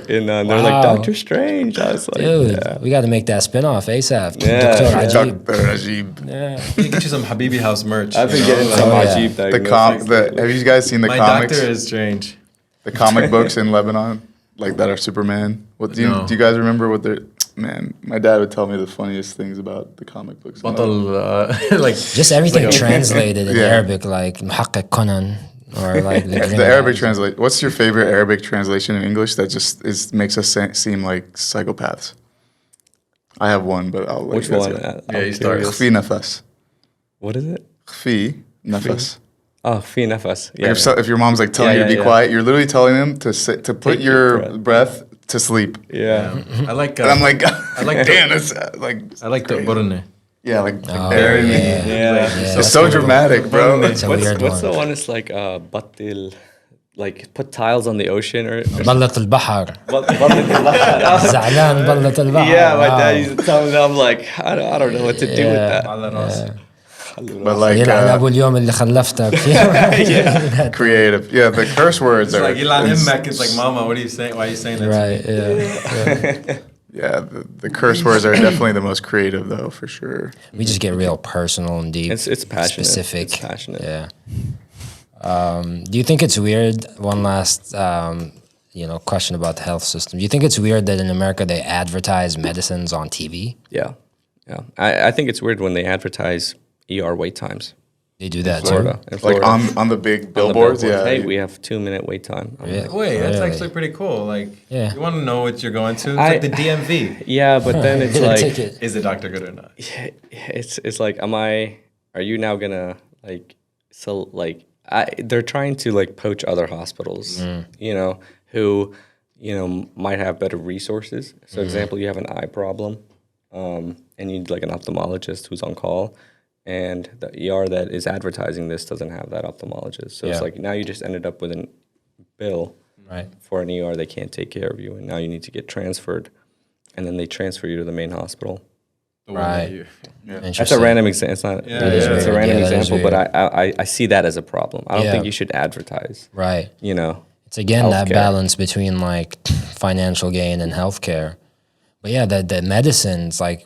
and they're like Wow. Doctor Strange. I was like, Dude, yeah. we got to make that spin-off ASAP. Yeah. Dr. Ajib. Dr. Ajib. Yeah. You get you some Habibi House merch. I've been you know? getting Like, some Oh, yeah. Ajib Have you guys seen the my comics? doctor is strange. The comic books in Lebanon, like that are Superman. What do No. you guys remember what they're? Man, my dad would tell me the funniest things about the comic books. in Lebanon. Like Just everything like a- translated in Yeah. Arabic, like Muhakkak Conan, or like The Arabic translate. What's your favorite Arabic translation in English that just makes us seem like psychopaths? I have one, but I'll let Which you guys one? go. Yeah, you start. curious. Khfi nafas. What is it? Khfi nafas. Oh, fi nafas. Like Yeah. if your mom's like telling Yeah, you to yeah, be yeah. quiet, you're literally telling them to put Take your your breath to sleep. Yeah. I like. And I'm like, like damn, that's like, I like the borne. yeah, like Oh, burying me. yeah. Yeah. Yeah, It's so dramatic, bro. It's a weird What's the one. one? It's like batil, like put tiles on the ocean or. بلة البحر Yeah, زعلان بلة البحر my Wow. dad used to tell me that. I'm like, I don't know what to do with that. على راسي. But like يلعن أبو اليوم اللي خلفتك creative, yeah. The curse words It's are like Ilan Himmek. It's like, Mama, what are you saying? Why are you saying that? right yeah. yeah. The curse words are definitely the most creative, though, for sure. We just get real personal and deep. It's passionate. Specific. It's passionate. Yeah. Do you think it's weird? One last, question about the health system. Do you think it's weird that in America they advertise medicines on TV? Yeah. I think it's weird when they advertise ER wait times. They do that Florida. too. In Like Florida. on the big On the billboards, yeah. Hey, we have 2-minute wait time. I'm Yeah. like, Wait, that's Really? actually pretty cool. Like, Yeah. you want to know what you're going to? It's I- like the DMV. yeah, but then it's Get a like, ticket. Is the doctor good or not? it's like, am I are you now gonna like so like they're trying to like poach other hospitals, you know, who might have better resources. So, example, you have an eye problem, and you need like an ophthalmologist who's on call, and the ER that is advertising this doesn't have that ophthalmologist. So it's like now you just ended up with a bill for an ER they can't take care of you, and now you need to get transferred, and then they transfer you to the main hospital. Right. That's a random example. It's not. It's a random example, but I see that as a problem. I don't think you should advertise. Right. You know. It's again that Healthcare. balance between like financial gain and healthcare. But yeah, the medicines like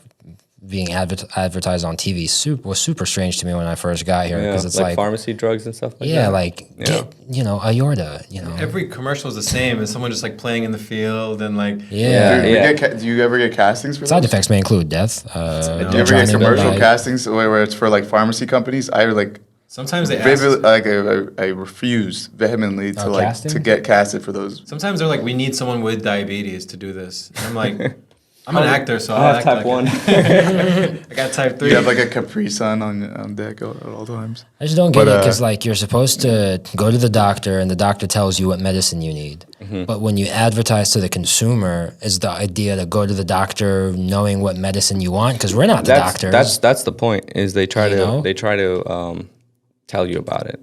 being advertised on TV was super strange to me when I first got here because it's like pharmacy drugs and stuff like that. Yeah, like get aorta. Every commercial is the same. Is someone just like playing in the field and like Do you ever get castings for side those? effects may include death. Do you ever get commercial castings where it's for like pharmacy companies? I like. Sometimes they ask. I refuse vehemently to get casted for those. Sometimes they're like, we need someone with diabetes to do this. And I'm like, I'm an actor, so I have act type like 1. I got type 3. You have like a Capri Sun on deck at all times. I just don't get it because like you're supposed to go to the doctor and the doctor tells you what medicine you need. But when you advertise to the consumer, is the idea to go to the doctor knowing what medicine you want? Because we're not the doctors. That's the point. Is they try to tell you about it.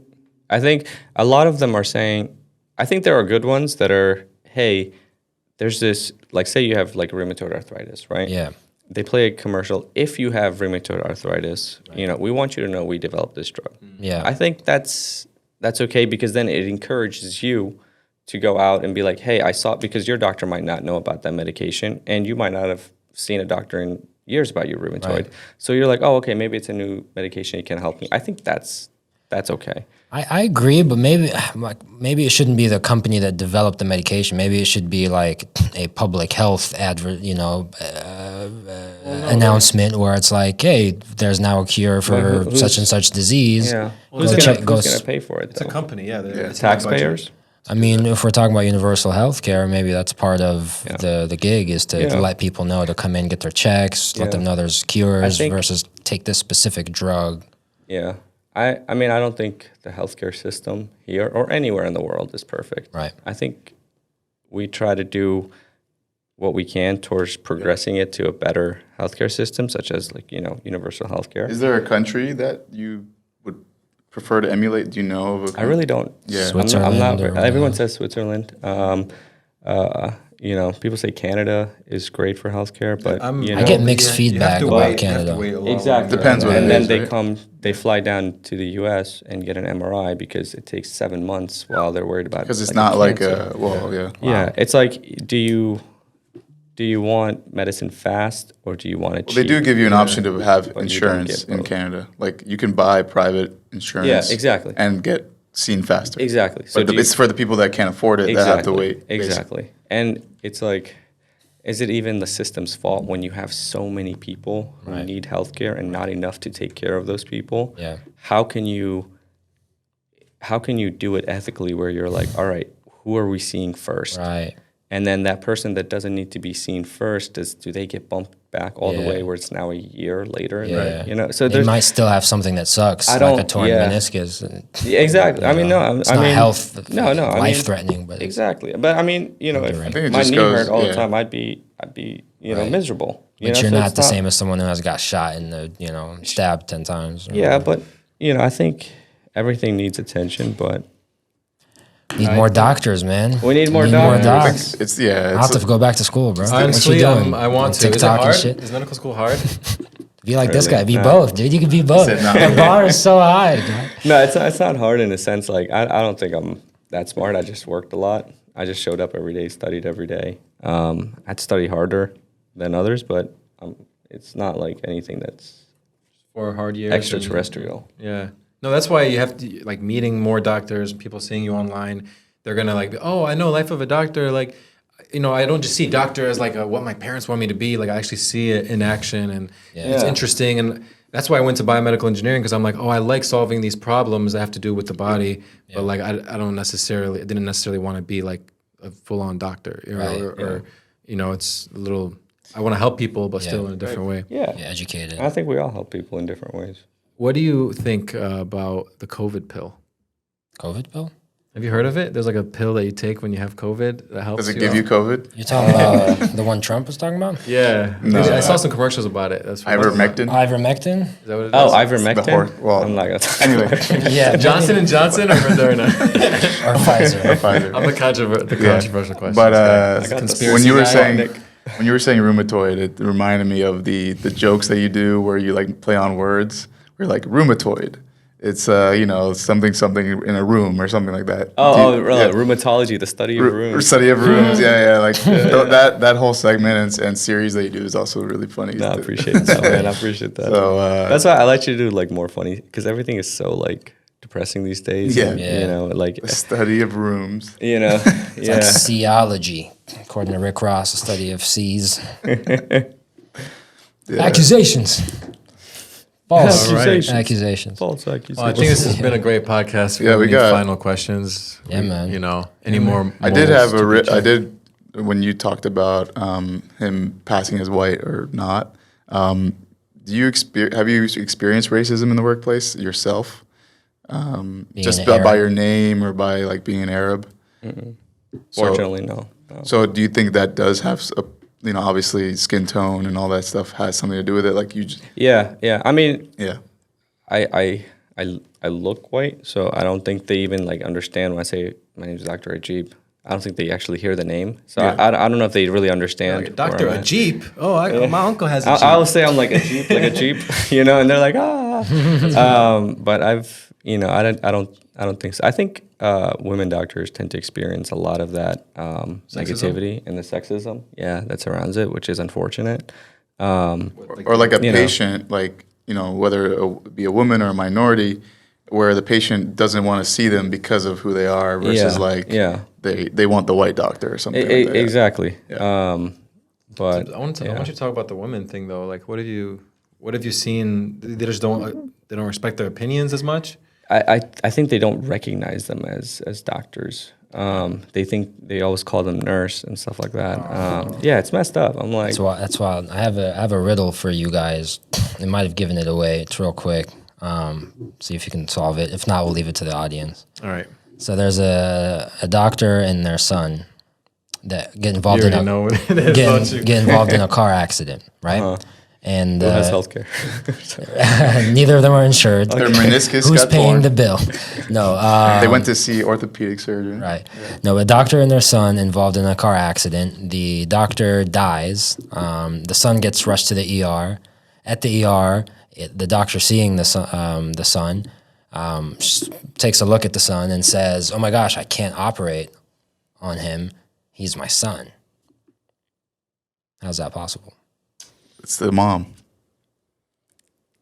I think a lot of them are saying, I think there are good ones that are, hey, there's this, like say you have like rheumatoid arthritis, right? Yeah. They play a commercial. If you have rheumatoid arthritis, we want you to know we developed this drug. Yeah. I think that's okay because then it encourages you to go out and be like, hey, I saw it, because your doctor might not know about that medication and you might not have seen a doctor in years about your rheumatoid. Right. So you're like, oh, okay, maybe it's a new medication, it can help me. I think that's okay. I agree, but maybe it shouldn't be the company that developed the medication. Maybe it should be like a public health announcement where it's like, hey, there's now a cure for such and such disease. Yeah. Who's going to pay for it, though? It's a company, It's taxpayers? I mean, if we're talking about universal health care, maybe that's part of the gig is to let people know to come in, get their checks, let them know there's cures versus take this specific drug. Yeah. I mean, I don't think the healthcare system here or anywhere in the world is perfect. Right. I think we try to do what we can towards progressing it to a better healthcare system, such as like, universal healthcare. Is there a country that you would prefer to emulate? Do you know of a I really don't. Yeah. Switzerland. Everyone says Switzerland. People say Canada is great for healthcare, but I get mixed feedback about Canada. Exactly. Depends what and it then is, they fly down to the U.S. and get an MRI because it takes 7 months while they're worried about. Because it's not like a Yeah, it's like, do you want medicine fast or do you want it cheap? They do give you an option to have insurance in Canada. Like you can buy private insurance. Yeah, exactly. And get seen faster. Exactly. So it's for the people that can't afford it that have to wait. Exactly. Basically. And it's like, is it even the system's fault when you have so many people who need healthcare and not enough to take care of those people? Yeah. How can you do it ethically where you're like, all right, who are we seeing first? Right. And then that person that doesn't need to be seen first, do they get bumped back all the way where it's now a year later? Yeah. So they might still have something that sucks, like a torn meniscus. Yeah, exactly. I mean, no, it's not health, life threatening, but exactly. But I mean, if my knee hurt all the time, I'd be miserable. But you're not the same as someone who has got shot in the, stabbed 10 times. Yeah, but I think everything needs attention, but. Need more doctors, man. We need more doctors. I'll have to go back to school, bro. Honestly, what you doing? I want to. TikTok Is it hard? and shit? Is medical school hard? Be like this guy. Be both, dude. You can be both. The bar is so high, guy. No, it's not hard in a sense. Like I don't think I'm that smart. I just worked a lot. I just showed up every day, studied every day. I had to study harder than others, but it's not like anything that's 4 hard years. Extraterrestrial. Yeah. No, that's why you have to, like, meeting more doctors, people seeing you online. They're going to, like, oh, I know Life of a Doctor. Like, I don't just see doctor as, like, what my parents want me to be. Like, I actually see it in action, and it's interesting. And that's why I went to biomedical engineering, because I'm like, oh, I like solving these problems that have to do with the body. But, like, I didn't necessarily want to be, like, a full-on doctor. Or it's a little, I want to help people, but still in a different way. Yeah. Educated. I think we all help people in different ways. what do you think about the COVID pill? COVID pill? Have you heard of it? There's like a pill that you take when you have COVID that helps. Does it give you COVID? You're talking about the one Trump was talking about? Yeah. No. I saw some commercials about it. That's Ivermectin? Ivermectin? Is that what it is? Oh, ivermectin. Well, I'm like, anyway. Yeah. Johnson and Johnson or Moderna? Or Pfizer. Pfizer. I'm the controversial question. But Conspiracy when you were guy. saying rheumatoid, it reminded me of the jokes that you do where you like play on words. We're like rheumatoid. It's something in a room or something like that. Rheumatology, the study of rooms. Study of rooms, yeah. Like that whole segment and series that you do is also really funny. No, I appreciate that, man. I appreciate that. So that's why I like you to do like more funny because everything is so like depressing these days. Yeah. And, you know, like the study of rooms. you know, It's like Seology, according to Rick Ross, a study of seas. Accusations. False accusations. False accusations. Well, I think this has been a great podcast. Yeah, we got final questions. Yeah, man. You know, any more? I did have moments to I did when you talked about him passing as white or not. Do you have you experienced racism in the workplace yourself? Just by your name or by like being an Arab? Fortunately, no. So do you think that does have obviously skin tone and all that stuff has something to do with it? Like you just Yeah. I mean, yeah. I look white, so I don't think they even like understand when I say my name is Dr. Ajib. I don't think they actually hear the name, so I don't know if they really understand. Like, Dr. Ajib. Oh, my uncle has a Jeep. I'll say I'm like a Jeep, like a Jeep, and they're like but I don't think so. I think women doctors tend to experience a lot of that negativity and the sexism, that surrounds it, which is unfortunate. Or like a patient, whether it be a woman or a minority, where the patient doesn't want to see them because of who they are versus they want the white doctor or something. Like that. Exactly. Yeah. But I want you to talk about the women thing though. Like, what have you seen? They just don't respect their opinions as much. I think they don't recognize them as doctors. They always call them nurse and stuff like that. It's messed up. I'm like, that's why I have a riddle for you guys. They might have given it away. It's real quick. See if you can solve it. If not, we'll leave it to the audience. All right. So there's a doctor and their son that get involved get involved in a car accident, right? Uh-huh. And who has healthcare? neither of them are insured. Their meniscus Who's got paying torn. the bill? No. They went to see orthopedic surgeon. Right. No, a doctor and their son involved in a car accident. The doctor dies. The son gets rushed to the ER. At the ER, the doctor seeing the son takes a look at the son and says, "Oh my gosh, I can't operate on him. He's my son." How's that possible? It's the mom.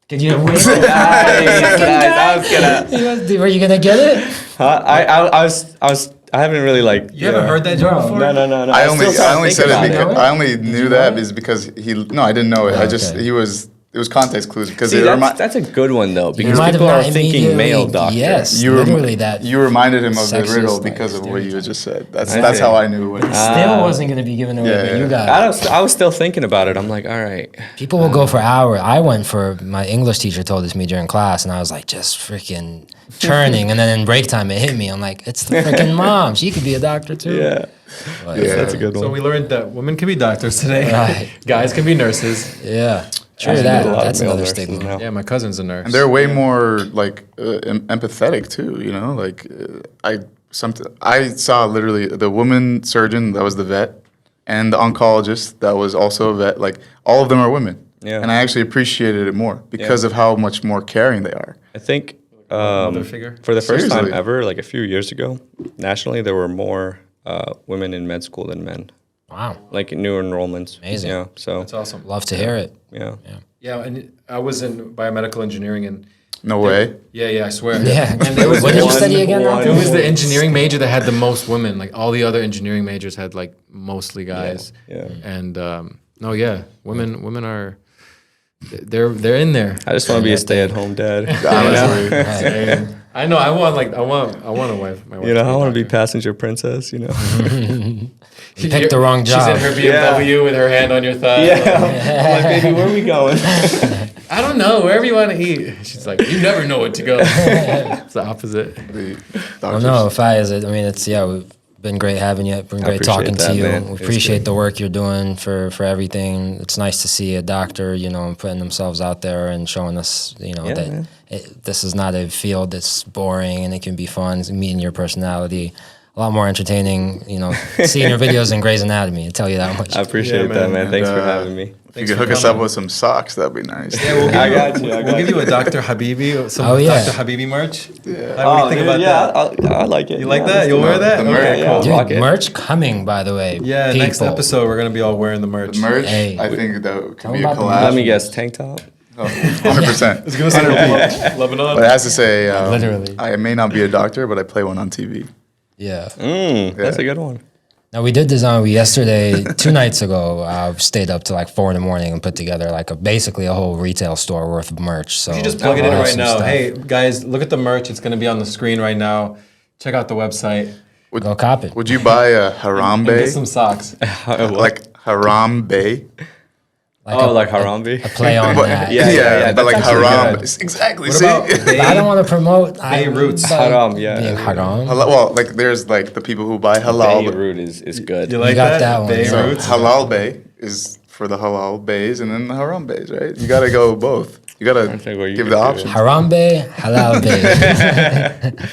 Did you win? Nice. I was gonna. Were you gonna get it? I haven't really like. You haven't heard that joke before? No. I only said it because it. I only knew that is because I didn't know it. It was context clues because See, that's a good one though because might people have are not thinking male immediately- doctor. yes. you literally that you reminded him of the sexist, riddle like, because of what you stereotype. just said. That's see. how I knew it. Still wasn't going to be given away, yeah, but you yeah. got it. I was still thinking about it. I'm like, all right. People will go for hours. I went for, my English teacher told this to me during class, and I was like just freaking churning. And then in break time, it hit me. I'm like, it's the freaking mom. She could be a doctor too. Yeah. But, That's a good one. So we learned that women can be doctors today. Right. Guys can be nurses. Yeah. True Actually, that. a lot of That's male another nurses stigma. now. Yeah, my cousin's a nurse. And they're way more empathetic too. I saw literally the woman surgeon that was the vet, and the oncologist that was also a vet. Like all of them are women. Yeah. And I actually appreciated it more because of how much more caring they are. I think mother figure. for the first time Seriously. ever, like a few years ago, nationally, there were more women in med school than men. Wow. Like new enrollments. Amazing. Yeah. So That's awesome. Love to hear it. yeah. Yeah, and I was in biomedical engineering, and No way. yeah, I swear. Yeah. And there was What did you one- study again? one- It was the engineering major that had the most women. Like all the other engineering majors had like mostly guys. Yeah. And women are they're in there. I just want to be a stay-at-home dad. Honestly. I know. I want a wife. My wife You know, I want to be doctor. passenger princess. You know. You picked the wrong job. She's in her BMW with her hand on your thigh. I'm like, baby, where are we going? I don't know, wherever you want to eat. She's like, you never know what to go. It's the opposite. The Well, doctors. no, Faiz, I mean, we've been great having you. Been great talking to you. Man. We It's appreciate good. the work you're doing for everything. It's nice to see a doctor, putting themselves out there and showing us, that this is not a field that's boring and it can be fun. It's meeting your personality. A lot more entertaining, seeing your videos in Grey's Anatomy. I tell you that much. I appreciate Yeah, that, man. man. Thanks for And, having me. If you could hook us up with some socks, that'd be nice. Yeah, we'll give I you, got you. we'll give you a Dr. Habibi, some Oh, yeah. Dr. Habibi merch. Yeah. What do you think about that? I like it. You like that? You'll wear that? the merch. Okay, Yeah, cool. Dude, rock it. merch coming, by the way. Yeah, people. next episode we're gonna be all wearing the merch. The merch, Hey. I think that could Tell be a them about the collab. Let me guess, tank top. Oh, 100%. It's gonna say Lebanon. But it has to say, Literally. I may not be a doctor, but I play one on TV. Yeah. That's a good one. Now we did design yesterday, 2 nights ago. I stayed up to like 4 in the morning and put together like basically a whole retail store worth of merch. So You just plug it in I have right some now. stuff. Hey guys, look at the merch. It's gonna be on the screen right now. Check out the website Go cop it. Would you buy a and get Harambe? some socks. Like Harambe? Like Harambe? A play on But, that. Yeah, but like that's actually Harambe. good. Exactly. What See? about But I don't want to promote Beirut's haram, yeah. being haram. Well, like there's like the people who buy halal. Beirut is good. You like got that one, yeah. So Beirut? halal bay is for the halal bays, and then the haram bays, right? You gotta go both. You gotta think what you give could the do. option. Harambe, halal bay.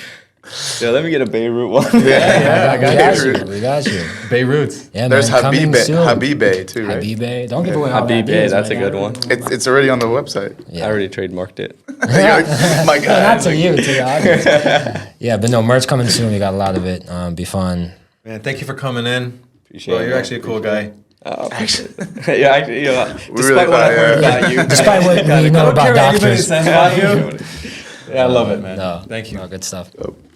Yeah, let me get a Beirut one. Yeah, I we got got you. you. We got you. Beirut. Yeah, There's man, coming Habibi, soon. Habibi too, right? Habibi. Don't give away all Habibi, that is that's right a good now. one. It's already on the website. Yeah. I already trademarked it. My No, God. not to you, to the audience. Yeah, but no, merch coming soon. We got a lot of it. Be fun. Man, thank you for coming in. Appreciate Bro, it, you're man. actually a cool guy. Yeah, actually, despite really what I've thought, heard yeah. about you. Despite what we I know don't about care what anybody doctors. says about you. Yeah, I love it, man. No, Thank you. No, good stuff.